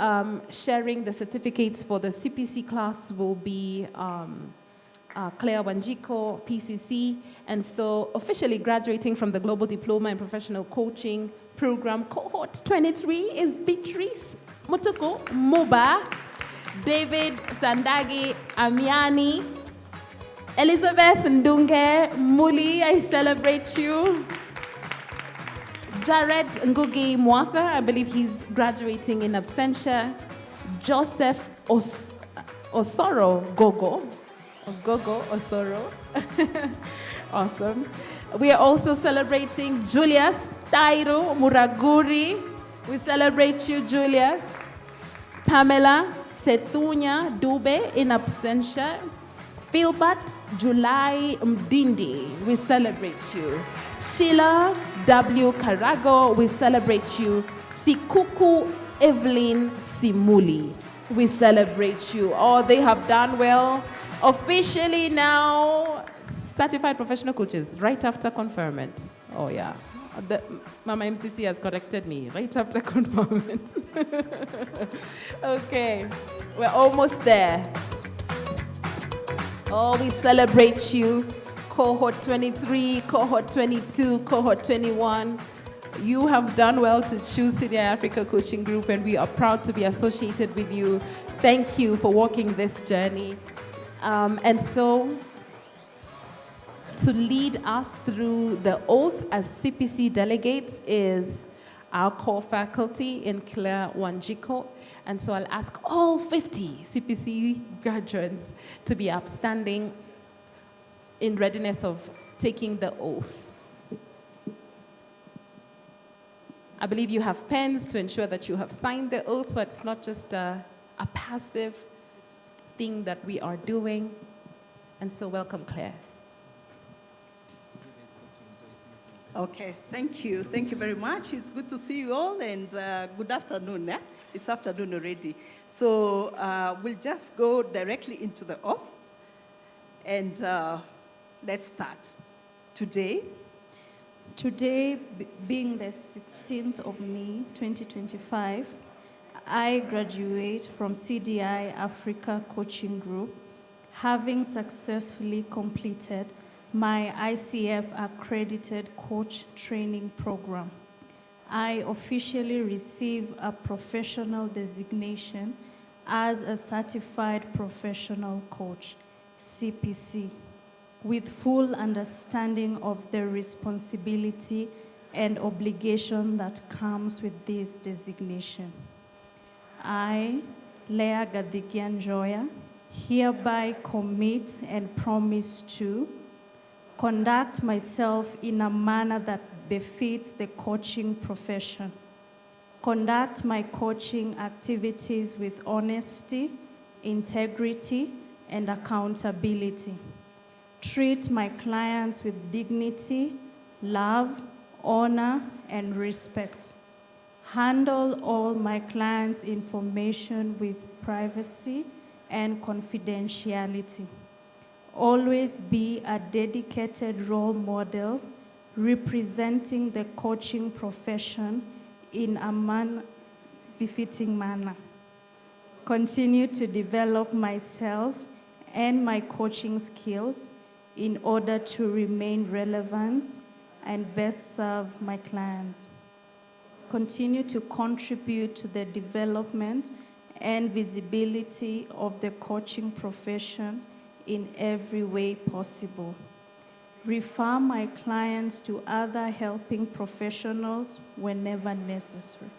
sharing the certificates for the CPC class will be Claire Wanjiko, PCC, and so officially graduating from the Global Diploma in Professional Coaching Program, cohort 23 is Beatrice Mutuku Muba, David Sandagi Amiani, Elizabeth Ndunge Muli, I celebrate you. Jared Ngugi Mwatha, I believe he's graduating in absentia. Joseph Osoro Gogo. Gogo Osoro. Awesome. We are also celebrating Julius Tairo Muraguri, We celebrate you, Julius. Pamela Setunya Dube in absentia. Philbert July Mdindi, we celebrate you. Sheila W. Karago, we celebrate you. Sikuku Evelyn Simuli, we celebrate you. Oh, they have done well. Officially now, certified professional coaches, right after conferment. Oh yeah, Mama MCC has corrected me, right after conferment. Okay, we're almost there. Oh, we celebrate you. Cohort 23, cohort 22, cohort 21. You have done well to choose CDI-Africa Coaching Group, and we are proud to be associated with you. Thank you for walking this journey. And so, to lead us through the oath as CPC delegates is our core faculty in Claire Wanjiko. And so I'll ask all 50 CPC graduates to be upstanding in readiness of taking the oath. I believe you have pens to ensure that you have signed the oath, so it's not just a passive thing that we are doing. And so welcome, Claire. Okay, thank you. Thank you very much. It's good to see you all, and good afternoon. It's afternoon already. So we'll just go directly into the oath, and let's start. Today, being the 16th of May, 2025, I graduate from CDI-Africa Coaching Group, having successfully completed my ICF accredited coach training program. I officially receive a professional designation as a certified professional coach, CPC, with full understanding of the responsibility and obligation that comes with this designation. I, Leah Gadigian Joya, hereby commit and promise to conduct myself in a manner that befits the coaching profession, conduct my coaching activities with honesty, integrity, and accountability, treat my clients with dignity, love, honor, and respect, handle all my clients' information with privacy and confidentiality, always be a dedicated role model representing the coaching profession in a befitting manner, continue to develop myself and my coaching skills in order to remain relevant and best serve my clients, continue to contribute to the development and visibility of the coaching profession in every way possible. Refer my clients to other helping professionals whenever necessary.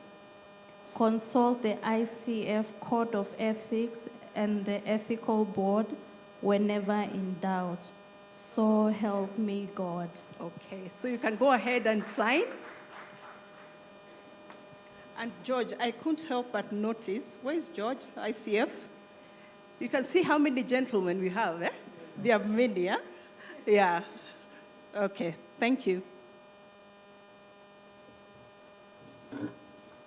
Consult the ICF Code of Ethics and the Ethical Board whenever in doubt. So help me God. Okay, so you can go ahead and sign. And George, I couldn't help but notice, where is George, ICF? You can see how many gentlemen we have, eh? There are many, eh? Yeah. Okay, thank you.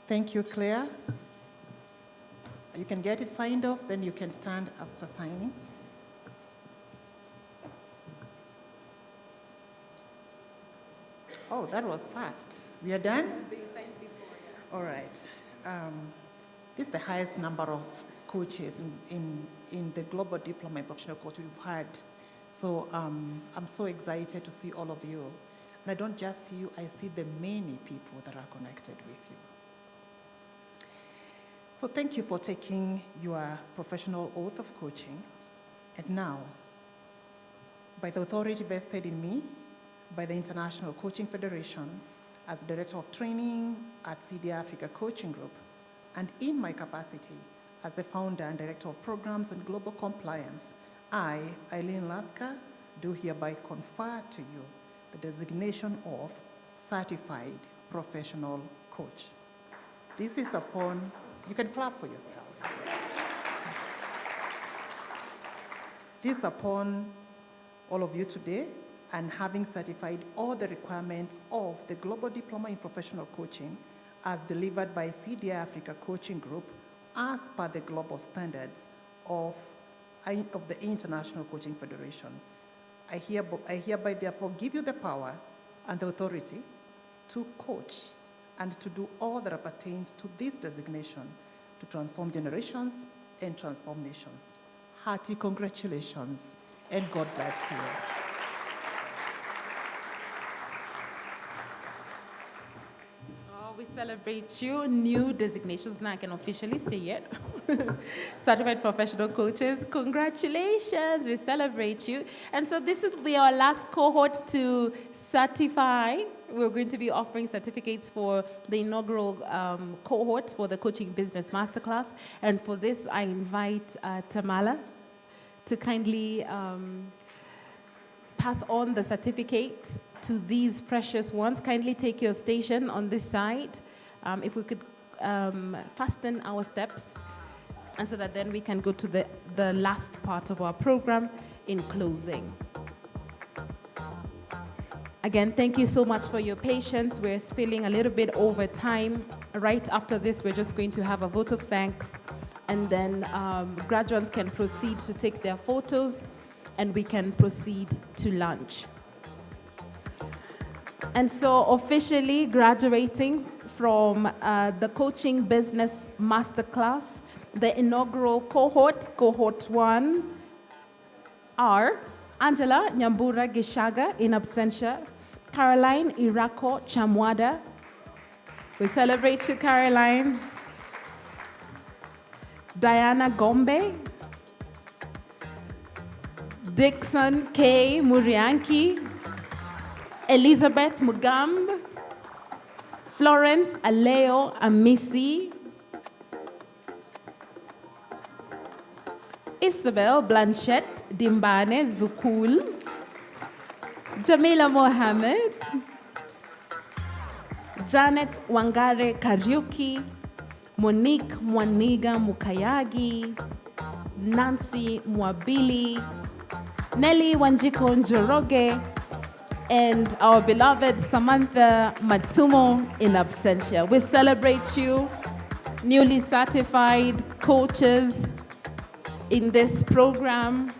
Thank you, Claire. You can get it signed off, then you can stand after signing. Oh, that was fast. We are done? All right. This is the highest number of coaches in the global diploma in professional coach we've had. So I'm so excited to see all of you. And I don't just see you, I see the many people that are connected with you. So thank you for taking your professional oath of coaching. And now, by the authority vested in me, by the International Coaching Federation, as Director of Training at CDI-Africa Coaching Group, and in my capacity as the Founder and Director of Programs and Global Compliance, I, Eileen Lasker, do hereby confer to you the designation of Certified Professional Coach. This is upon, you can clap for yourselves. This upon all of you today and having certified all the requirements of the Global Diploma in Professional Coaching as delivered by CDI-Africa Coaching Group as per the global standards of the International Coaching Federation. I hereby therefore give you the power and the authority to coach and to do all that pertains to this designation to transform generations and transform nations. Hearty congratulations and God bless you. We celebrate you. New designations, now I can officially say it. Certified professional coaches, congratulations, we celebrate you. And so this will be our last cohort to certify. We're going to be offering certificates for the inaugural cohort for the Coaching Business Masterclass. And for this, I invite Tamala to kindly pass on the certificates to these precious ones. Kindly take your station on this side. If we could fasten our steps, and so that then we can go to the last part of our program in closing. Again, thank you so much for your patience. We're spilling a little bit over time. Right after this, we're just going to have a vote of thanks, and then graduates can proceed to take their photos, and we can proceed to lunch. And so officially graduating from the Coaching Business Masterclass, the inaugural cohort, cohort 1, are Angela Nyambura Gishaga in absentia, Caroline Irako Chamwada. We celebrate you, Caroline. Diana Gombe, Dixon K. Murianki, Elizabeth Mugamb, Florence Aleo Amisi, Isabel Blanchette Dimbane Zukul, Jamila Mohammed, Janet Wangare Kariuki, Monique Mwaniga Mukayagi, Nancy Mwabili, Nelly Wanjiko Njoroge, and our beloved Samantha Matumo in absentia. We celebrate you, newly certified coaches in this program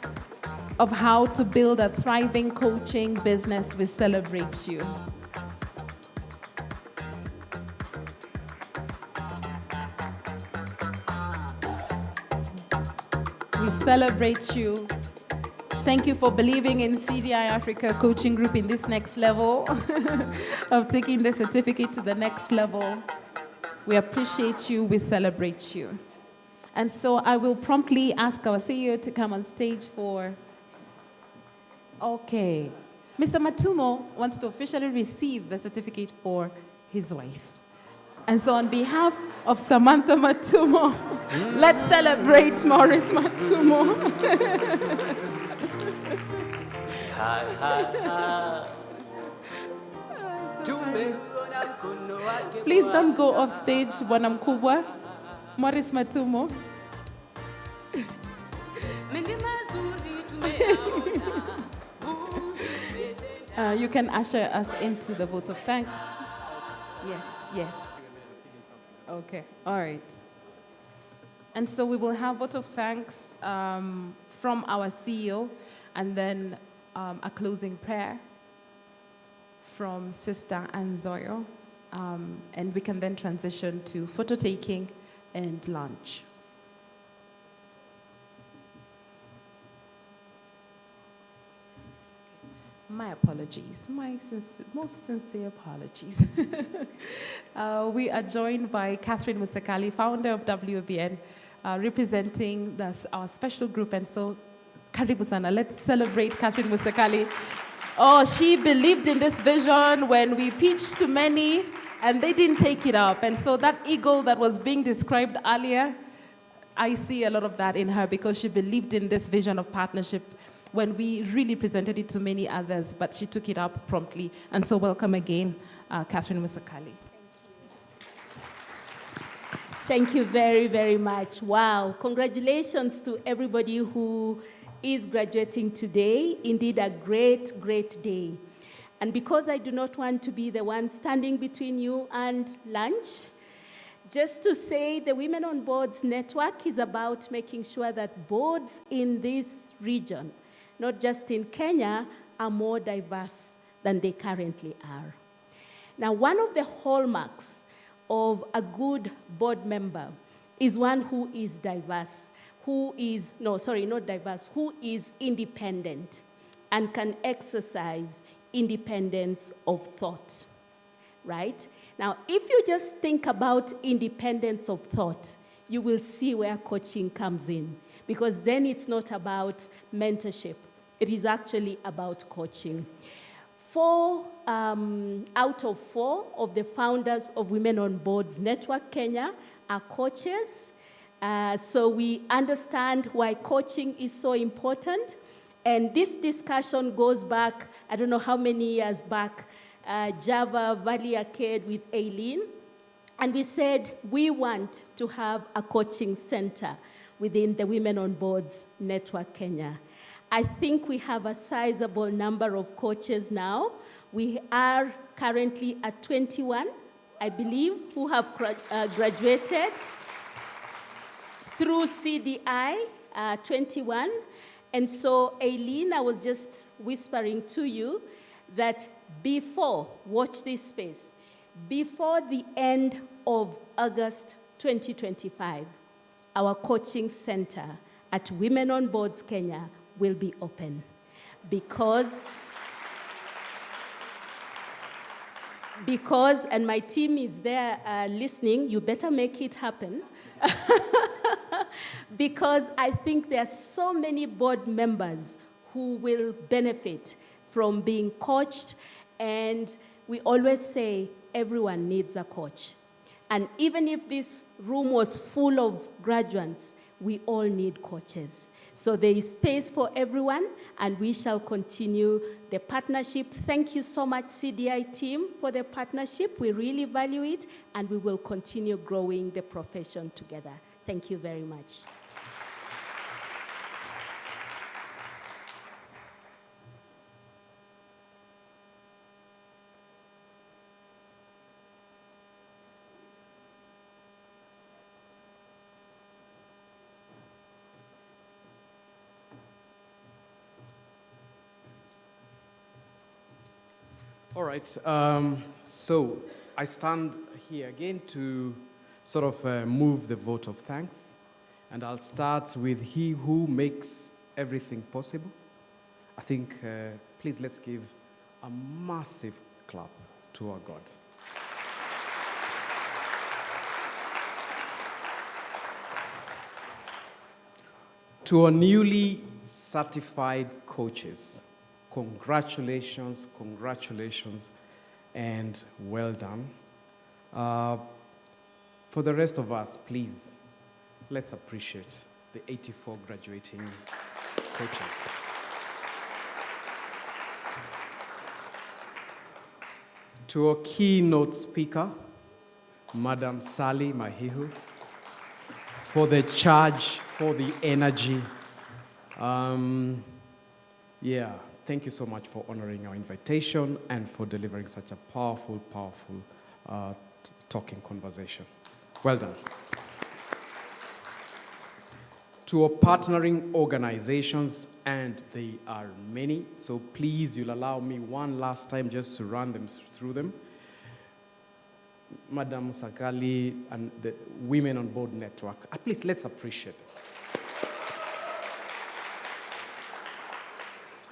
of how to build a thriving coaching business. We celebrate you. We celebrate you. Thank you for believing in CDI-Africa Coaching Group in this next level of taking the certificate to the next level. We appreciate you. We celebrate you. And so I will promptly ask our CEO to come on stage for... Okay. Mr. Matumo wants to officially receive the certificate for his wife. And so on behalf of Samantha Matumo, let's celebrate Maurice Matumo. Please don't go off stage, Bwana Mkubwa. Maurice Matumo. You can usher us into the vote of thanks. Yes, yes. Okay, all right. And so we will have vote of thanks from our CEO, and then a closing prayer from Sister Anzoyo, and we can then transition to photo taking and lunch. My apologies, my most sincere apologies. We are joined by Catherine Musakali, founder of WBN, representing our special group, and so karibu sana. Let's celebrate Catherine Musakali. Oh, she believed in this vision when we pitched to many and they didn't take it up. And so that eagle that was being described earlier, I see a lot of that in her because she believed in this vision of partnership when we really presented it to many others, but she took it up promptly. And so welcome again, Catherine Musakali. Thank you. Thank you very, very much. Wow. Congratulations to everybody who is graduating today. Indeed, a great, great day. And because I do not want to be the one standing between you and lunch, just to say the Women on Boards Network is about making sure that boards in this region, not just in Kenya, are more diverse than they currently are. Now, one of the hallmarks of a good board member is one who is diverse, who is independent and can exercise independence of thought, right? Now, if you just think about independence of thought, you will see where coaching comes in, because then it's not about mentorship. It is actually about coaching. 4 out of 4 of the founders of Women on Boards Network Kenya are coaches. So we understand why coaching is so important. And this discussion goes back, I don't know how many years back, Java Valley Arcade with Aileen. And we said we want to have a coaching center within the Women on Boards Network Kenya. I think we have a sizable number of coaches now. We are currently at 21, I believe, who have graduated through CDI, 21. And so, Aileen, I was just whispering to you that watch this space, before the end of August 2025, our coaching center at Women on Boards Kenya will be open, because, and my team is there listening, you better make it happen, because I think there are so many board members who will benefit from being coached, and we always say everyone needs a coach. And even if this room was full of graduates, we all need coaches. So there is space for everyone, and we shall continue the partnership. Thank you so much, CDI team, for the partnership. We really value it, and we will continue growing the profession together. Thank you very much. All right, so I stand here again to sort of move the vote of thanks. And I'll start with He who makes everything possible. I think, please let's give a massive clap to our God. To our newly certified coaches, congratulations, congratulations, and well done. For the rest of us, please, let's appreciate the 84 graduating coaches. To our keynote speaker, Madam Sally Mahihu, for the charge, for the energy. Thank you so much for honoring our invitation and for delivering such a powerful, powerful talking conversation. Well done. To our partnering organizations, and they are many, so please, you'll allow me one last time just to run them through them. Madam Sakali and the Women on Board Network. Please, let's appreciate them.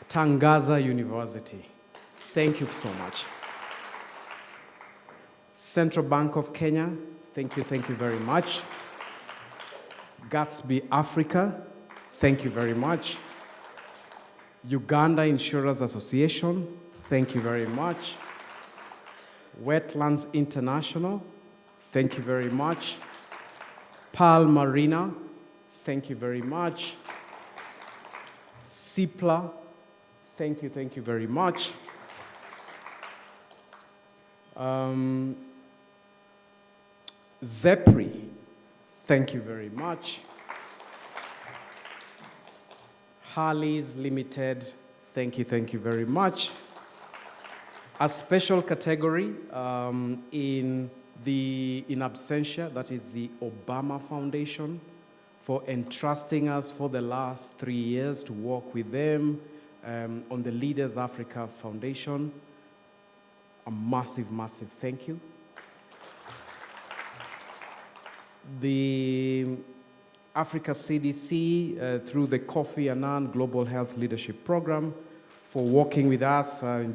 Tangaza University. Thank you so much. Central Bank of Kenya. Thank you very much. Gatsby Africa. Thank you very much. Uganda Insurers Association. Thank you very much. Wetlands International. Thank you very much. Pearl Marina. Thank you very much. CIPLA. Thank you very much. ZEPRI, Thank you very much. Harley's Limited, thank you very much. A special category in absentia, that is the Obama Foundation, for entrusting us for the last 3 years to work with them on the Leaders Africa Foundation. A massive, massive thank you. The Africa CDC through the Kofi Annan Global Health Leadership Program for working with us in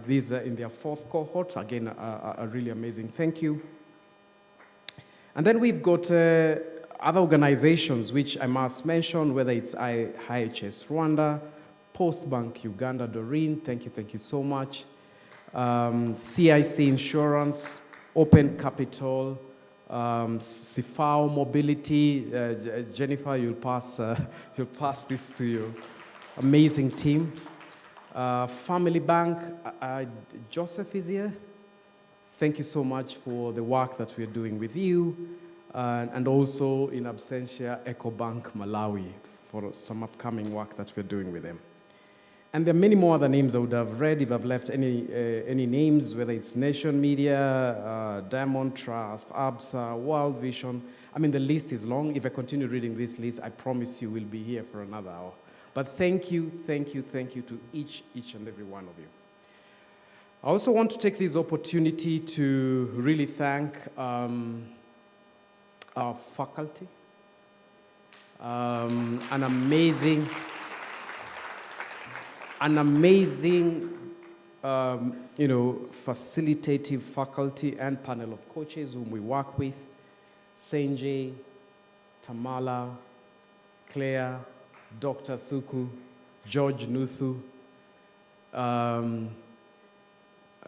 their 4th cohort. Again, a really amazing thank you. And then we've got other organizations which I must mention, whether it's IHS Rwanda, Postbank Uganda, Doreen, thank you so much. CIC Insurance, Open Capital, Sifao Mobility. Jennifer, you'll pass this to your amazing team. Family Bank, Joseph is here. Thank you so much for the work that we're doing with you. And also in absentia, EcoBank Malawi for some upcoming work that we're doing with them. And there are many more other names I would have read if I've left any names, whether it's Nation Media, Diamond Trust, ABSA, World Vision. I mean, the list is long. If I continue reading this list, I promise you we'll be here for another hour. But thank you to each and every one of you. I also want to take this opportunity to really thank our faculty, an amazing facilitative faculty and panel of coaches whom we work with: Senjay, Tamala, Claire, Dr. Thuku, George Nuthu.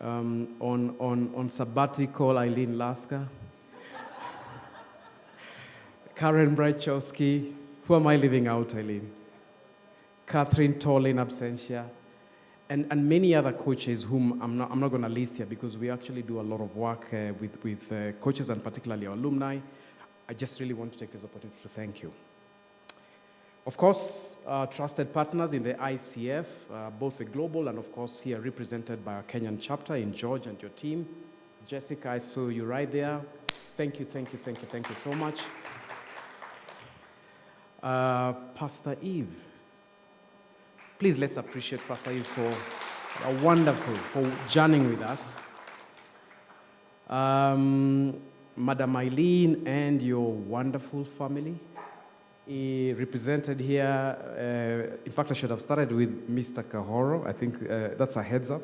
On sabbatical, Eileen Lasker, Karen Brachowski. Who am I leaving out, Eileen? Catherine Toll in absentia, and many other coaches whom I'm not going to list here because we actually do a lot of work with coaches and particularly our alumni. I just really want to take this opportunity to thank you. Of course, trusted partners in the ICF, both the global and of course here represented by our Kenyan chapter in George and your team. Jessica, I saw you right there. Thank you so much. Pastor Eve. Please let's appreciate Pastor Eve for journeying with us. Madam Eileen and your wonderful family. Represented here, in fact, I should have started with Mr. Kahoro. I think that's a heads up.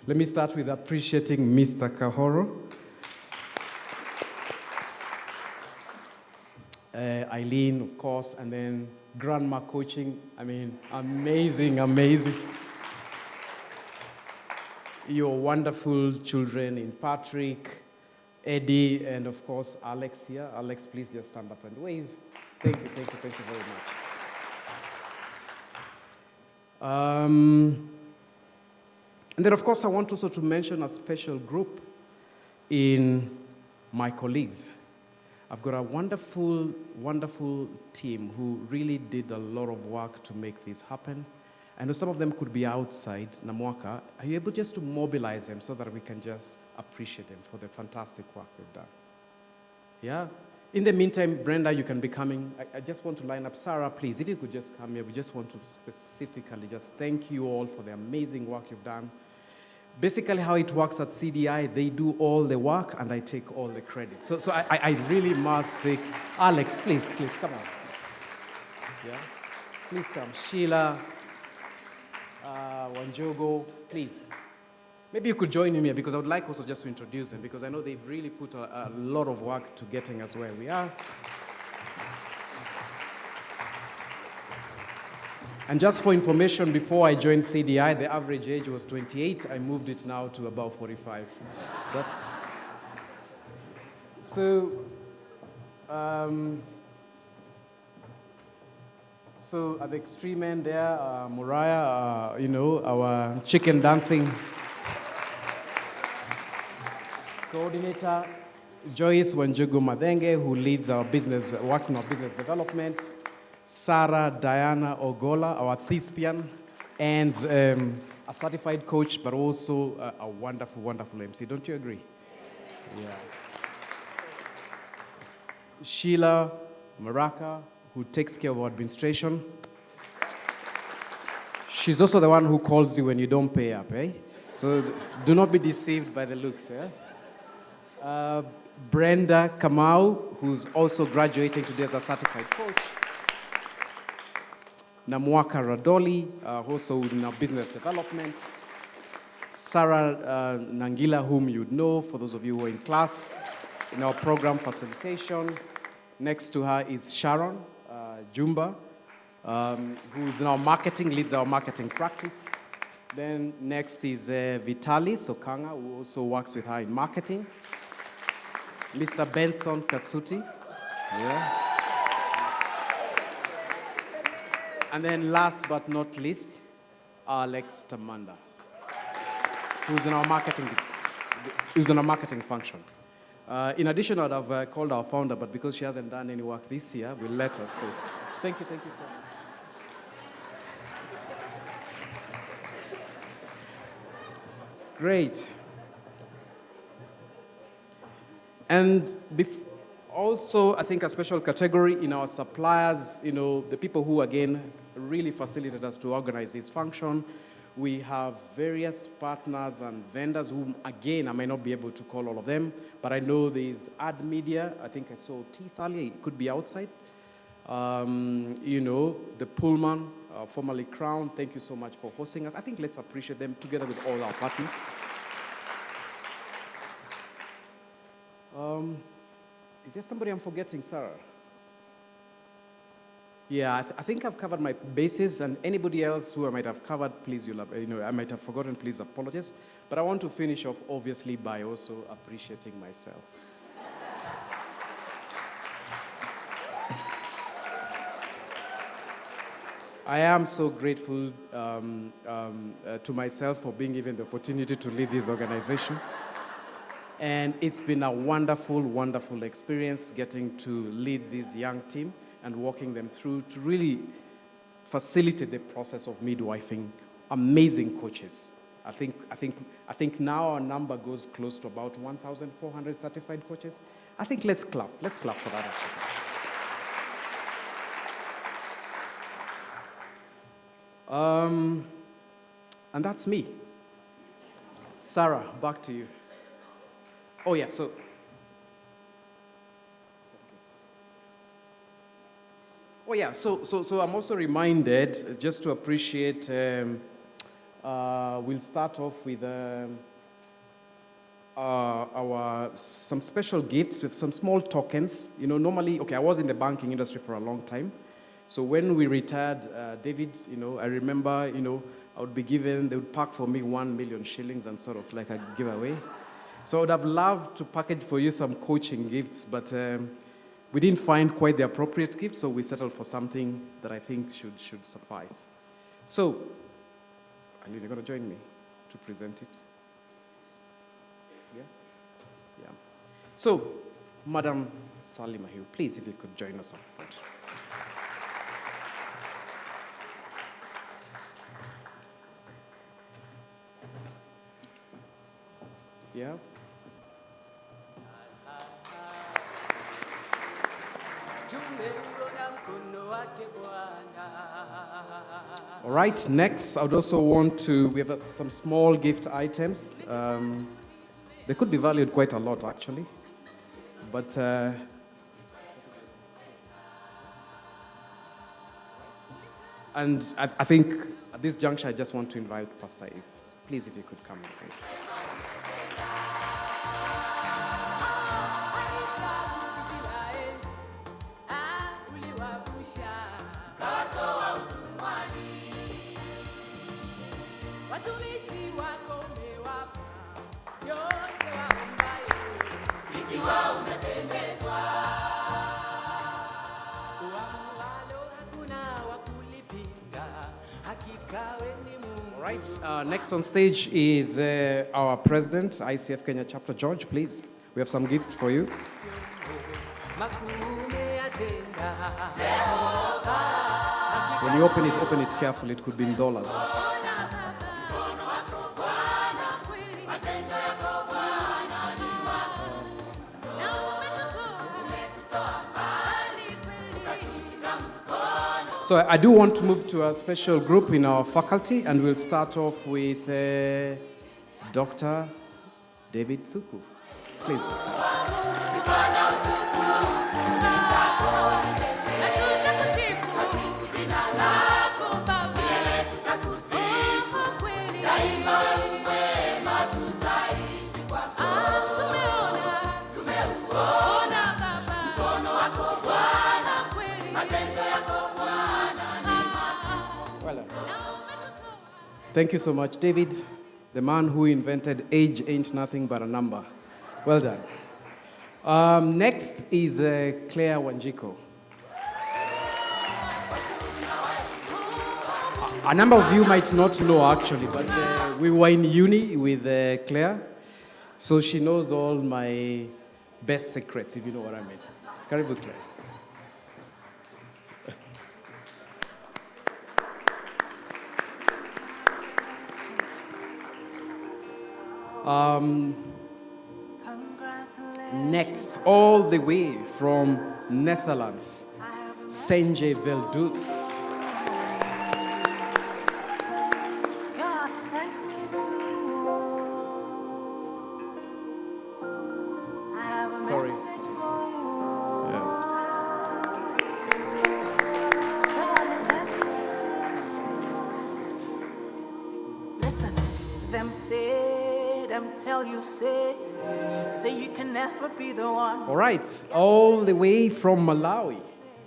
Let me start with appreciating Mr. Kahoro. Eileen, of course, and then Grandma coaching. I mean, amazing. Your wonderful children in Patrick, Eddie, and of course, Alex here. Alex, please just stand up and wave. Thank you very much. And then, of course, I want also to mention a special group in my colleagues. I've got a wonderful, wonderful team who really did a lot of work to make this happen. I know some of them could be outside Namwaka. Are you able just to mobilize them so that we can just appreciate them for the fantastic work they've done? Yeah? In the meantime, Brenda, you can be coming. I just want to line up. Sarah, please, if you could just come here. We just want to specifically just thank you all for the amazing work you've done. Basically, how it works at CDI, they do all the work and I take all the credit. So I really must take... Alex, please, come on. Yeah? Please come. Sheila, Wanjogo, please. Maybe you could join me here because I would like also just to introduce them because I know they've really put a lot of work to getting us where we are. And just for information, before I joined CDI, the average age was 28. I moved it now to about 45. So at the extreme end there, Moriah, our chicken dancing coordinator, Joyce Wanjugu Madenge, who leads our business, works in our business development. Sarah Diana Ogola, our thespian, and a certified coach, but also a wonderful, wonderful MC. Don't you agree? Yeah. Sheila Maraka, who takes care of our administration. She's also the one who calls you when you don't pay up, eh? So do not be deceived by the looks, yeah? Brenda Kamau, who's also graduating today as a certified coach. Namwaka Radoli, also in our business development. Sarah Nangila, whom you'd know, for those of you who are in class, in our program facilitation. Next to her is Sharon Jumba, who's in our marketing, leads our marketing practice. Then next is Vitali Sokanga, who also works with her in marketing. Mr. Benson Kasuti. Yeah. And then last but not least, Alex Tamanda, who's in our marketing function. In addition, I'd have called our founder, but because she hasn't done any work this year, we'll let her say. Thank you so much. Great. And also, I think a special category in our suppliers, the people who, again, really facilitate us to organize this function. We have various partners and vendors whom, again, I may not be able to call all of them, but I know there's Ad Media. I think I saw T. Sally. It could be outside. The Pullman, formerly Crown. Thank you so much for hosting us. I think let's appreciate them together with all our partners. Is there somebody I'm forgetting, Sarah? Yeah, I think I've covered my bases, and anybody else who I might have covered, please, I might have forgotten, please apologize. But I want to finish off, obviously, by also appreciating myself. I am so grateful to myself for being given the opportunity to lead this organization. And it's been a wonderful, wonderful experience getting to lead this young team and walking them through to really facilitate the process of midwifing amazing coaches. I think now our number goes close to about 1,400 certified coaches. I think let's clap. Let's clap for that actually. And that's me. Sarah, back to you. Oh yeah, so I'm also reminded just to appreciate. We'll start off with some special gifts with some small tokens. Normally, I was in the banking industry for a long time. So when we retired, David, I remember, I would be given, they would pack for me 1 million shillings and sort of like a giveaway. So I would have loved to package for you some coaching gifts, but we didn't find quite the appropriate gift, so we settled for something that I think should suffice. So, Eileen, you're going to join me to present it? Yeah? So, Madam Sally Mahiu, please, if you could join us up front. Yeah? All right, next, I would also want to, we have some small gift items. They could be valued quite a lot, actually. But, and I think at this juncture, I just want to invite Pastor Eve. Please, if you could come in, please. Next on stage is our president, ICF Kenya chapter, George, please. We have some gifts for you. When you open it carefully. It could be in dollars. So I do want to move to a special group in our faculty, and we'll start off with Dr. David Thuku. Please, thank you so much, David, the man who invented age ain't nothing but a number. Well done. Next is Claire Wanjiko. A number of you might not know actually, but we were in uni with Claire, so she knows all my best secrets, if you know what I mean. Karibu, Claire. Next, all the way from Netherlands, Senje Veldus. Sorry. Listen, them say, them tell you say you can never be the one. All right, all the way from Malawi,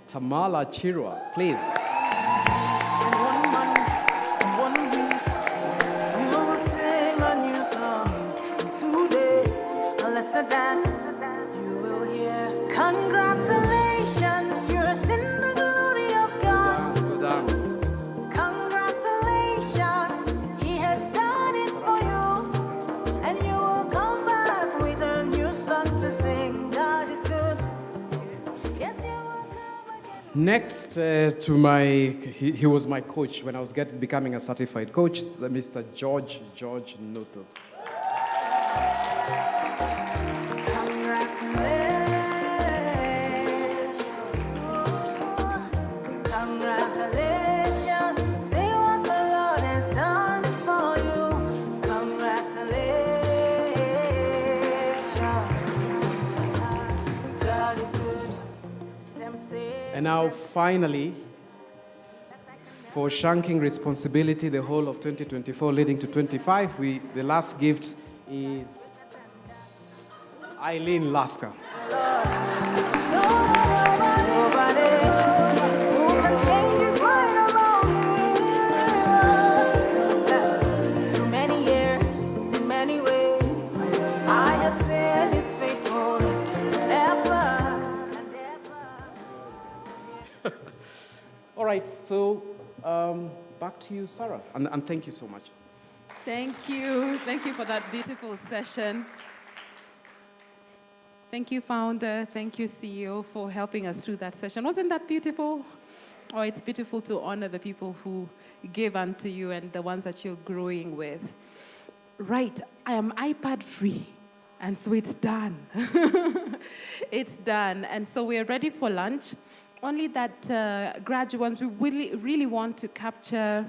Tamala Chirwa, please. In 1 month, in 1 week, you will sing a new song. In 2 days, a lesser than you will hear. Congratulations, you're in the glory of God. Well done. Congratulations, He has done it for you, and you will come back with a new song to sing. God is good. Yes, you will come again. Next to my, he was my coach when I was becoming a certified coach, Mr. George Noto. Congratulations, say what the Lord has done for you. Congratulations, God is good. Them say. And now finally, for shunking responsibility the whole of 2024 leading to 25, the last gift is Eileen Lasker. Through many years, in many ways, I have seen His faithfulness forever and ever. All right, so back to you, Sarah, and thank you so much. Thank you. Thank you for that beautiful session. Thank you, founder. Thank you, CEO, for helping us through that session. Wasn't that beautiful? Oh, it's beautiful to honor the people who gave unto you and the ones that you're growing with. Right, I am iPad free, and so it's done. It's done, and so we're ready for lunch. Only that graduates, we really want to capture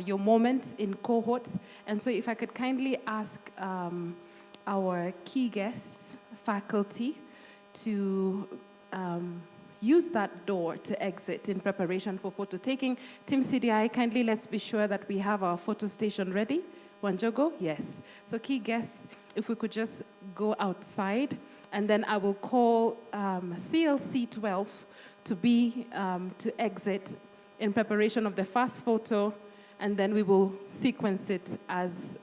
your moments in cohorts, and so if I could kindly ask our key guests, faculty, to use that door to exit in preparation for photo taking. Team CDI, kindly let's be sure that we have our photo station ready. Wanjogo? Yes. So key guests, if we could just go outside, and then I will call CLC 12 to exit in preparation of the first photo, and then we will sequence it as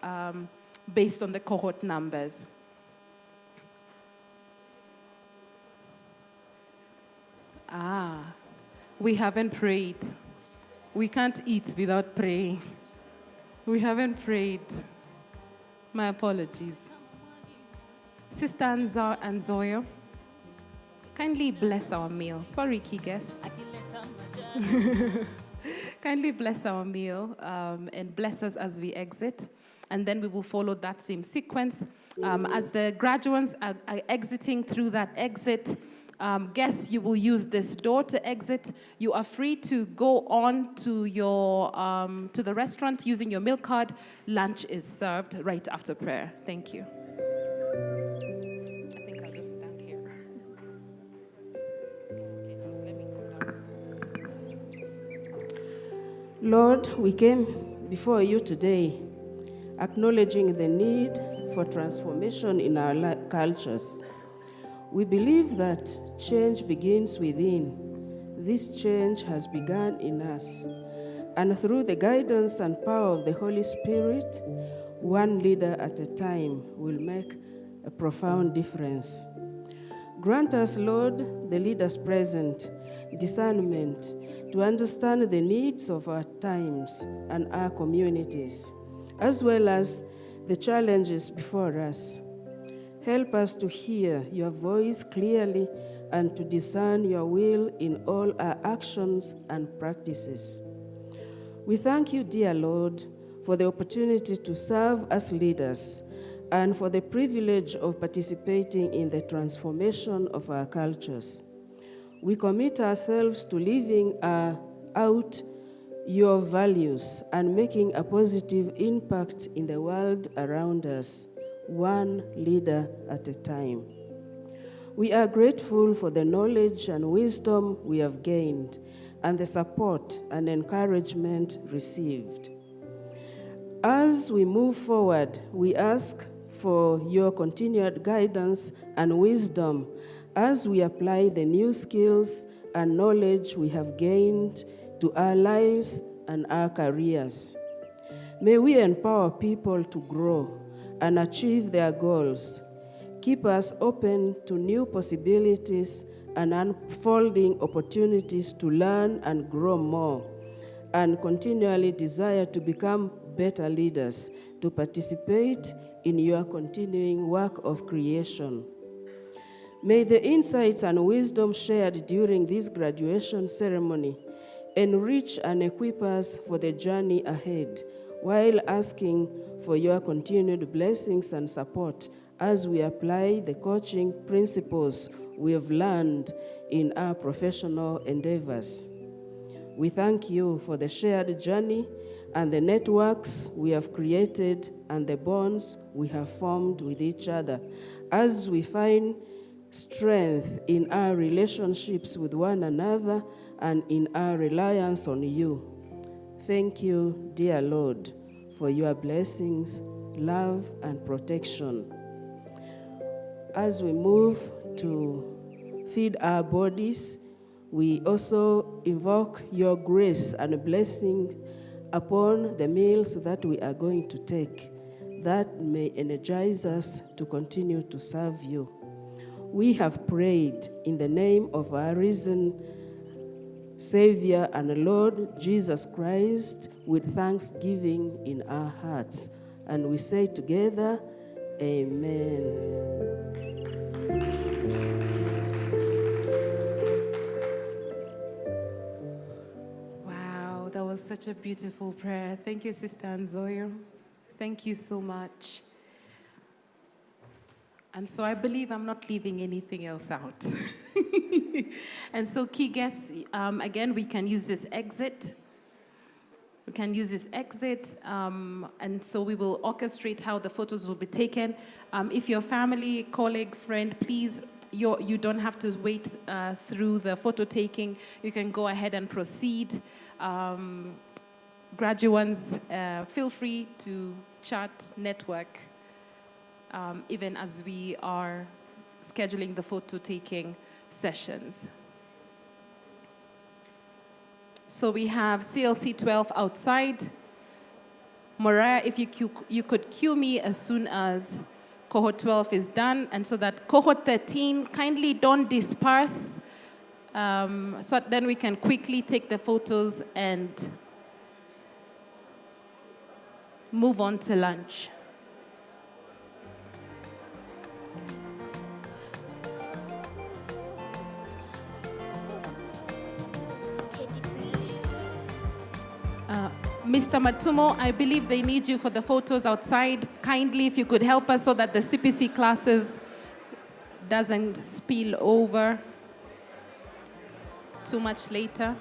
based on the cohort numbers. We haven't prayed. We can't eat without praying. We haven't prayed. My apologies. Sister and Zoyo, kindly bless our meal. Sorry, key guests. Kindly bless our meal and bless us as we exit. And then we will follow that same sequence. As the graduates are exiting through that exit, guests, you will use this door to exit. You are free to go on to your to the restaurant using your meal card. Lunch is served right after prayer. Thank you. I think I'll just stand here. Lord, we came before you today acknowledging the need for transformation in our cultures. We believe that change begins within. This change has begun in us. And through the guidance and power of the Holy Spirit, one leader at a time will make a profound difference. Grant us, Lord, the leaders present, discernment to understand the needs of our times and our communities, as well as the challenges before us. Help us to hear your voice clearly and to discern your will in all our actions and practices. We thank you, dear Lord, for the opportunity to serve as leaders and for the privilege of participating in the transformation of our cultures. We commit ourselves to living out your values and making a positive impact in the world around us, one leader at a time. We are grateful for the knowledge and wisdom we have gained and the support and encouragement received. As we move forward, we ask for your continued guidance and wisdom as we apply the new skills and knowledge we have gained to our lives and our careers. May we empower people to grow and achieve their goals. Keep us open to new possibilities and unfolding opportunities to learn and grow more, and continually desire to become better leaders to participate in your continuing work of creation. May the insights and wisdom shared during this graduation ceremony enrich and equip us for the journey ahead, while asking for your continued blessings and support as we apply the coaching principles we have learned in our professional endeavors. We thank you for the shared journey and the networks we have created and the bonds we have formed with each other as we find strength in our relationships with one another and in our reliance on you. Thank you, dear Lord, for your blessings, love, and protection. As we move to feed our bodies, we also invoke your grace and blessing upon the meals that we are going to take, that may energize us to continue to serve you. We have prayed in the name of our risen Savior and Lord Jesus Christ with thanksgiving in our hearts. And we say together, Amen. Wow, that was such a beautiful prayer. Thank you, Sister Anzoyo. Thank you so much. And so I believe I'm not leaving anything else out. And so key guests, again, we can use this exit. We can use this exit, and so we will orchestrate how the photos will be taken. If your family, colleague, friend, please, you don't have to wait through the photo taking. You can go ahead and proceed. Graduates, feel free to chat, network, even as we are scheduling the photo taking sessions. So we have CLC 12 outside. Mariah, if you could cue me as soon as cohort 12 is done, and so that cohort 13, kindly don't disperse, so then we can quickly take the photos and move on to lunch. Mr. Matumo, I believe they need you for the photos outside. Kindly, if you could help us so that the CPC classes doesn't spill over too much later.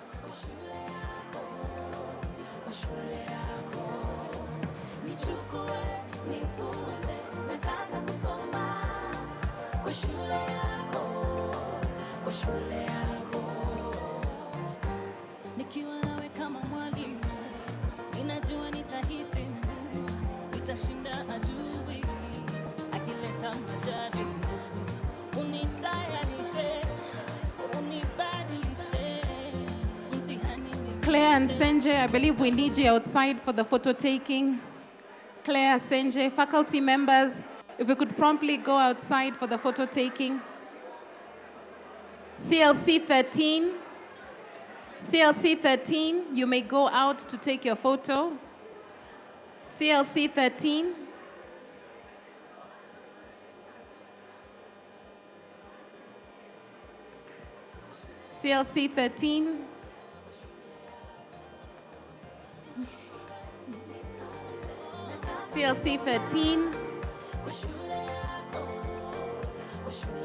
Nikiwa nawe kama mwalimu, ninajua nitahiti, nitashinda adui akileta majaribu. Unitayarishe, unibadilishe, mtihani ni Claire and Senje, I believe we need you outside for the photo taking. Claire, Senje, faculty members, if we could promptly go outside for the photo taking. CLC 13. CLC 13, you may go out to take your photo. CLC 13. CLC 13. CLC 13.